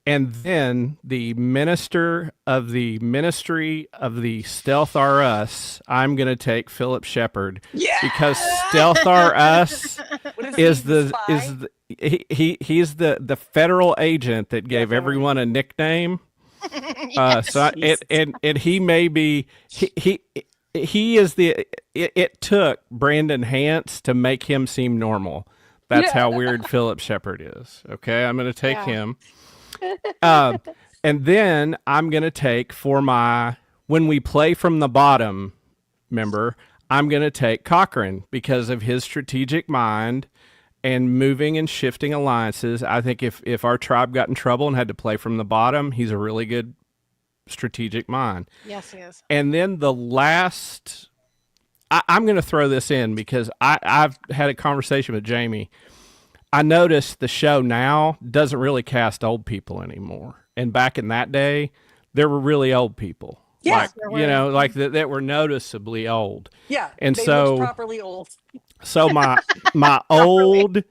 And then the minister of the Ministry of the Stealth R Us, I'm going to take Philip Shepard Yeah. because Stealth R Us What is he, the spy? he's the federal agent that gave everyone a nickname. And he may be he is the it took Brandon Hance to make him seem normal. That's how weird Philip Shepard is. Okay, I'm going to take Yeah. him. And then I'm going to take when we play from the bottom, member, I'm going to take Cochran because of his strategic mind and moving and shifting alliances. I think if our tribe got in trouble and had to play from the bottom, he's a really good strategic mind. Yes, he is. And then the last, I'm going to throw this in because I've had a conversation with Jamie. I noticed the show now doesn't really cast old people anymore. And back in that day, there were really old people. Yes, there like, were. like that were noticeably old. Yeah. And they so- looked properly old. So my old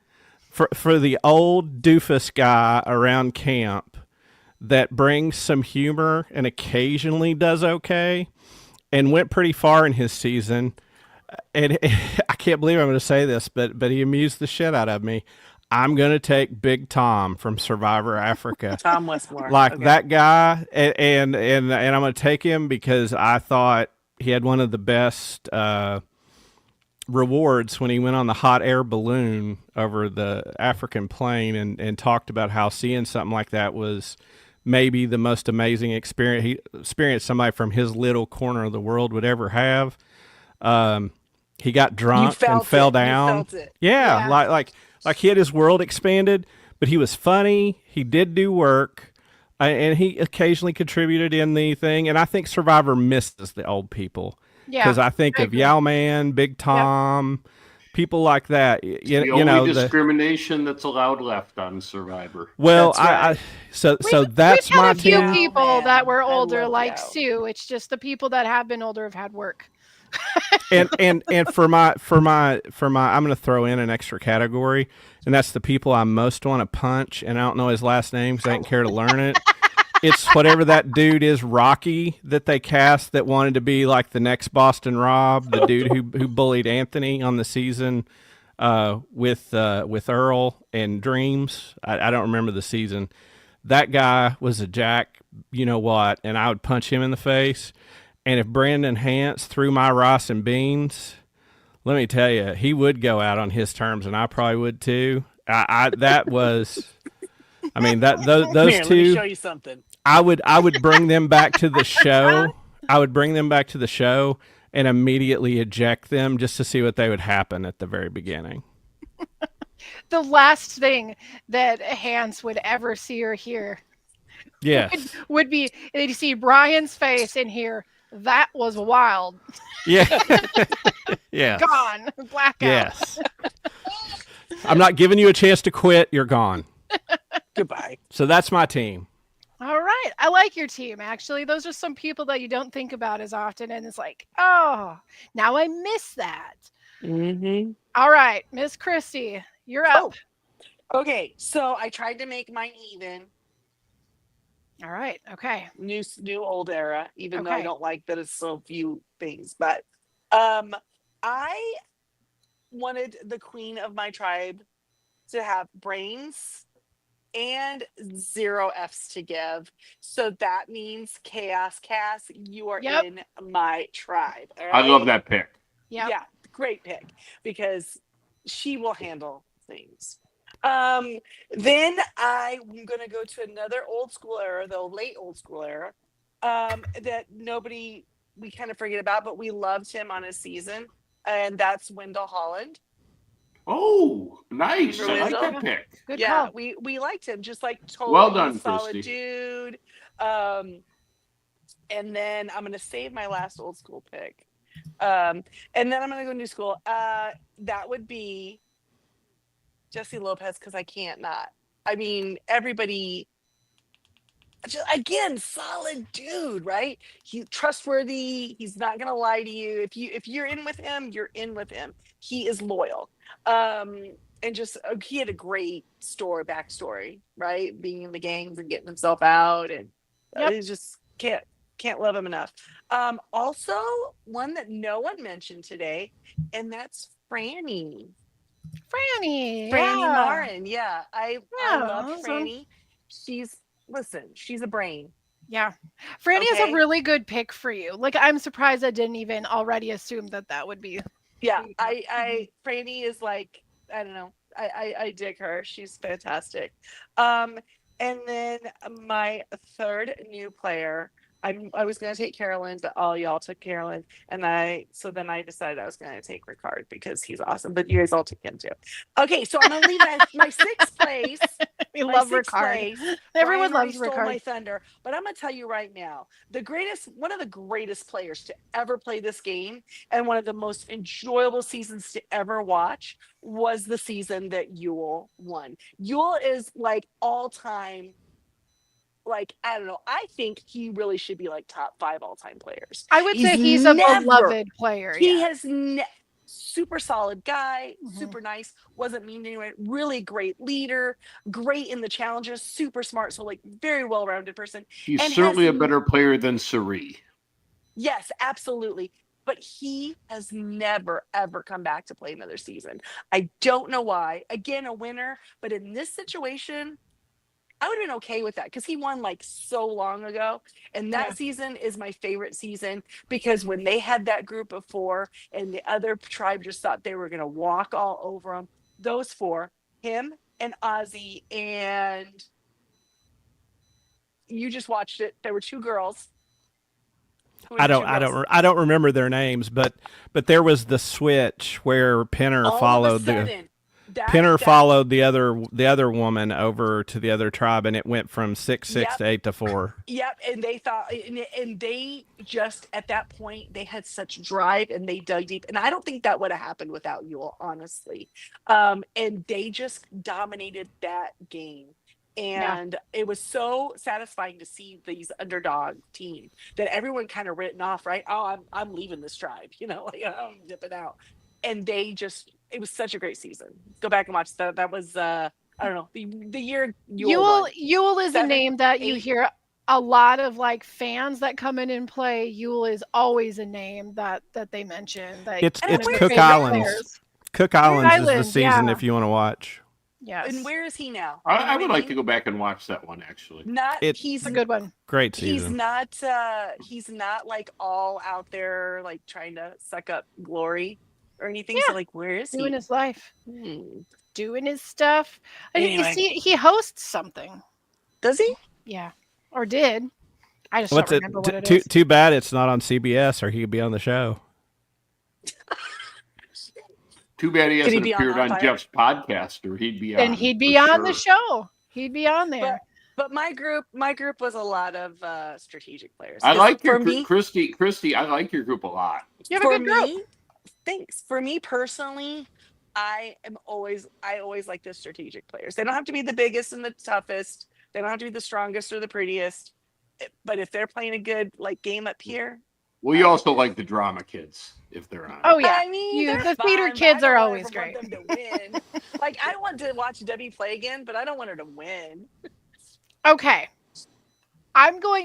for the old doofus guy around camp that brings some humor and occasionally does okay and went pretty far in his season. And I can't believe I'm going to say this, but he amused the shit out of me. I'm going to take Big Tom from Survivor Africa. Tom Westmore. Like Okay. that guy, and I'm going to take him because I thought he had one of the best rewards when he went on the hot air balloon over the African plain and talked about how seeing something like that was maybe the most amazing experience somebody from his little corner of the world would ever have. He got drunk and fell down. You felt it. Yeah, Yeah. like he had his world expanded, but he was funny. He did do work, and he occasionally contributed in the thing. And I think Survivor misses the old people Yeah. because I think I of agree. Yao Man, Big Tom, people like that. The You only know, discrimination that's allowed left on Survivor. well, That's right. so that's We've my had a few team. people Oh, man. that were I older, love like Yao. Sue. It's just the people that have been older have had work. and for my I'm going to throw in an extra category, and that's the people I most want to punch, and I don't know his last name because I didn't care to learn it. It's whatever that dude is, Rocky, that they cast that wanted to be like the next Boston Rob, the dude who bullied Anthony on the season with Earl and Dreams. I don't remember the season. That guy was a jack, you know what, and I would punch him in the face. And if Brandon Hance threw my rice and beans, let me tell you, he would go out on his terms, and I probably would too. That was, I mean, those Here, let me show two. you something. I would bring them back to the show. I would bring them back to the show and immediately eject them just to see what they would happen at the very beginning. The last thing that Hans would ever see or hear Yes. would be they'd see Brian's face and hear, "That was wild." Yeah. Yes. Gone. Blackout. Yes. I'm not giving you a chance to quit. You're gone. Goodbye. So that's my team. All right. I like your team, actually. Those are some people that you don't think about as often. And it's like, oh, now I miss that. Mm-hmm. All right. Miss Christie, you're up. Okay, so I tried to make mine even. All right. Okay. New old era, even though I Okay. don't like that it's so few things. But I wanted the queen of my tribe to have brains and 0 F's to give. So that means Chaos Cass, you are Yep. in my tribe. All I love right? that pick. Yep. Yeah, great pick because she will handle things. Then I'm gonna go to another old school era, the late old school era, that we kind of forget about, but we loved him on his season, and that's Wendell Holland. Oh, nice. I like Wendell? that pick. Good Yeah, call. we liked him, just like totally Well done, solid Christy. dude. And then I'm gonna save my last old school pick. And then I'm gonna go new school. That would be Jesse Lopez, because I can't not. I mean, everybody. Just, again, solid dude, right? He's trustworthy. He's not gonna lie to you. If you're in with him, you're in with him. He is loyal. And just he had a great backstory, right? Being in the gangs and getting himself out, and Yep. he just can't love him enough. Also, one that no one mentioned today, and that's Franny. Franny. Franny Yeah. Marin. Yeah, I love awesome. Franny. She's a brain. Yeah. Franny is Okay. a really good pick for you. Like, I'm surprised I didn't even already assume that would be. Yeah, Mhm. Franny is like, I don't know. I dig her. She's fantastic. And then my third new player, I was gonna take Carolyn, but all y'all took Carolyn, and then I decided I was gonna take Ricard because he's awesome. But you guys all took him too. Okay, so I'm gonna leave my sixth place. We My love sixth Ricard. place. Everyone Brian already loves stole my Ricard. thunder, but I'm gonna tell you right now, one of the greatest players to ever play this game, and one of the most enjoyable seasons to ever watch was the season that Yule won. Yule is like all time. Like, I don't know. I think he really should be like top 5 all-time players. I would say he's a beloved player. He Yeah. has super solid guy, Mhm. super nice, wasn't mean to anyone, really great leader, great in the challenges, super smart, so like very well-rounded person. He's And certainly has a better player than Suri. Yes, absolutely. But he has never, ever come back to play another season. I don't know why. Again, a winner, but in this situation, I would have been okay with that because he won like so long ago. And that Yeah. season is my favorite season because when they had that group of 4 and the other tribe just thought they were going to walk all over them, those 4, him and Ozzy, and you just watched it. There were 2 girls. Who were I the don't 2 I girls? don't I don't remember their names, but there was the switch where Pinner All of a followed sudden, followed the other woman over to the other tribe, and it went from 6-6 Yep. to 8-4. Yep, and they thought, and they just at that point they had such drive and they dug deep, and I don't think that would have happened without Yule, honestly. And they just dominated that game, and it was so satisfying to see these underdog team that everyone kind of written off, right? Oh, I'm leaving this tribe, like I'm dipping out, and it was such a great season. Go back and watch that. That was I don't know the year Yule won. Yule is a 7, name that you 8. hear a lot of like fans that come in and play. Yule is always a name that they mention. That It's And where's Cook he now? Islands. Cook Islands is the Island, season yeah. if you want to watch. Yes. And where is he now? I would like to go back and watch that one, actually. He's It's a good one. Great he's season. not like all out there like trying to suck up glory or anything. Yeah. So like where is Doing he? his life, Hmm. doing his stuff. And you Anyway. see, he hosts something. Does he? Yeah. or did. I just What's don't it? remember what it Too is. too bad it's not on CBS, or he could be on the show. Too bad he Could he hasn't be on appeared on Hotfire? Jeff's podcast, or he'd be Then on. he'd be for on the sure. show. He'd be on there. But my group was a lot of strategic players. I 'Cause like your for me, Christy. I like your group a lot. You have a for good group. me, thanks. For me personally, I always like the strategic players. They don't have to be the biggest and the toughest. They don't have to be the strongest or the prettiest. But if they're playing a good game up here, Well, you also like the drama kids if they're on. Oh yeah, I mean, they're the theater fun, but kids I are don't always ever great. want them to win. Like I want to watch Debbie play again, but I don't want her to win. Okay.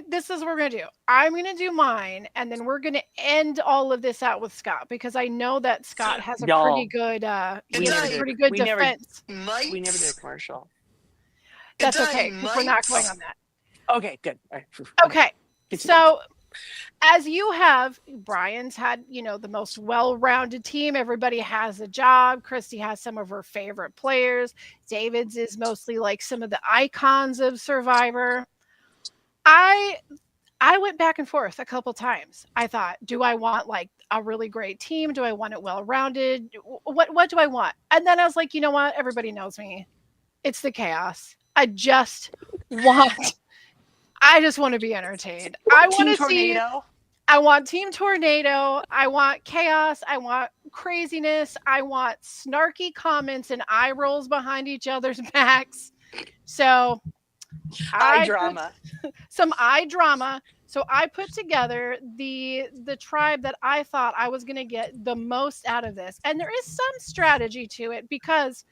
This is what we're going to do. I'm going to do mine, and then we're going to end all of this out with Scott, because I know that Scott has a Y'all, pretty good, he has a pretty good we never- defense. We never did a commercial. That's okay, because we're not going on that. Okay, good. All right. Okay. So, as you have, Brian's had, the most well-rounded team. Everybody has a job. Christy has some of her favorite players. David's is mostly like some of the icons of Survivor. I went back and forth a couple times. I thought, do I want like a really great team? Do I want it well-rounded? What do I want? And then I was like, you know what? Everybody knows me. It's the chaos. I just want to be entertained. I want to see. I want Team Tornado. I want chaos. I want craziness. I want snarky comments and eye rolls behind each other's backs. So eye drama. Some eye drama. So I put together the tribe that I thought I was going to get the most out of this. And there is some strategy to it, because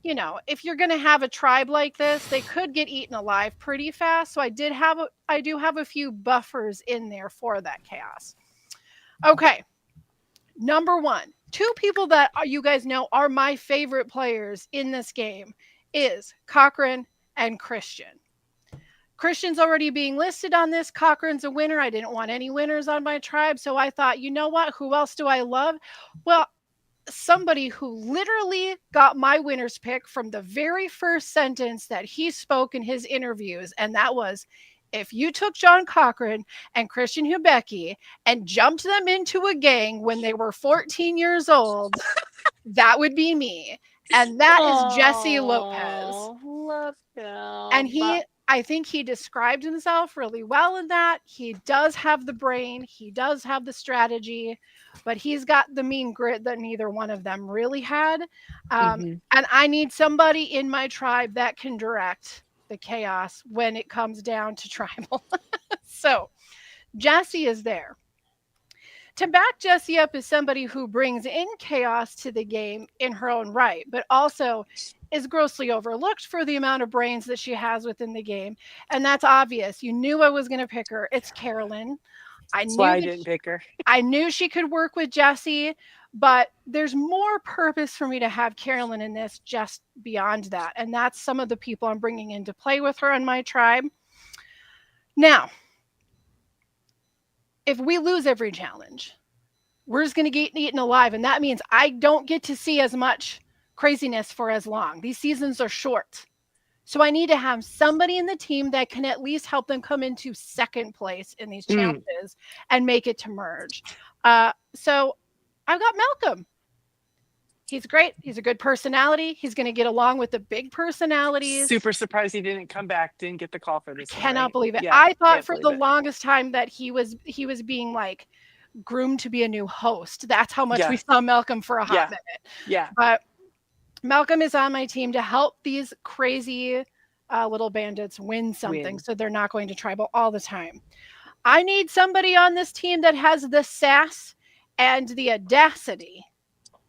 if you're going to have a tribe like this, they could get eaten alive pretty fast. So I do have a few buffers in there for that chaos. Okay. Number 1, 2 people that you guys know are my favorite players in this game is Cochran and Christian. Christian's already being listed on this. Cochran's a winner. I didn't want any winners on my tribe. So I thought, you know what? Who else do I love? Well, somebody who literally got my winner's pick from the very first sentence that he spoke in his interviews. And that was, if you took John Cochran and Christian Hubecki and jumped them into a gang when they were 14 years old, that would be me. And that is Jesse Lopez. Love him. And I think he described himself really well in that. He does have the brain. He does have the strategy, but he's got the mean grit that neither one of them really had. And I need somebody in my tribe that can direct the chaos when it comes down to tribal. So Jesse is there. To back Jessie up is somebody who brings in chaos to the game in her own right, but also is grossly overlooked for the amount of brains that she has within the game. And that's obvious. You knew I was going to pick her. It's Carolyn. That's why I didn't pick her. I knew she could work with Jessie, but there's more purpose for me to have Carolyn in this just beyond that. And that's some of the people I'm bringing in to play with her on my tribe. Now, if we lose every challenge, we're just going to get eaten alive. And that means I don't get to see as much craziness for as long. These seasons are short. So I need to have somebody in the team that can at least help them come into second place in these challenges and make it to merge. So I've got Malcolm. He's great. He's a good personality. He's going to get along with the big personalities. Super surprised he didn't come back, didn't get the call for this. Cannot believe it. Yeah, I thought for the longest time that he was being like groomed to be a new host. That's how much we saw Malcolm for a hot minute. Yeah. But Malcolm is on my team to help these crazy little bandits win something, so they're not going to tribal all the time. I need somebody on this team that has the sass and the audacity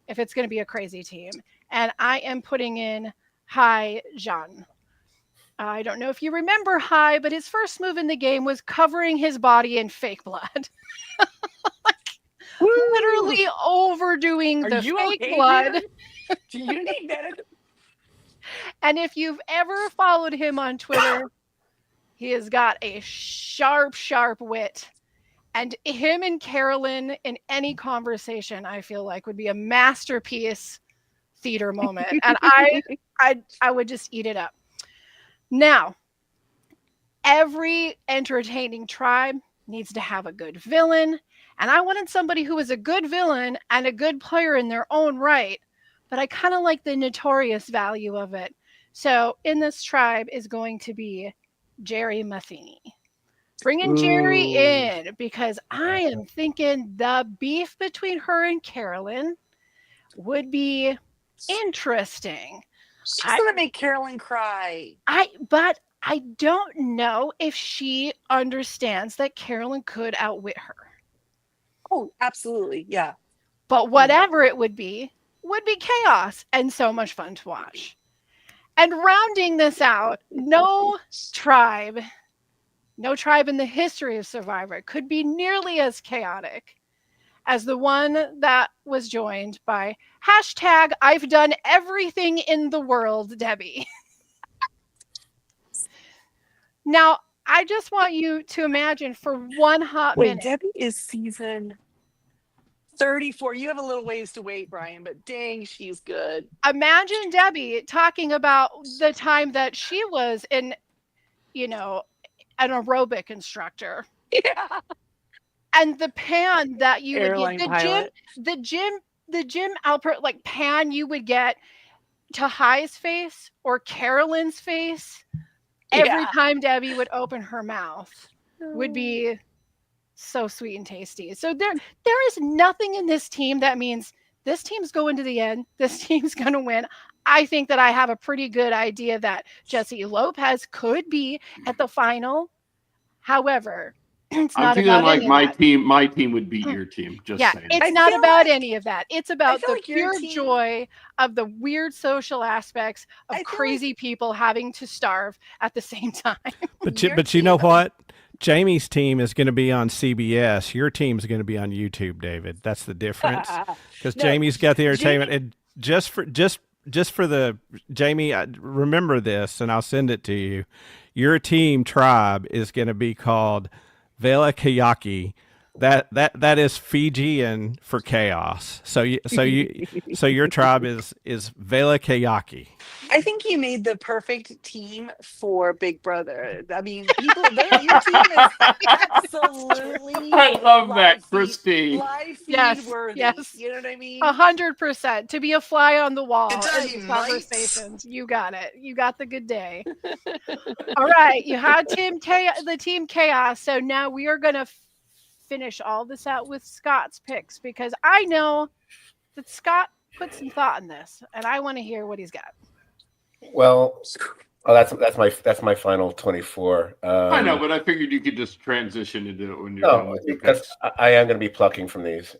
if it's going to be a crazy team. And I am putting in Hai Jean. I don't know if you remember Hai, but his first move in the game was covering his body in fake blood. Literally overdoing the fake blood. Do you need that? And if you've ever followed him on Twitter, he has got a sharp, sharp wit. And him and Carolyn in any conversation, I feel like, would be a masterpiece theater moment. And I would just eat it up. Now, every entertaining tribe needs to have a good villain. And I wanted somebody who was a good villain and a good player in their own right. But I kind of like the notorious value of it. So in this tribe is going to be Jerry Matheny. Bringing Jerry Ooh. in because I am thinking the beef between her and Carolyn would be interesting. She's I- gonna make Carolyn cry. But I don't know if she understands that Carolyn could outwit her. Oh, absolutely. Yeah. But whatever it would be chaos and so much fun to watch. And rounding this out, no tribe in the history of Survivor could be nearly as chaotic as the one that was joined by hashtag I've done everything in the world, Debbie. Now, I just want you to imagine for one hot Wait, minute. Debbie is season 34. You have a little ways to wait, Brian, but dang, she's good. Imagine Debbie talking about the time that she was an aerobic instructor. Yeah. And the pan that you Airline would get, pilot. the Jim Alpert like pan you would get to High's face or Carolyn's face every time Debbie would open her mouth would be so sweet and tasty. So there is nothing in this team that means this team's going to the end. This team's going to win. I think that I have a pretty good idea that Jesse Lopez could be at the final. However, it's I'm not feeling about like any my of that. team. My team would beat your team. Just saying. It's I not feel about like- any of that. It's about feel the like your pure team- joy of the weird social aspects of I feel crazy people having to starve at the same time. But you know what? Jamie's team is going to be on CBS. Your team's going to be on YouTube, David. That's the difference. Because No, Jamie's got the entertainment, Jamie- and just for the Jamie, remember this, and I'll send it to you. Your team tribe is going to be called Vela Kayaki. That is Fijian for chaos. So your tribe is Vela Kayaki. I think you made the perfect team for Big Brother. I mean, your team is absolutely I love live that, feed- Christine. Live feed Yes, worthy. yes. You know what I mean? 100% to be a fly on the wall Good in day, these mates. conversations. You got it. You got the good day. All right, you had the team chaos. So now we are going to finish all this out with Scott's picks because I know that Scott put some thought in this, and I want to hear what he's got. Well, that's my final 24. I know, but I figured you could just transition into it when you're done No, with your because picks. I am going to be plucking from these.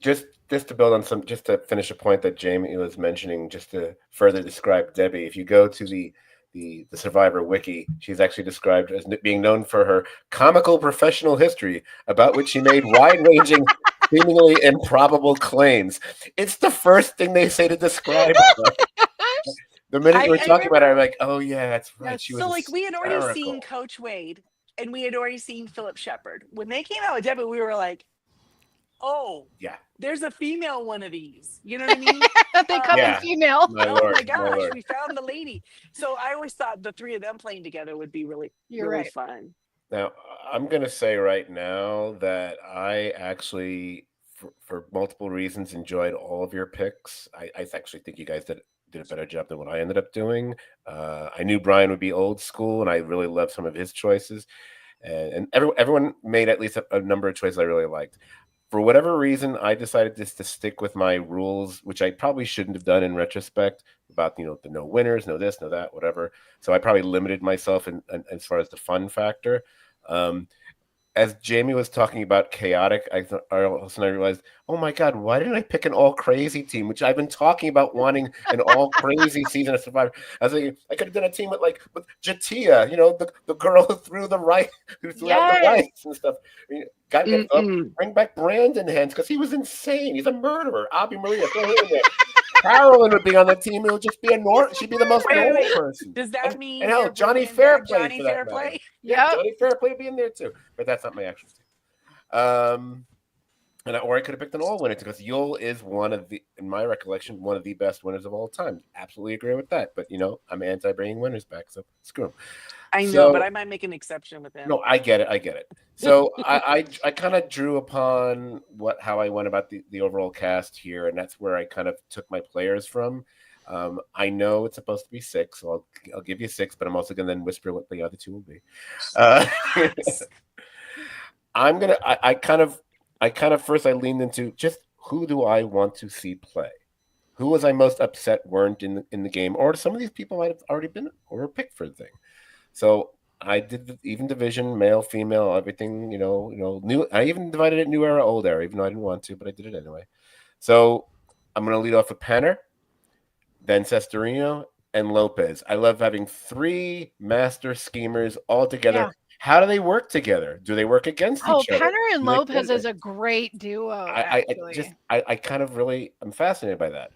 Just to build on just to finish a point that Jamie was mentioning, just to further describe Debbie. If you go to the Survivor wiki, she's actually described as being known for her comical professional history, about which she made wide-ranging, seemingly improbable claims. It's the first thing they say to describe her. The minute you were talking about her, I'm like, oh yeah, that's right. Yes, She was so like we had already seen hysterical. Coach Wade and we had already seen Philip Shepard. When they came out with Debbie, we were like, oh Yeah. there's a female one of these. You know what I mean? They come Yeah. in female. My Oh lord, my my gosh, lord. we found the lady. So I always thought the three of them playing together would be really, You're really right. fun. Now, I'm going to say right now that I actually, for multiple reasons, enjoyed all of your picks. I actually think you guys did a better job than what I ended up doing. I knew Brian would be old school, and I really loved some of his choices. And everyone made at least a number of choices I really liked. For whatever reason, I decided just to stick with my rules, which I probably shouldn't have done in retrospect, about the no winners, no this, no that, whatever. So I probably limited myself in as far as the fun factor. As Jamie was talking about chaotic, I realized, oh my God, why didn't I pick an all crazy team, which I've been talking about wanting an all crazy season of Survivor. I was thinking I could have done a team with Jatia, the girl who threw out the rice and stuff. Bring back Brandon Hens because he was insane. He's a murderer. Abby Maria, throw him in there. Carolyn would be on the team. It would just be she'd be the most Wait, normal wait. person. Does that mean and hell, you're Johnny bringing back Fairplay Johnny for that Fairplay? matter. Yep. Johnny Fairplay would be in there too, but that's not my actual team. Or I could have picked an all winner because Yul is in my recollection, one of the best winners of all time. Absolutely agree with that. But I'm anti bringing winners back, so screw him. I know, So- but I might make an exception with him. No, I get it. So I kind of drew upon how I went about the overall cast here, and that's where I kind of took my players from. I know it's supposed to be 6, so I'll give you 6, but I'm also going to then whisper what the other 2 will be. I kind of first I leaned into just who do I want to see play? Who was I most upset weren't in the game, or some of these people might have already been or picked for the thing. So I did the even division, male, female, everything. New. I even divided it new era, old era, even though I didn't want to, but I did it anyway. So I'm going to lead off with Penner, then Sestorino, and Lopez. I love having 3 master schemers all together. Yeah. How do they work together? Do they work against each other? Penner and Do they Lopez together? is a great duo. I Actually, kind of really I'm fascinated by that.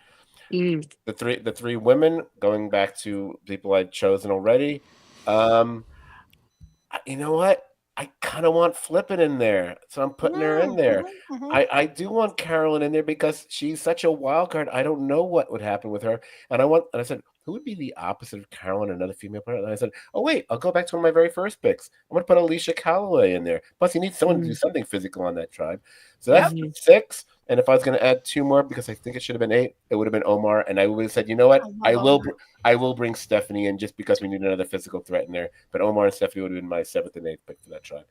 Mm. The three women, going back to people I'd chosen already. You know what? I kind of want Flippin in there, so I'm putting her in there. I do want Carolyn in there because she's such a wild card. I don't know what would happen with her, and I said, who would be the opposite of Carolyn, another female player? And I said, oh wait, I'll go back to one of my very first picks. I'm going to put Alicia Calloway in there. Plus, you need someone to do something physical on that tribe. So that's 6. And if I was going to add 2 more, because I think it should have been 8, it would have been Omar. And I would have said, you know what? I will bring Stephanie in just because we need another physical threat in there. But Omar and Stephanie would have been my 7th and 8th pick for that tribe.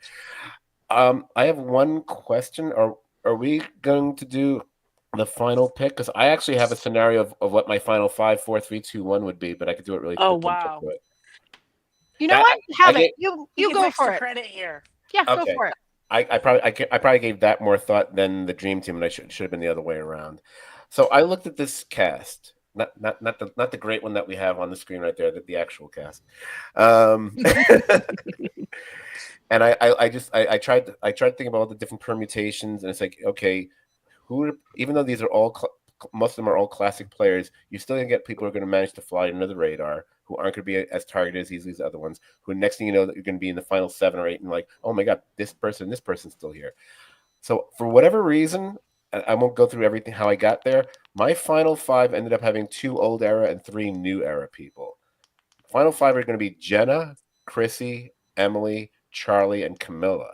I have one question. Are we going to do the final pick? Because I actually have a scenario of what my final 5, 4, 3, 2, 1 would be, but I could do it really quick. Oh, wow. You know what? Have it. You go for it. Credit here. Yeah, go for it. I probably gave that more thought than the Dream Team, and I should have been the other way around. So I looked at this cast, not the great one that we have on the screen right there, the actual cast. And I tried to think about all the different permutations, and it's like, okay, even though these are most of them are all classic players, you're still gonna get people who are gonna manage to fly under the radar, who aren't going to be as targeted as easily as the other ones, who next thing you know that you're going to be in the final 7 or 8 and like, oh my God, this person's still here. So for whatever reason, I won't go through everything, how I got there. My final 5 ended up having 2 old era and 3 new era people. Final 5 are going to be Jenna, Chrissy, Emily, Charlie, and Camilla.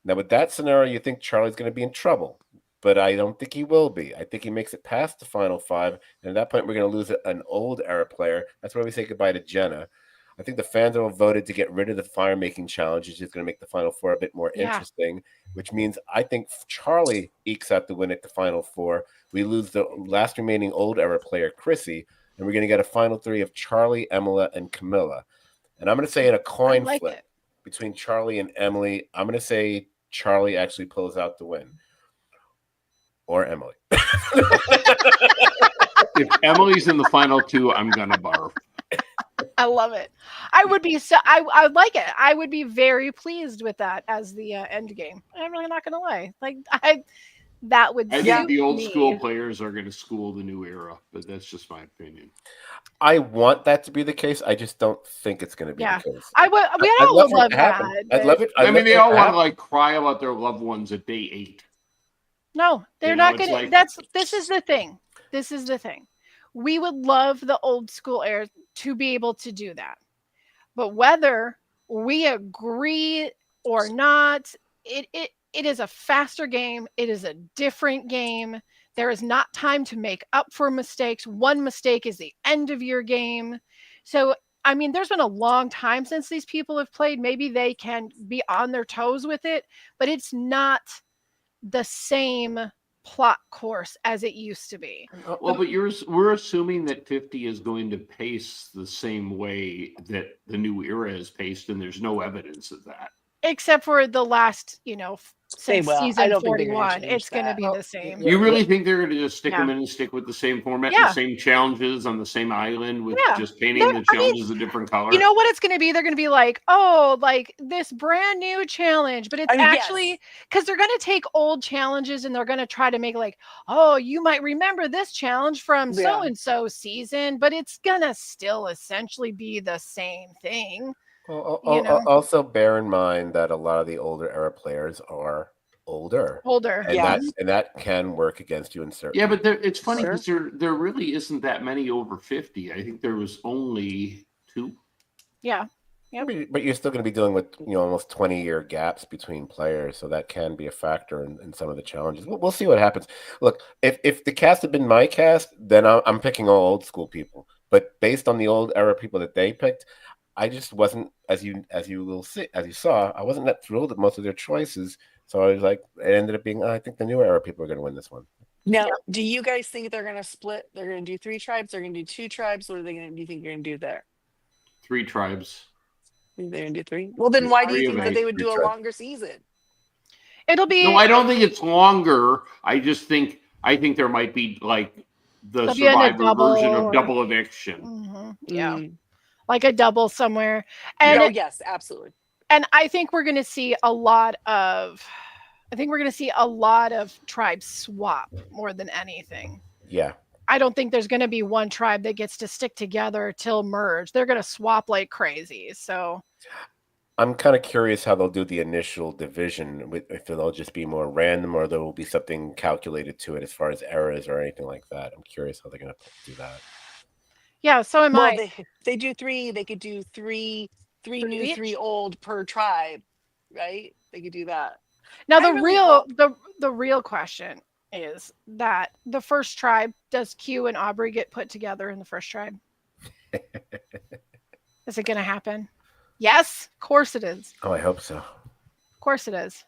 Now with that scenario, you think Charlie's going to be in trouble. But I don't think he will be. I think he makes it past the final 5. And at that point, we're going to lose an old era player. That's why we say goodbye to Jenna. I think the fans have voted to get rid of the fire making challenge, which is going to make the final 4 a bit more interesting, which means I think Charlie ekes out the win at the final 4. We lose the last remaining old era player, Chrissy, and we're going to get a final 3 of Charlie, Emila, and Camilla. And I'm going to say in a coin flip between Charlie and Emily, I'm going to say Charlie actually pulls out the win. Or Emily. If Emily's in the final 2, I'm gonna barf. I love it. I would be I like it. I would be very pleased with that as the end game. I'm really not gonna lie. Like that would. I think the old school players are going to school the new era, but that's just my opinion. I want that to be the case. I just don't think it's going to be the case. I would. We all would love that. I'd love it. I mean, they all want to like cry about their loved ones at day 8. No, they're not going to. This is the thing. This is the thing. We would love the old school era to be able to do that. But whether we agree or not, it is a faster game. It is a different game. There is not time to make up for mistakes. One mistake is the end of your game. So, I mean, there's been a long time since these people have played. Maybe they can be on their toes with it, but it's not the same plot course as it used to be. Well, but we're assuming that 50 is going to pace the same way that the new era is paced, and there's no evidence of that. Except for the last, since season 41, it's going to be the same. You really think they're going to just stick them in and stick with the same format, the same challenges on the same island with just painting the challenges a different color? You know what it's going to be? They're going to be like, oh, like this brand new challenge, but it's actually because they're going to take old challenges and they're going to try to make like, oh, you might remember this challenge from so-and-so season, but it's going to still essentially be the same thing. Well, also bear in mind that a lot of the older era players are older, and that can work against you in certain. Yeah, but it's funny because there really isn't that many over 50. I think there was only 2. Yeah. Yep. But you're still going to be dealing with almost 20-year gaps between players, so that can be a factor in some of the challenges. We'll see what happens. Look, if the cast had been my cast, then I'm picking all old school people. But based on the old era people that they picked, I just wasn't, as you saw, I wasn't that thrilled at most of their choices. So I was like, it ended up being, I think the new era people are going to win this one. Now, do you guys think they're going to split? They're going to do 3 tribes. They're going to do 2 tribes. What are they going to? Do you think you're going to do there? 3 tribes. Think they're going to do 3. Well, then why do you think that they would do a 3 tribes. longer season? It'll be. No, I don't think it's longer. I think there might be like the There'll be a Survivor double version of or- double eviction. Mhm, yeah, Mm. like a double somewhere, and Oh, yes, absolutely. and I think we're going to see a lot of. I think we're going to see a lot of tribes swap more than anything. Yeah. I don't think there's going to be one tribe that gets to stick together till merge. They're going to swap like crazy. So I'm kind of curious how they'll do the initial division, if it'll just be more random or there will be something calculated to it as far as errors or anything like that. I'm curious how they're going to do that. yeah, so am Well, I. they do 3. They could do three new, each? 3 old per tribe, right? They could do that. Now I the really real hope- the real question is that the first tribe, does Q and Aubrey get put together in the first tribe? Is it going to happen? Yes, of course it is. Oh, I hope so. Of course it is.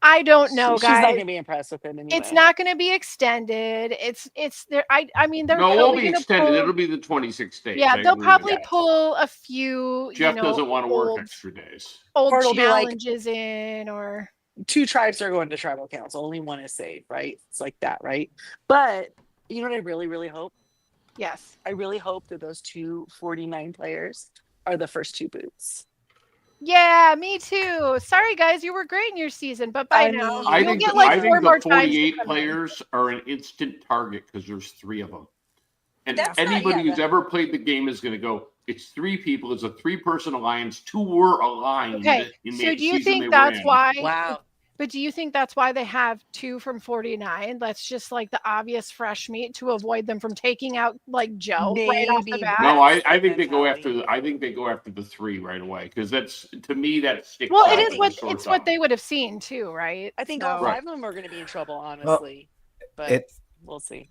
I don't know, She's not guys. going to be impressed with him anyway. It's not going to be extended. It's there. I mean, they're No, it won't probably be gonna extended. pull- It'll be the 26 days. Yeah, I they'll agree with probably that. pull a few. Jeff doesn't want to work old, extra days. old Or it'll be like- challenges in, or 2 tribes are going to tribal council. Only 1 is saved, right? It's like that, right? But you know what I really, really hope? yes. I really hope that those 2 49 players are the first 2 boots. Yeah, me too. Sorry, guys, you were great in your season, but by I now mean- I you'll think, get like I 4 think more the times. to 48 come in. players are an instant target because there's 3 of them. And That's not- anybody yeah, who's that- ever played the game is going to go, it's 3 people. It's a 3-person alliance. 2 were aligned. Okay, in so the do you season think they were that's in. why? Wow. But do you think that's why they have 2 from 49? That's just like the obvious fresh meat to avoid them from taking out like Joe right off the Maybe, bat. No, I That's the think they go after. mentality. I think they go after the 3 right away because that's, to me, that sticks. Well, out it like is a what sore it's what thumb. they would have seen too, right? I think So- all Right. 5 of them are going to be in trouble, honestly. But It's we'll see.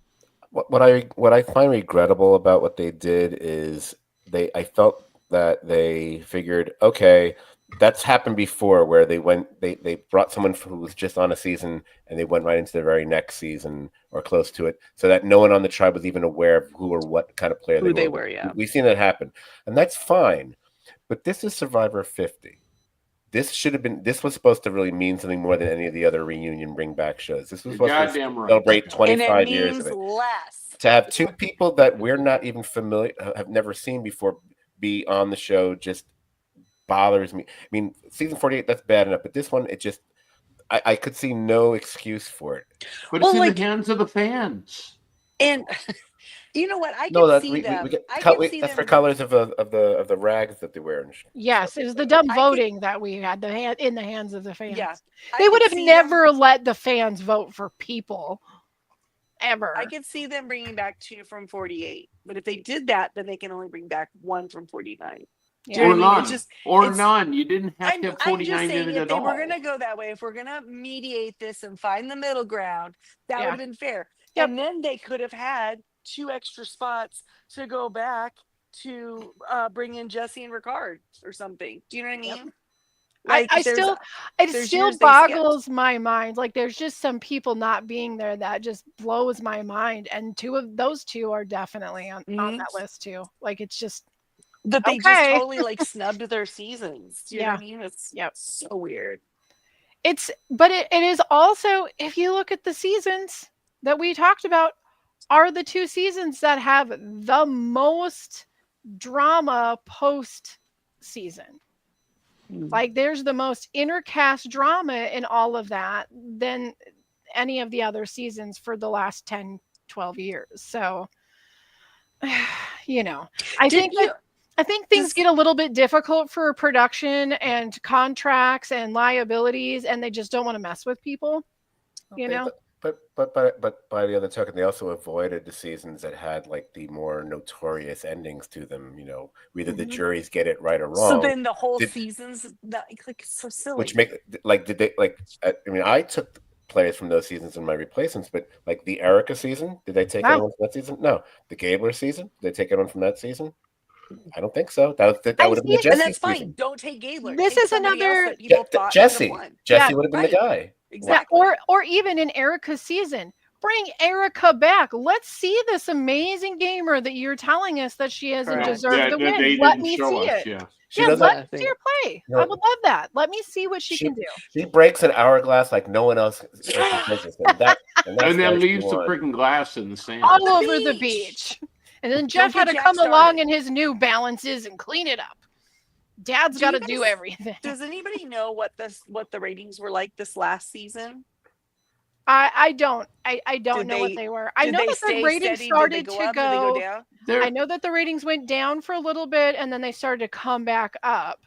what I find regrettable about what they did is I felt that they figured, okay, that's happened before where they brought someone who was just on a season and they went right into the very next season or close to it, so that no one on the tribe was even aware of who or what kind of player Who they were. were, yeah. We've seen that happen, and that's fine. But this is Survivor 50. This was supposed to really mean something more than any of the other reunion bring back shows. This was You're supposed to goddamn right. celebrate And 25 it years means of it. less. To have 2 people that we're not even familiar, have never seen before, be on the show just bothers me. I mean, season 48, that's bad enough, but this one, it just, I could see no excuse for it. But Well, it's in like- the hands of the fans. And you know what? I No, can that see them. get I can see that's for them. colors of the rags that they wear. And Yes, it was the dumb I voting that we had in the hands of the fans. Yeah. I They could would have see never let the fans vote for people ever. I could see them bringing back 2 from 48. But if they did that, then they can only bring back 1 from 49. Yeah. you know Or what I mean? none. It's just- Or it's- none. You didn't have I'm to have just 49 saying, in it if at they all. were going to go that way, if we're going to mediate this and find the middle ground, that Yeah. would have been fair. Yep. And then they could have had 2 extra spots to go back to bring in Jesse and Ricard or something. Do you know what I mean? Yep. Like, I there's- still, it there's still years they skipped. boggles my mind. Like there's just some people not being there that just blows my mind. And those two are definitely on Mhm. that list too. Like it's just, that they just Okay. totally like snubbed their seasons. Do you know what I mean? It's Yep. so weird. but it is also, if you look at the seasons that we talked about, are the 2 seasons that have the most drama post season. Like there's the most intercast drama in all of that than any of the other seasons for the last 10, 12 years. So, you know, I think things get a little bit difficult for production and contracts and liabilities, and they just don't want to mess with people. You know, But by the other token, they also avoided the seasons that had like the more notorious endings to them. Whether the juries get it right or So wrong. then the whole Did- season's like so silly. Which make like did they like? I mean, I took players from those seasons in my replacements, but like the Erica season, did they take No. anyone from that season? No. The Gabler season, did they take anyone from that season? I don't think so. That I would have been the see- and Jesse that's fine. season. Don't take Gabler. This Take is somebody else another- that people thought should have Jesse. won. Jesse Yeah, would have been right. the guy. Exactly. or even in Erica's season. Bring Erica back. Let's see this amazing gamer that you're telling us that she hasn't Correct. deserved the win. They Let didn't me show see us. it. Yeah. She Yeah, doesn't. let I me see think- her play. No. I would love that. Let me see what she can do. She breaks an hourglass like no one else does in business, and that's And why then she leaves the won. freaking glass in the sand. All over the beach. beach. And then Jeff get had to Jack come along started. in his New Balances and clean it up. Dad's Do got to you do guys- everything. Does anybody know what the ratings were like this last season? I don't know Did what they- they were. I Did know they that the stay ratings steady? started Did they go to up? Did they go. go down? I know that the ratings went down for a little bit and then they started to come back up.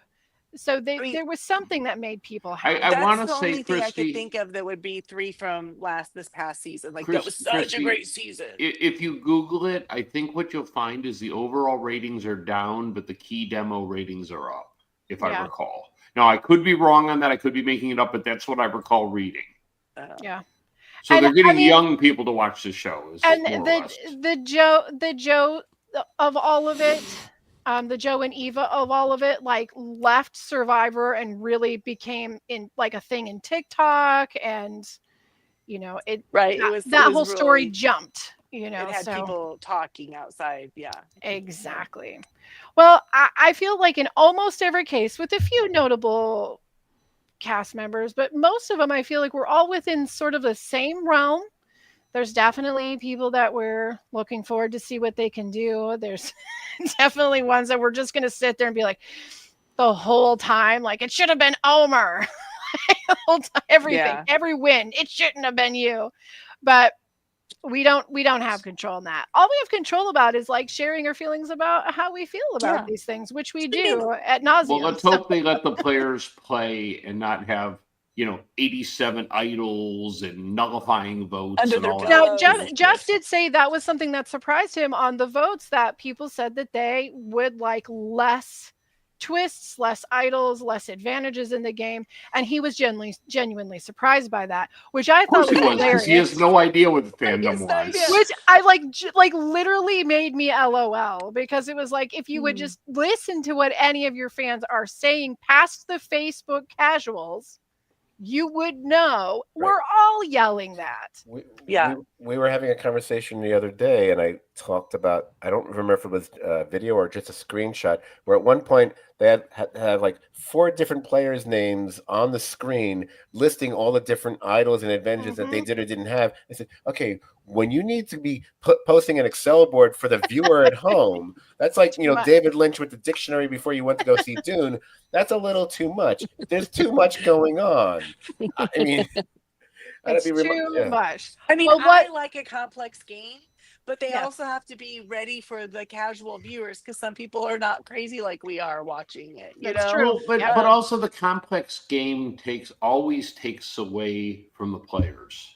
So there was something that made people happy. I That's wanna the say, only thing I Christy- could think of that would be 3 from this past season. Like that Chris- was such Christy, a great season. If you Google it, I think what you'll find is the overall ratings are down, but the key demo ratings are up, if I Yeah. recall. Now, I could be wrong on that. I could be making it up, but that's what I recall reading. Yeah. So And, they're getting I mean- young people to watch the show. And more or less. the Joe of all of it, the Joe and Eva of all of it, like left Survivor and really became in like a thing in TikTok, and it Right. that, It was that it was whole story really- jumped. It had so people talking outside. Yeah. exactly. Well, I feel like in almost every case, with a few notable cast members, but most of them, I feel like we're all within sort of the same realm. There's definitely people that we're looking forward to see what they can do. There's definitely ones that we're just going to sit there and be like the whole time, like it should have been Omer. The whole time, everything, Yeah. every win, it shouldn't have been you. But we don't have control on that. All we have control about is like sharing our feelings about how we feel about Yeah. these things, which we do at nauseum. Well, let's hope they let the players play and not have 87 idols and nullifying votes Under and their all that. Now, pillows. Jeff did say that was something that surprised him on the votes, that people said that they would like less twists, less idols, less advantages in the game, and he was genuinely surprised by that, which I Of course thought he was was, because hilarious. he has no idea what the He has fandom no was. idea. Which I like literally made me LOL, because it was like, if you would just listen to what any of your fans are saying past the Facebook casuals, you would know we're all yelling that. We were having a conversation the other day, and I talked about, I don't remember if it was a video or just a screenshot, where at one point they had like 4 different players' names on the screen listing all the different idols and advantages that they did or didn't have. I said, okay, when you need to be posting an Excel board for the viewer at home, that's like, much. David Lynch with the dictionary before you went to go see Dune. That's a little too much. There's too much going on. I mean, It's too much. I mean, Well, I like a complex game, but they Yeah. also have to be ready for the casual viewers, because some people are not crazy like we are watching it. That's true. Well, but Yeah. but also the complex game always takes away from the players.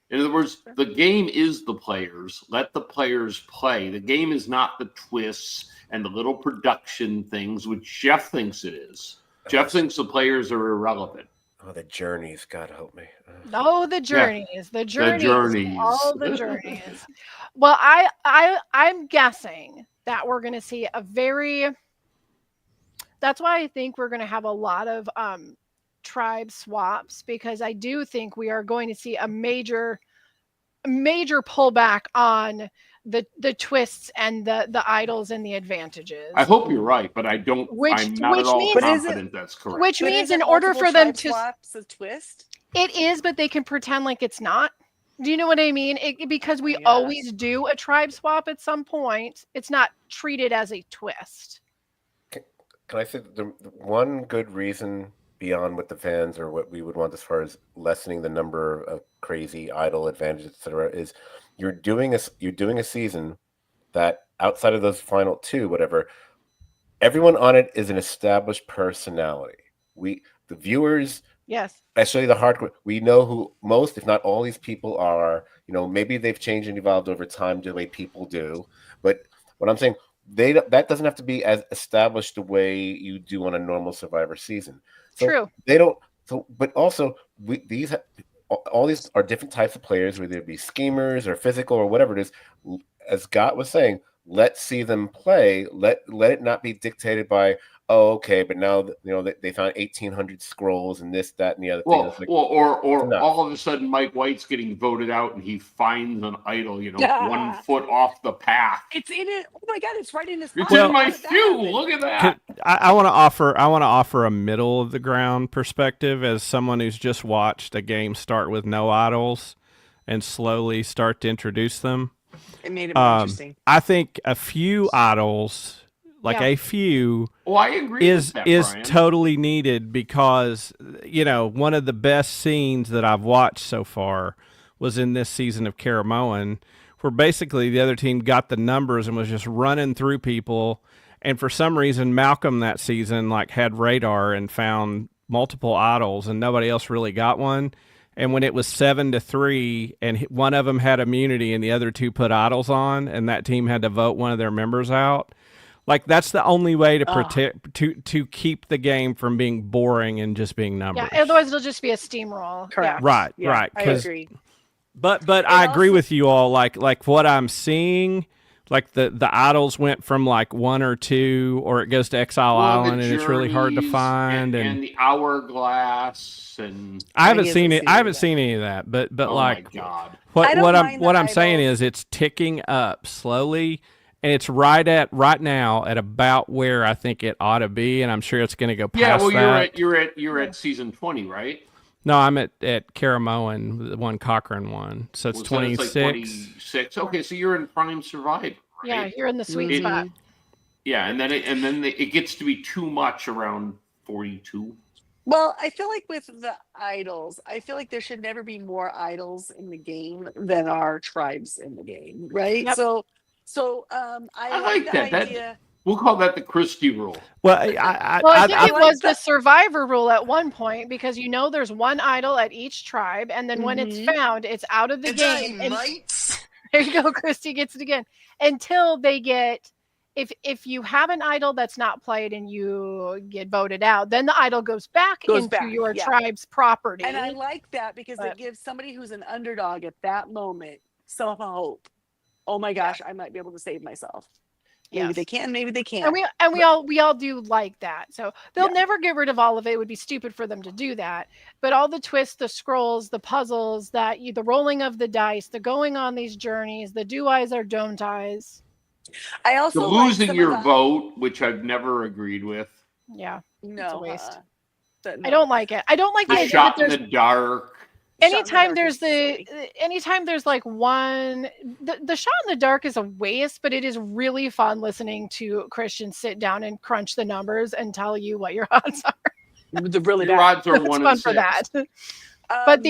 In other words, the game is the players. Let the players play. The game is not the twists and the little production things, which Jeff thinks it is. Jeff thinks the players are irrelevant. Oh, the journeys. God help me. Oh, the journeys, the journeys, journeys. all the journeys. Well, I'm guessing that we're going to see that's why I think we're going to have a lot of tribe swaps, because I do think we are going to see a major pullback on the twists and the idols and the advantages. I hope you're right, but I don't. I'm not at all confident that's correct. Which But means isn't in order for multiple them tribe to swaps a twist. It is, but they can pretend like it's not. Do you know what I mean? Because we Yeah. always do a tribe swap at some point. It's not treated as a twist. Can I say the one good reason beyond what the fans or what we would want as far as lessening the number of crazy idol advantages, etc., is you're doing a season that outside of those final 2, whatever, everyone on it is an established personality. The viewers Yes. Especially the hardcore. We know who most, if not all, these people are. Maybe they've changed and evolved over time the way people do. But what I'm saying, that doesn't have to be as established the way you do on a normal Survivor season. So True. they don't. So, but also all these are different types of players, whether it be schemers or physical or whatever it is. As Scott was saying, let's see them play. Let it not be dictated by, oh, okay, but now they found 1,800 scrolls and this, that, and the other thing. Well, It's like, or all of a sudden Mike White's getting voted out and he finds an idol, 1 foot off the path. It's in it. Oh my God, it's right in his It's pocket. in my How did that shoe. happen? Look at that. I want to offer a middle of the ground perspective as someone who's just watched a game start with no idols and slowly start to introduce them. It made it more interesting. I think a few idols, a few, I agree is with that, is Brian. totally needed because one of the best scenes that I've watched so far was in this season of Caramoan, where basically the other team got the numbers and was just running through people, and for some reason Malcolm that season had radar and found multiple idols and nobody else really got one. And when it was 7-3 and one of them had immunity and the other two put idols on and that team had to vote one of their members out, that's the only way to protect to keep the game from being boring and just being numbers. Yeah, otherwise it'll just be a steamroll. Correct. Right, Yeah, right. I agree. But I agree with you all. Like what I'm seeing, the idols went from 1 or 2, or it goes to Exile Island, and it's really hard to find. And the hourglass, and I haven't seen it. I haven't seen any of that. But oh my God. what I'm saying is it's ticking up slowly. And it's right now at about where I think it ought to be, and I'm sure it's going to go past that. You're at season 20, right? No, I'm at Caramoan, the one Cochrane one. So it's 26. 26. Okay, so you're in prime Survivor, right? Yeah, you're in the sweet spot. Yeah, and then it gets to be too much around 42. Well, I feel like with the idols, I feel like there should never be more idols in the game than are tribes in the game, right? Yep. So I like that idea. We'll call that the Christie rule. Well, I think it was the Survivor rule at one point, because there's one idol at each tribe, and then when it's found, it's out of the game. And there you go, Christy gets it again. Until they get, if you have an idol that's not played and you get voted out, then the idol goes back into your tribe's property. And I like that because it gives somebody who's an underdog at that moment some hope. Oh my gosh, I might be able to save myself. Maybe they can, maybe they can't. And we all do like that. So they'll never get rid of all of it. It would be stupid for them to do that. But all the twists, the scrolls, the puzzles, the rolling of the dice, the going on these journeys, the do eyes or don't eyes. I also the losing your vote, which I've never agreed with. Yeah, no, it's a waste. No. I don't like it. I don't like the idea shot that in the dark. Anytime there's one, the shot in the dark is a waste, but it is really fun listening to Christian sit down and crunch the numbers and tell you what your odds are. Your odds are 1 in 6. For that. But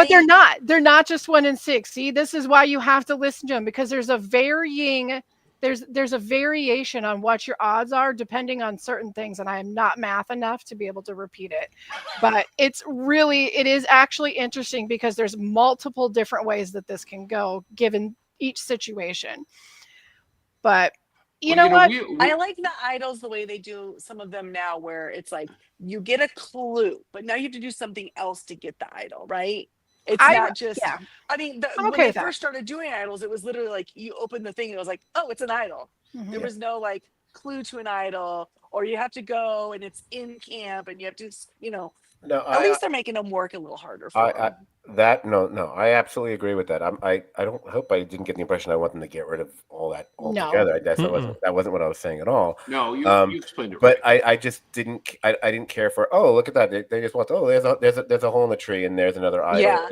they're not just 1 in 6. See, this is why you have to listen to them, because there's a variation on what your odds are depending on certain things, and I am not math enough to be able to repeat it. But it is actually interesting because there's multiple different ways that this can go given each situation. But you know what? I like the idols the way they do some of them now, where it's like you get a clue, but now you have to do something else to get the idol, right? It's not just. Yeah. I mean, when they first started doing idols, it was literally like you open the thing and it was like, oh, it's an idol. Mm-hmm. There was no clue to an idol, or you have to go and it's in camp and you have to, at least they're making them work a little harder for them. I absolutely agree with that. I hope I didn't get the impression I want them to get rid of all that altogether. That wasn't what I was saying at all. No, you explained it. But right. I just didn't. I didn't care for. Oh, look at that! They just want. Oh, there's a hole in the tree, and there's another idol. Yeah.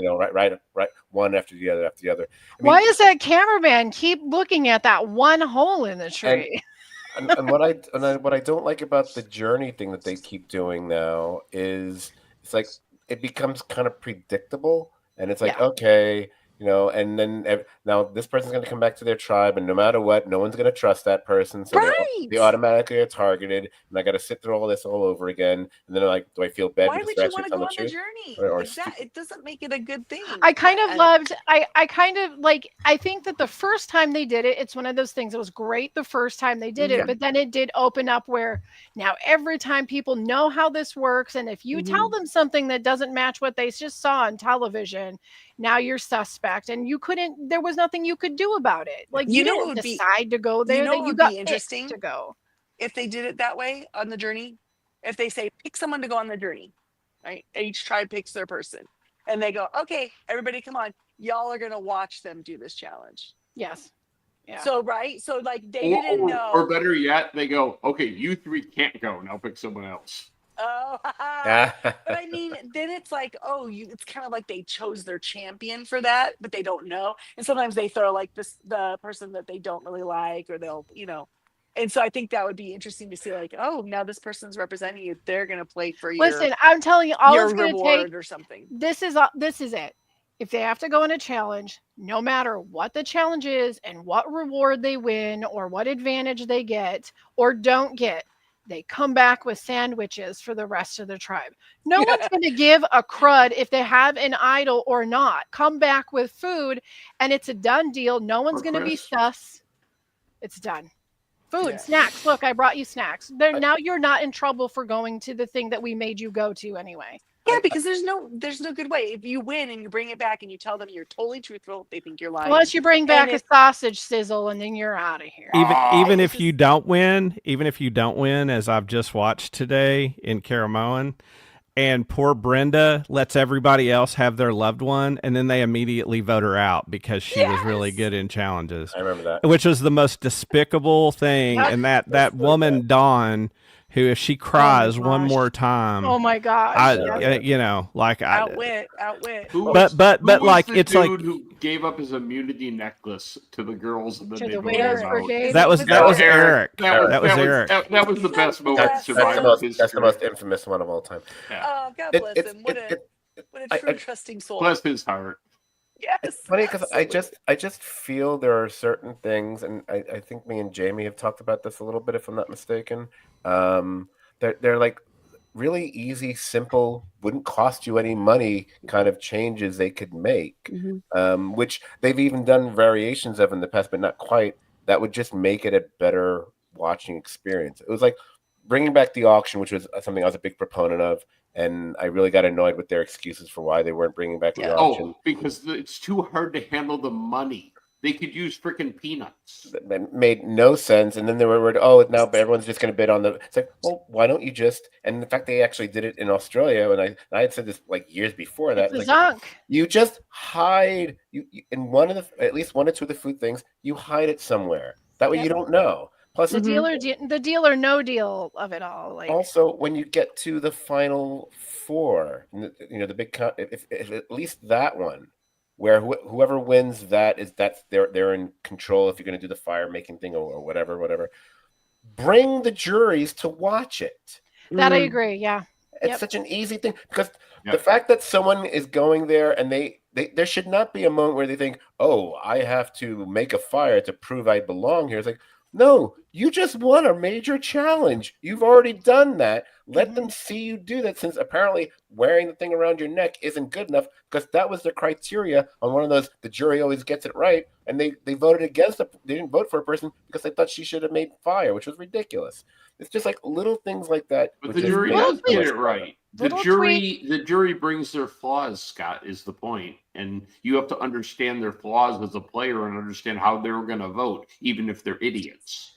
Right. One after the other. I mean, why does that cameraman keep looking at that one hole in the tree? And what I don't like about the journey thing that they keep doing now is it's like it becomes kind of predictable, and it's like okay, and then now this person's going to come back to their tribe, and no matter what, no one's going to trust that person, so they automatically are targeted, and I got to sit through all this all over again, and then they're like, do I feel bad Why because would they're you actually want to go telling on the the truth? journey? Or Like that, it doesn't make it a good thing. I kind of loved. I kind of like. I think that the first time they did it, it's one of those things. It was great the first time they did it, but then it did open up where now every time people know how this works, and if you tell them something that doesn't match what they just saw on television, now you're suspect, and you couldn't. There was nothing you could do about it. Like you didn't decide to go there. That you got interesting to go. If they did it that way on the journey, if they say pick someone to go on the journey, right? Each tribe picks their person, and they go, okay, everybody, come on, y'all are gonna watch them do this challenge. Yes. Yeah. So like they didn't know. Or better yet, they go, okay, you three can't go. Now pick someone else. Oh, but I mean, then it's like, it's kind of like they chose their champion for that, but they don't know. And sometimes they throw like the person that they don't really like, or they'll, And so I think that would be interesting to see, like, now this person's representing you. They're going to play for your Listen, I'm telling you, all it's going to take or something. This is it. If they have to go in a challenge, no matter what the challenge is and what reward they win or what advantage they get or don't get, they come back with sandwiches for the rest of the tribe. No one's going to give a crud if they have an idol or not. Come back with food, and it's a done deal. No one's going to be sus. It's done. Food, snacks. Look, I brought you snacks. Now you're not in trouble for going to the thing that we made you go to anyway. Yeah, because there's no good way. If you win and you bring it back and you tell them you're totally truthful, they think you're lying. Unless you bring back a sausage sizzle and then you're out of here. Even if you don't win, as I've just watched today in Caramoan, and poor Brenda lets everybody else have their loved one, and then they immediately vote her out because she was really good in challenges. I remember that. Which was the most despicable thing. And that woman, Dawn, who, if she cries one more time, oh my gosh, outwit. But like the it's dude like who gave up his immunity necklace to the girls in the waiters brigade. That was Eric. That was Eric. That was the best moment. That's the most infamous one of all time. Yeah. Oh, God bless him. What a true trusting soul. Bless his heart. Yes, it's funny because I just feel there are certain things, and I think me and Jamie have talked about this a little bit, if I'm not mistaken. They're like really easy, simple, wouldn't cost you any money kind of changes they could make, which they've even done variations of in the past, but not quite. That would just make it a better watching experience. It was like bringing back the auction, which was something I was a big proponent of. And I really got annoyed with their excuses for why they weren't bringing back the auction. Oh, because it's too hard to handle the money. They could use freaking peanuts. That made no sense. And then they were, now everyone's just going to bid on the. It's like, well, why don't you just? And the fact they actually did it in Australia, and I had said this like years before that. It's like, you just hide you in at least one or two of the food things. You hide it somewhere. That way you don't know. Plus, the deal or no deal of it all. Like, also, when you get to the final four, the big if at least that one, where whoever wins that's they're in control. If you're going to do the fire making thing or whatever, bring the juries to watch it. That I agree. Yeah, it's such an easy thing because the fact that someone is going there and there should not be a moment where they think, oh, I have to make a fire to prove I belong here. It's like, no, you just won a major challenge. You've already done that. Let them see you do that, since apparently wearing the thing around your neck isn't good enough, because that was the criteria on one of those. The jury always gets it right, and they voted against it. They didn't vote for a person because they thought she should have made fire, which was ridiculous. It's just like little things like that. But the jury does get it right. The jury brings their flaws, Scott, is the point. And you have to understand their flaws as a player and understand how they're going to vote, even if they're idiots.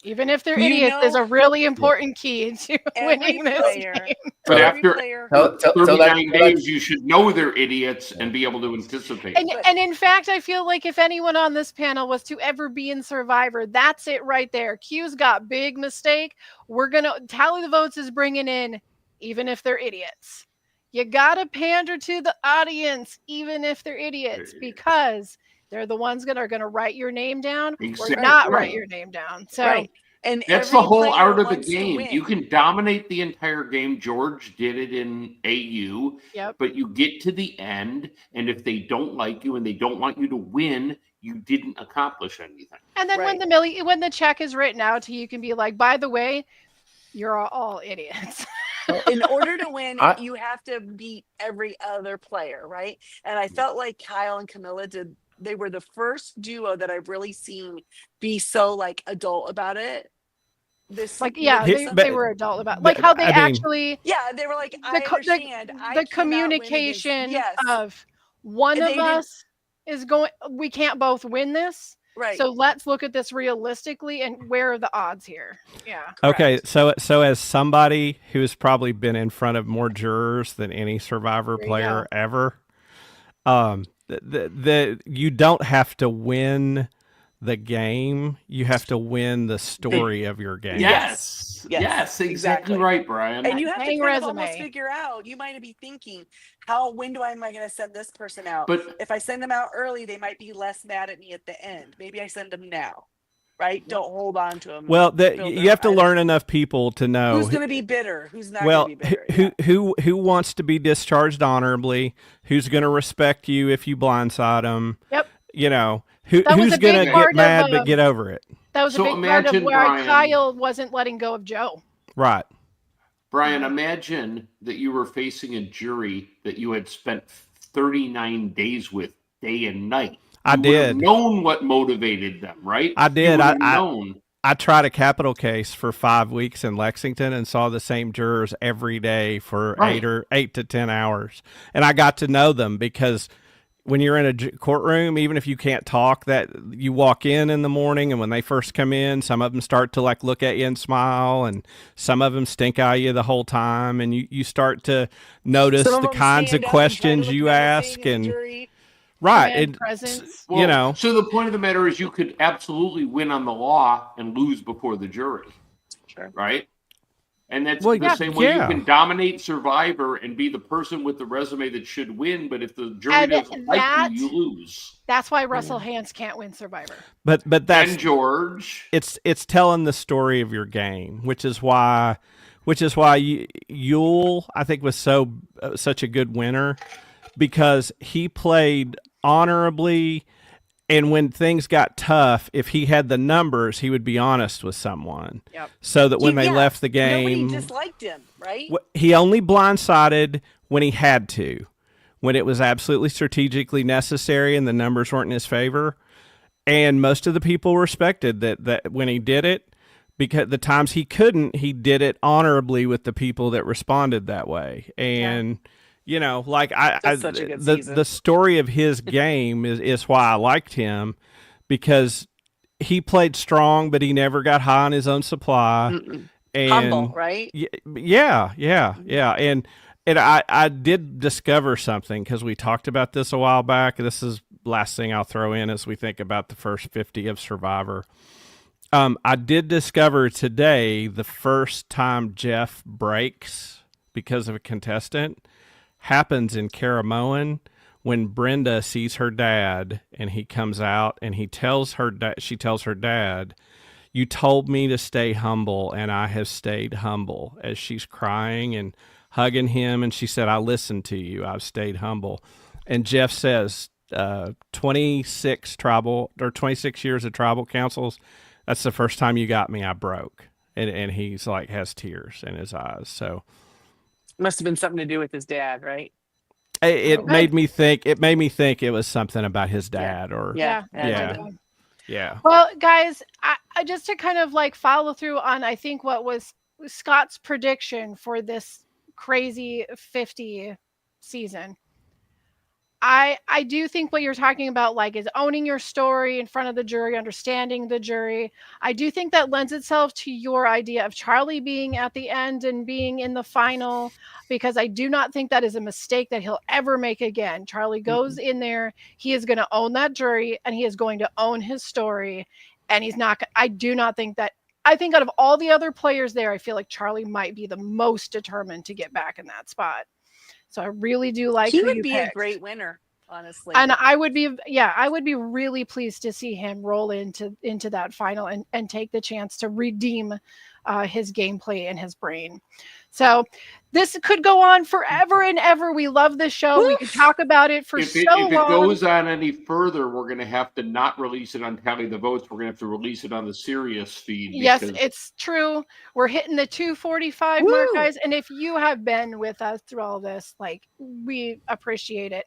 Even if they're idiots is a really important key to winning this game. But after 39 days, you should know they're idiots and be able to anticipate. And in fact, I feel like if anyone on this panel was to ever be in Survivor, that's it right there. Q's got big mistake. We're going to tally the votes is bringing in, even if they're idiots. You got to pander to the audience, even if they're idiots, because they're the ones that are going to write your name down or not write your name down. So And That's the every whole player art of the wants to game. win. You can dominate the entire game. George did it in AU. Yep. But you get to the end, and if they don't like you and they don't want you to win, you didn't accomplish anything. And then Right. when the check is written out to you, you can be like, by the way, you're all idiots. In order to win, I- you have to beat every other player, right? And I felt like Kyle and Camilla did. They were the first duo that I've really seen be so like adult about it. This Like, yeah, this they season. were adult about like how they I mean, actually Yeah, they were like, I co- understand. I the cannot win against-" communication Yes, of one And of they didn't- us is going, we can't both win this. right. So let's look at this realistically and where are the odds here? Yeah. okay, so as somebody who has probably been in front of more jurors than any Survivor There you player ever, you don't have to win the game, you have to win the story of your game. Yes. Yes, Yes, exactly exactly. right, Brian. And you have to Hang kind of almost resume. figure out. You might be thinking, when am I going to send this person out? But If I send them out early, they might be less mad at me at the end. Maybe I send them now, right? Don't hold on to them. Well, you have to learn enough people to know who's going to be bitter, who's not well, going to be bitter. who wants to be discharged honorably, who's going to respect you if you blindside them. Yep. You know, That was who's a going to big part get mad of, but get over it. That was So a big part of imagine, where Brian- Kyle wasn't letting go of Joe. Right. Brian, imagine that you were facing a jury that you had spent 39 days with day and night. I You would have did. known what motivated them, right? I did. You would have I- known. I tried a capital case for 5 weeks in Lexington and saw the same jurors every day for Right. 8 to 10 hours. And I got to know them because when you're in a courtroom, even if you can't talk, that you walk in the morning, and when they first come in, some of them start to like look at you and smile, and some of them stink eye you the whole time, and you start to notice Some of the them kinds of stand up and try to questions look you menacing ask, in the and jury. right, Command and presence. Well, you know, So the point of the matter is you could absolutely win on the law and lose before the jury. Sure. Right? And that's Well, the same way yeah. you can dominate Survivor and be the person with the resume that should win, but if the jury And doesn't like that- you, you lose. That's why Russell Hantz can't win Survivor. but that's And George. it's telling the story of your game, which is why Yule, I think, was such a good winner, because he played honorably, and when things got tough, if he had the numbers, he would be honest with someone. Yep. So that when they Yeah, left the game, nobody disliked him, right? he only blindsided when he had to, when it was absolutely strategically necessary and the numbers weren't in his favor. And most of the people respected that when he did it, because the times he couldn't, he did it honorably with the people that responded that way. And you know, like That's such a good season. the story of his game is why I liked him, because he played strong, but he never got high on his own supply. And Humble, right? yeah. And I did discover something, because we talked about this a while back. This is the last thing I'll throw in as we think about the first 50 of Survivor. I did discover today the first time Jeff breaks because of a contestant happens in Caramoan, when Brenda sees her dad and he comes out and she tells her dad, "You told me to stay humble, and I have stayed humble," as she's crying and hugging him. And she said, "I listened to you. I've stayed humble." And Jeff says, 26 years of tribal councils. That's the first time you got me. I broke. And he's like, has tears in his eyes. So Must have been something to do with his dad, right? it made me think it was something about his dad or Yeah. yeah. Well, guys, I just to kind of like follow through on, I think, what was Scott's prediction for this crazy 50 season. I do think what you're talking about, like, is owning your story in front of the jury, understanding the jury. I do think that lends itself to your idea of Charlie being at the end and being in the final, because I do not think that is a mistake that he'll ever make again. Charlie goes in there, he is going to own that jury, and he is going to own his story, and he's not. I do not think that. I think out of all the other players there, I feel like Charlie might be the most determined to get back in that spot. So I really do like He who would you be a picked. great winner. honestly. And I would be really pleased to see him roll into that final and take the chance to redeem his gameplay and his brain. So this could go on forever and ever. We love this show. We could talk about it for If so it long. goes on any further, we're going to have to not release it on Tally the Votes. We're going to have to release it on the Sirius feed. Yes, because it's true. We're hitting the 2:45 Woo! mark, guys. And if you have been with us through all this, like, we appreciate it.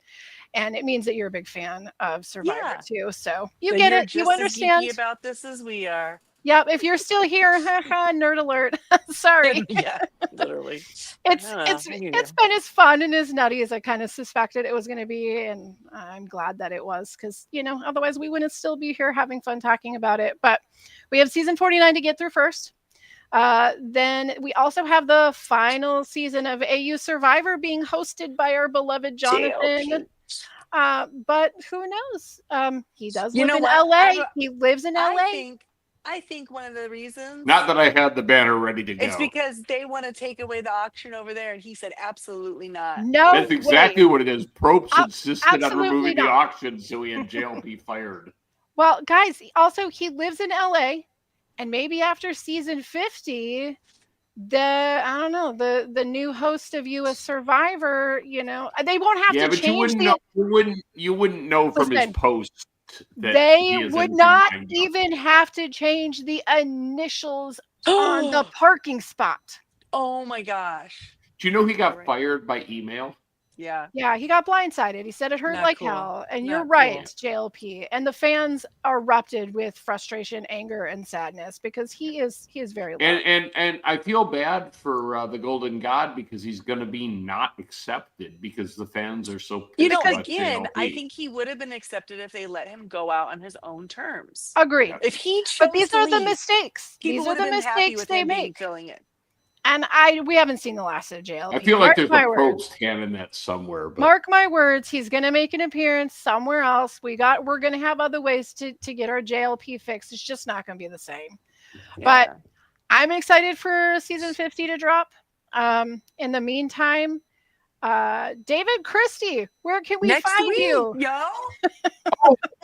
And it means that you're a big fan of Survivor too. So you Then get you're it. You just as understand. geeky about this as we are. Yep. If you're still here, nerd alert. Sorry. Yeah, literally. It's I don't know. it's I hear it's you. been as fun and as nutty as I kind of suspected it was going to be, and I'm glad that it was, because otherwise we wouldn't still be here having fun talking about it. But we have season 49 to get through first. Then we also have the final season of AU Survivor being hosted by our beloved Jonathan. But who knows? He does You live know in what? LA. He lives in LA. I think one of the reasons not that I had the banner ready to go. it's because they want to take away the auction over there, and he said absolutely not. No, That's exactly way. what it is. Probst insisted on absolutely removing the not. auction, so he had JLP fired. Well, guys, also he lives in LA, and maybe after season 50, the new host of US Survivor, they won't have Yeah, to but change you wouldn't know from his Listen, post that they he is would anything not behind the even have to change the initials on the parking spot. Oh my gosh. Do you know he got Right. fired by email? Yeah. Yeah, he got blindsided. He said it hurt Not like cool. hell. And Not you're cool. right, JLP. And the fans erupted with frustration, anger, and sadness because he is very loved. And I feel bad for the Golden God because he's going to be not accepted because the fans are so pissed about Again, I JLP. think he would have been accepted if they let him go out on his own terms. Agreed. If he chose But these to are the leave, mistakes. people These are would have the been happy mistakes with they him being make. filling it. And we haven't seen the last of JLP. I feel like there's a my words. Probst hand in that somewhere. But Mark my words, he's going to make an appearance somewhere else. We're going to have other ways to get our JLP fixed. It's just not going to be the same. But Yeah. I'm excited for season 50 to drop. In the meantime, David Christie, where can we Next find week, you? yo,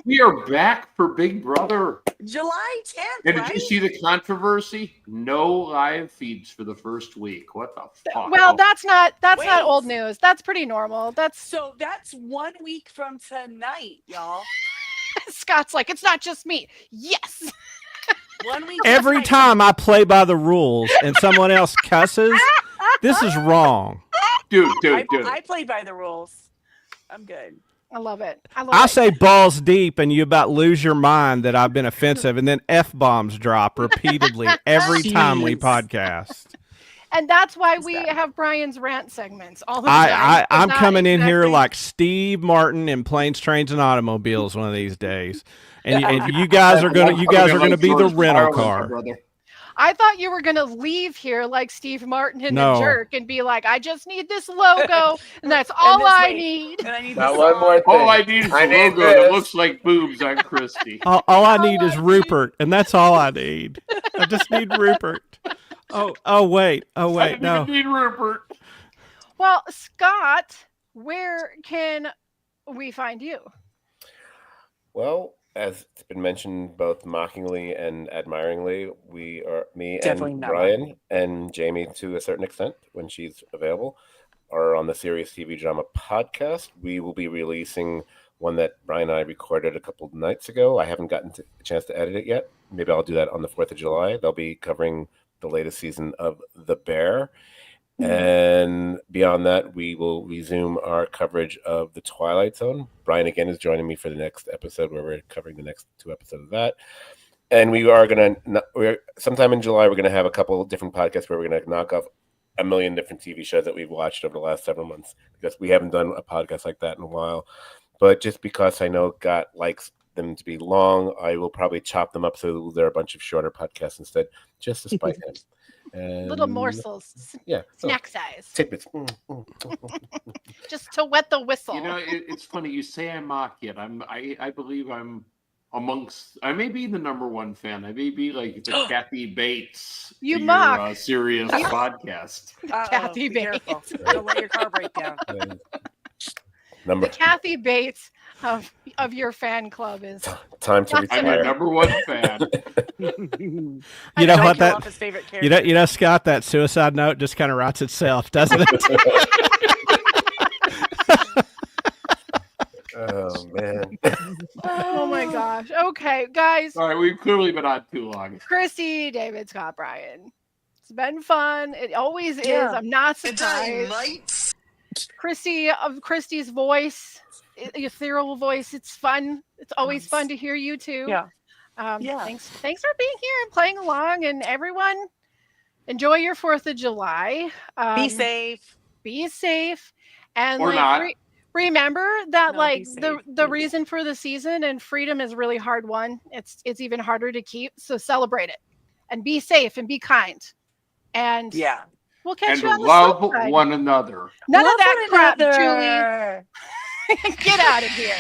we are back for Big Brother. July 10th, And right? did you see the controversy? No live feeds for the first week. What the fuck? Well, that's not Wait. old news. That's pretty normal. So that's 1 week from tonight, y'all. Scott's like, it's not just me. Yes. 1 week. Every tonight. time I play by the rules and someone else cusses, this is wrong. dude. I played by the rules. I'm good. I love it. I say balls deep and you about lose your mind that I've been offensive, and then F-bombs drop repeatedly every time we podcast. And that's why we have Brian's rant segments all the time. I'm coming in here like Steve Martin in Planes, Trains, and Automobiles one of these days. And you guys are gonna be the rental car. I thought you were going to leave here like Steve Martin in The Jerk and be like, I just need this logo, and that's all I need. And I need Now, this one song. more thing. All I need is I a need logo that this. looks like boobs on Christy. All I need is Rupert, and that's all I need. I just need Rupert. Oh wait, I don't no. even need Rupert. Well, Scott, where can we find you? Well, as it's been mentioned both mockingly and admiringly, we are, me Definitely and not Brian and Jamie to a certain extent when she's available, are on the Serious TV Drama podcast. We will be releasing one that Brian and I recorded a couple of nights ago. I haven't gotten a chance to edit it yet. Maybe I'll do that on the 4th of July. They'll be covering the latest season of The Bear. And beyond that, we will resume our coverage of The Twilight Zone. Brian again is joining me for the next episode where we're covering the next 2 episodes of that. And we are going to, sometime in July, we're going to have a couple of different podcasts where we're going to knock off a million different TV shows that we've watched over the last several months, because we haven't done a podcast like that in a while. But just because I know Scott likes them to be long, I will probably chop them up so they're a bunch of shorter podcasts instead, just to spite him. And Little morsels, yeah, snack size, tidbits. just to wet the whistle. You know, it's funny you say I mock it. I believe I'm amongst. I may be the number one fan. I may be like the Kathy Bates. You to mock. your, serious podcast. Kathy Be careful. Don't let your car break down. The Kathy Bates of your fan club is Time to That's I'm retire. your number one fan. You know Don't what kill that off his favorite character. you know, Scott, that suicide note just kind of writes itself, doesn't it? Oh man. Oh my gosh. Okay, guys. All right, we've clearly been on too long. Christy, David, Scott, Brian. It's been fun. It always is. Yeah. I'm not Good time, surprised. mates. Christy, of Christy's voice, ethereal voice. It's fun. It's always fun to hear you too. Yeah. Yeah. Thanks for being here and playing along. And everyone, enjoy your 4th of July. Be safe. Be safe. And Or not. remember that No, like be safe, the please. reason for the season and freedom is really hard won. It's even harder to keep. So celebrate it and be safe and be kind. And Yeah. we'll catch And you on the love flip side. one another. None Love of that one crap, another. Julie. Get out of here.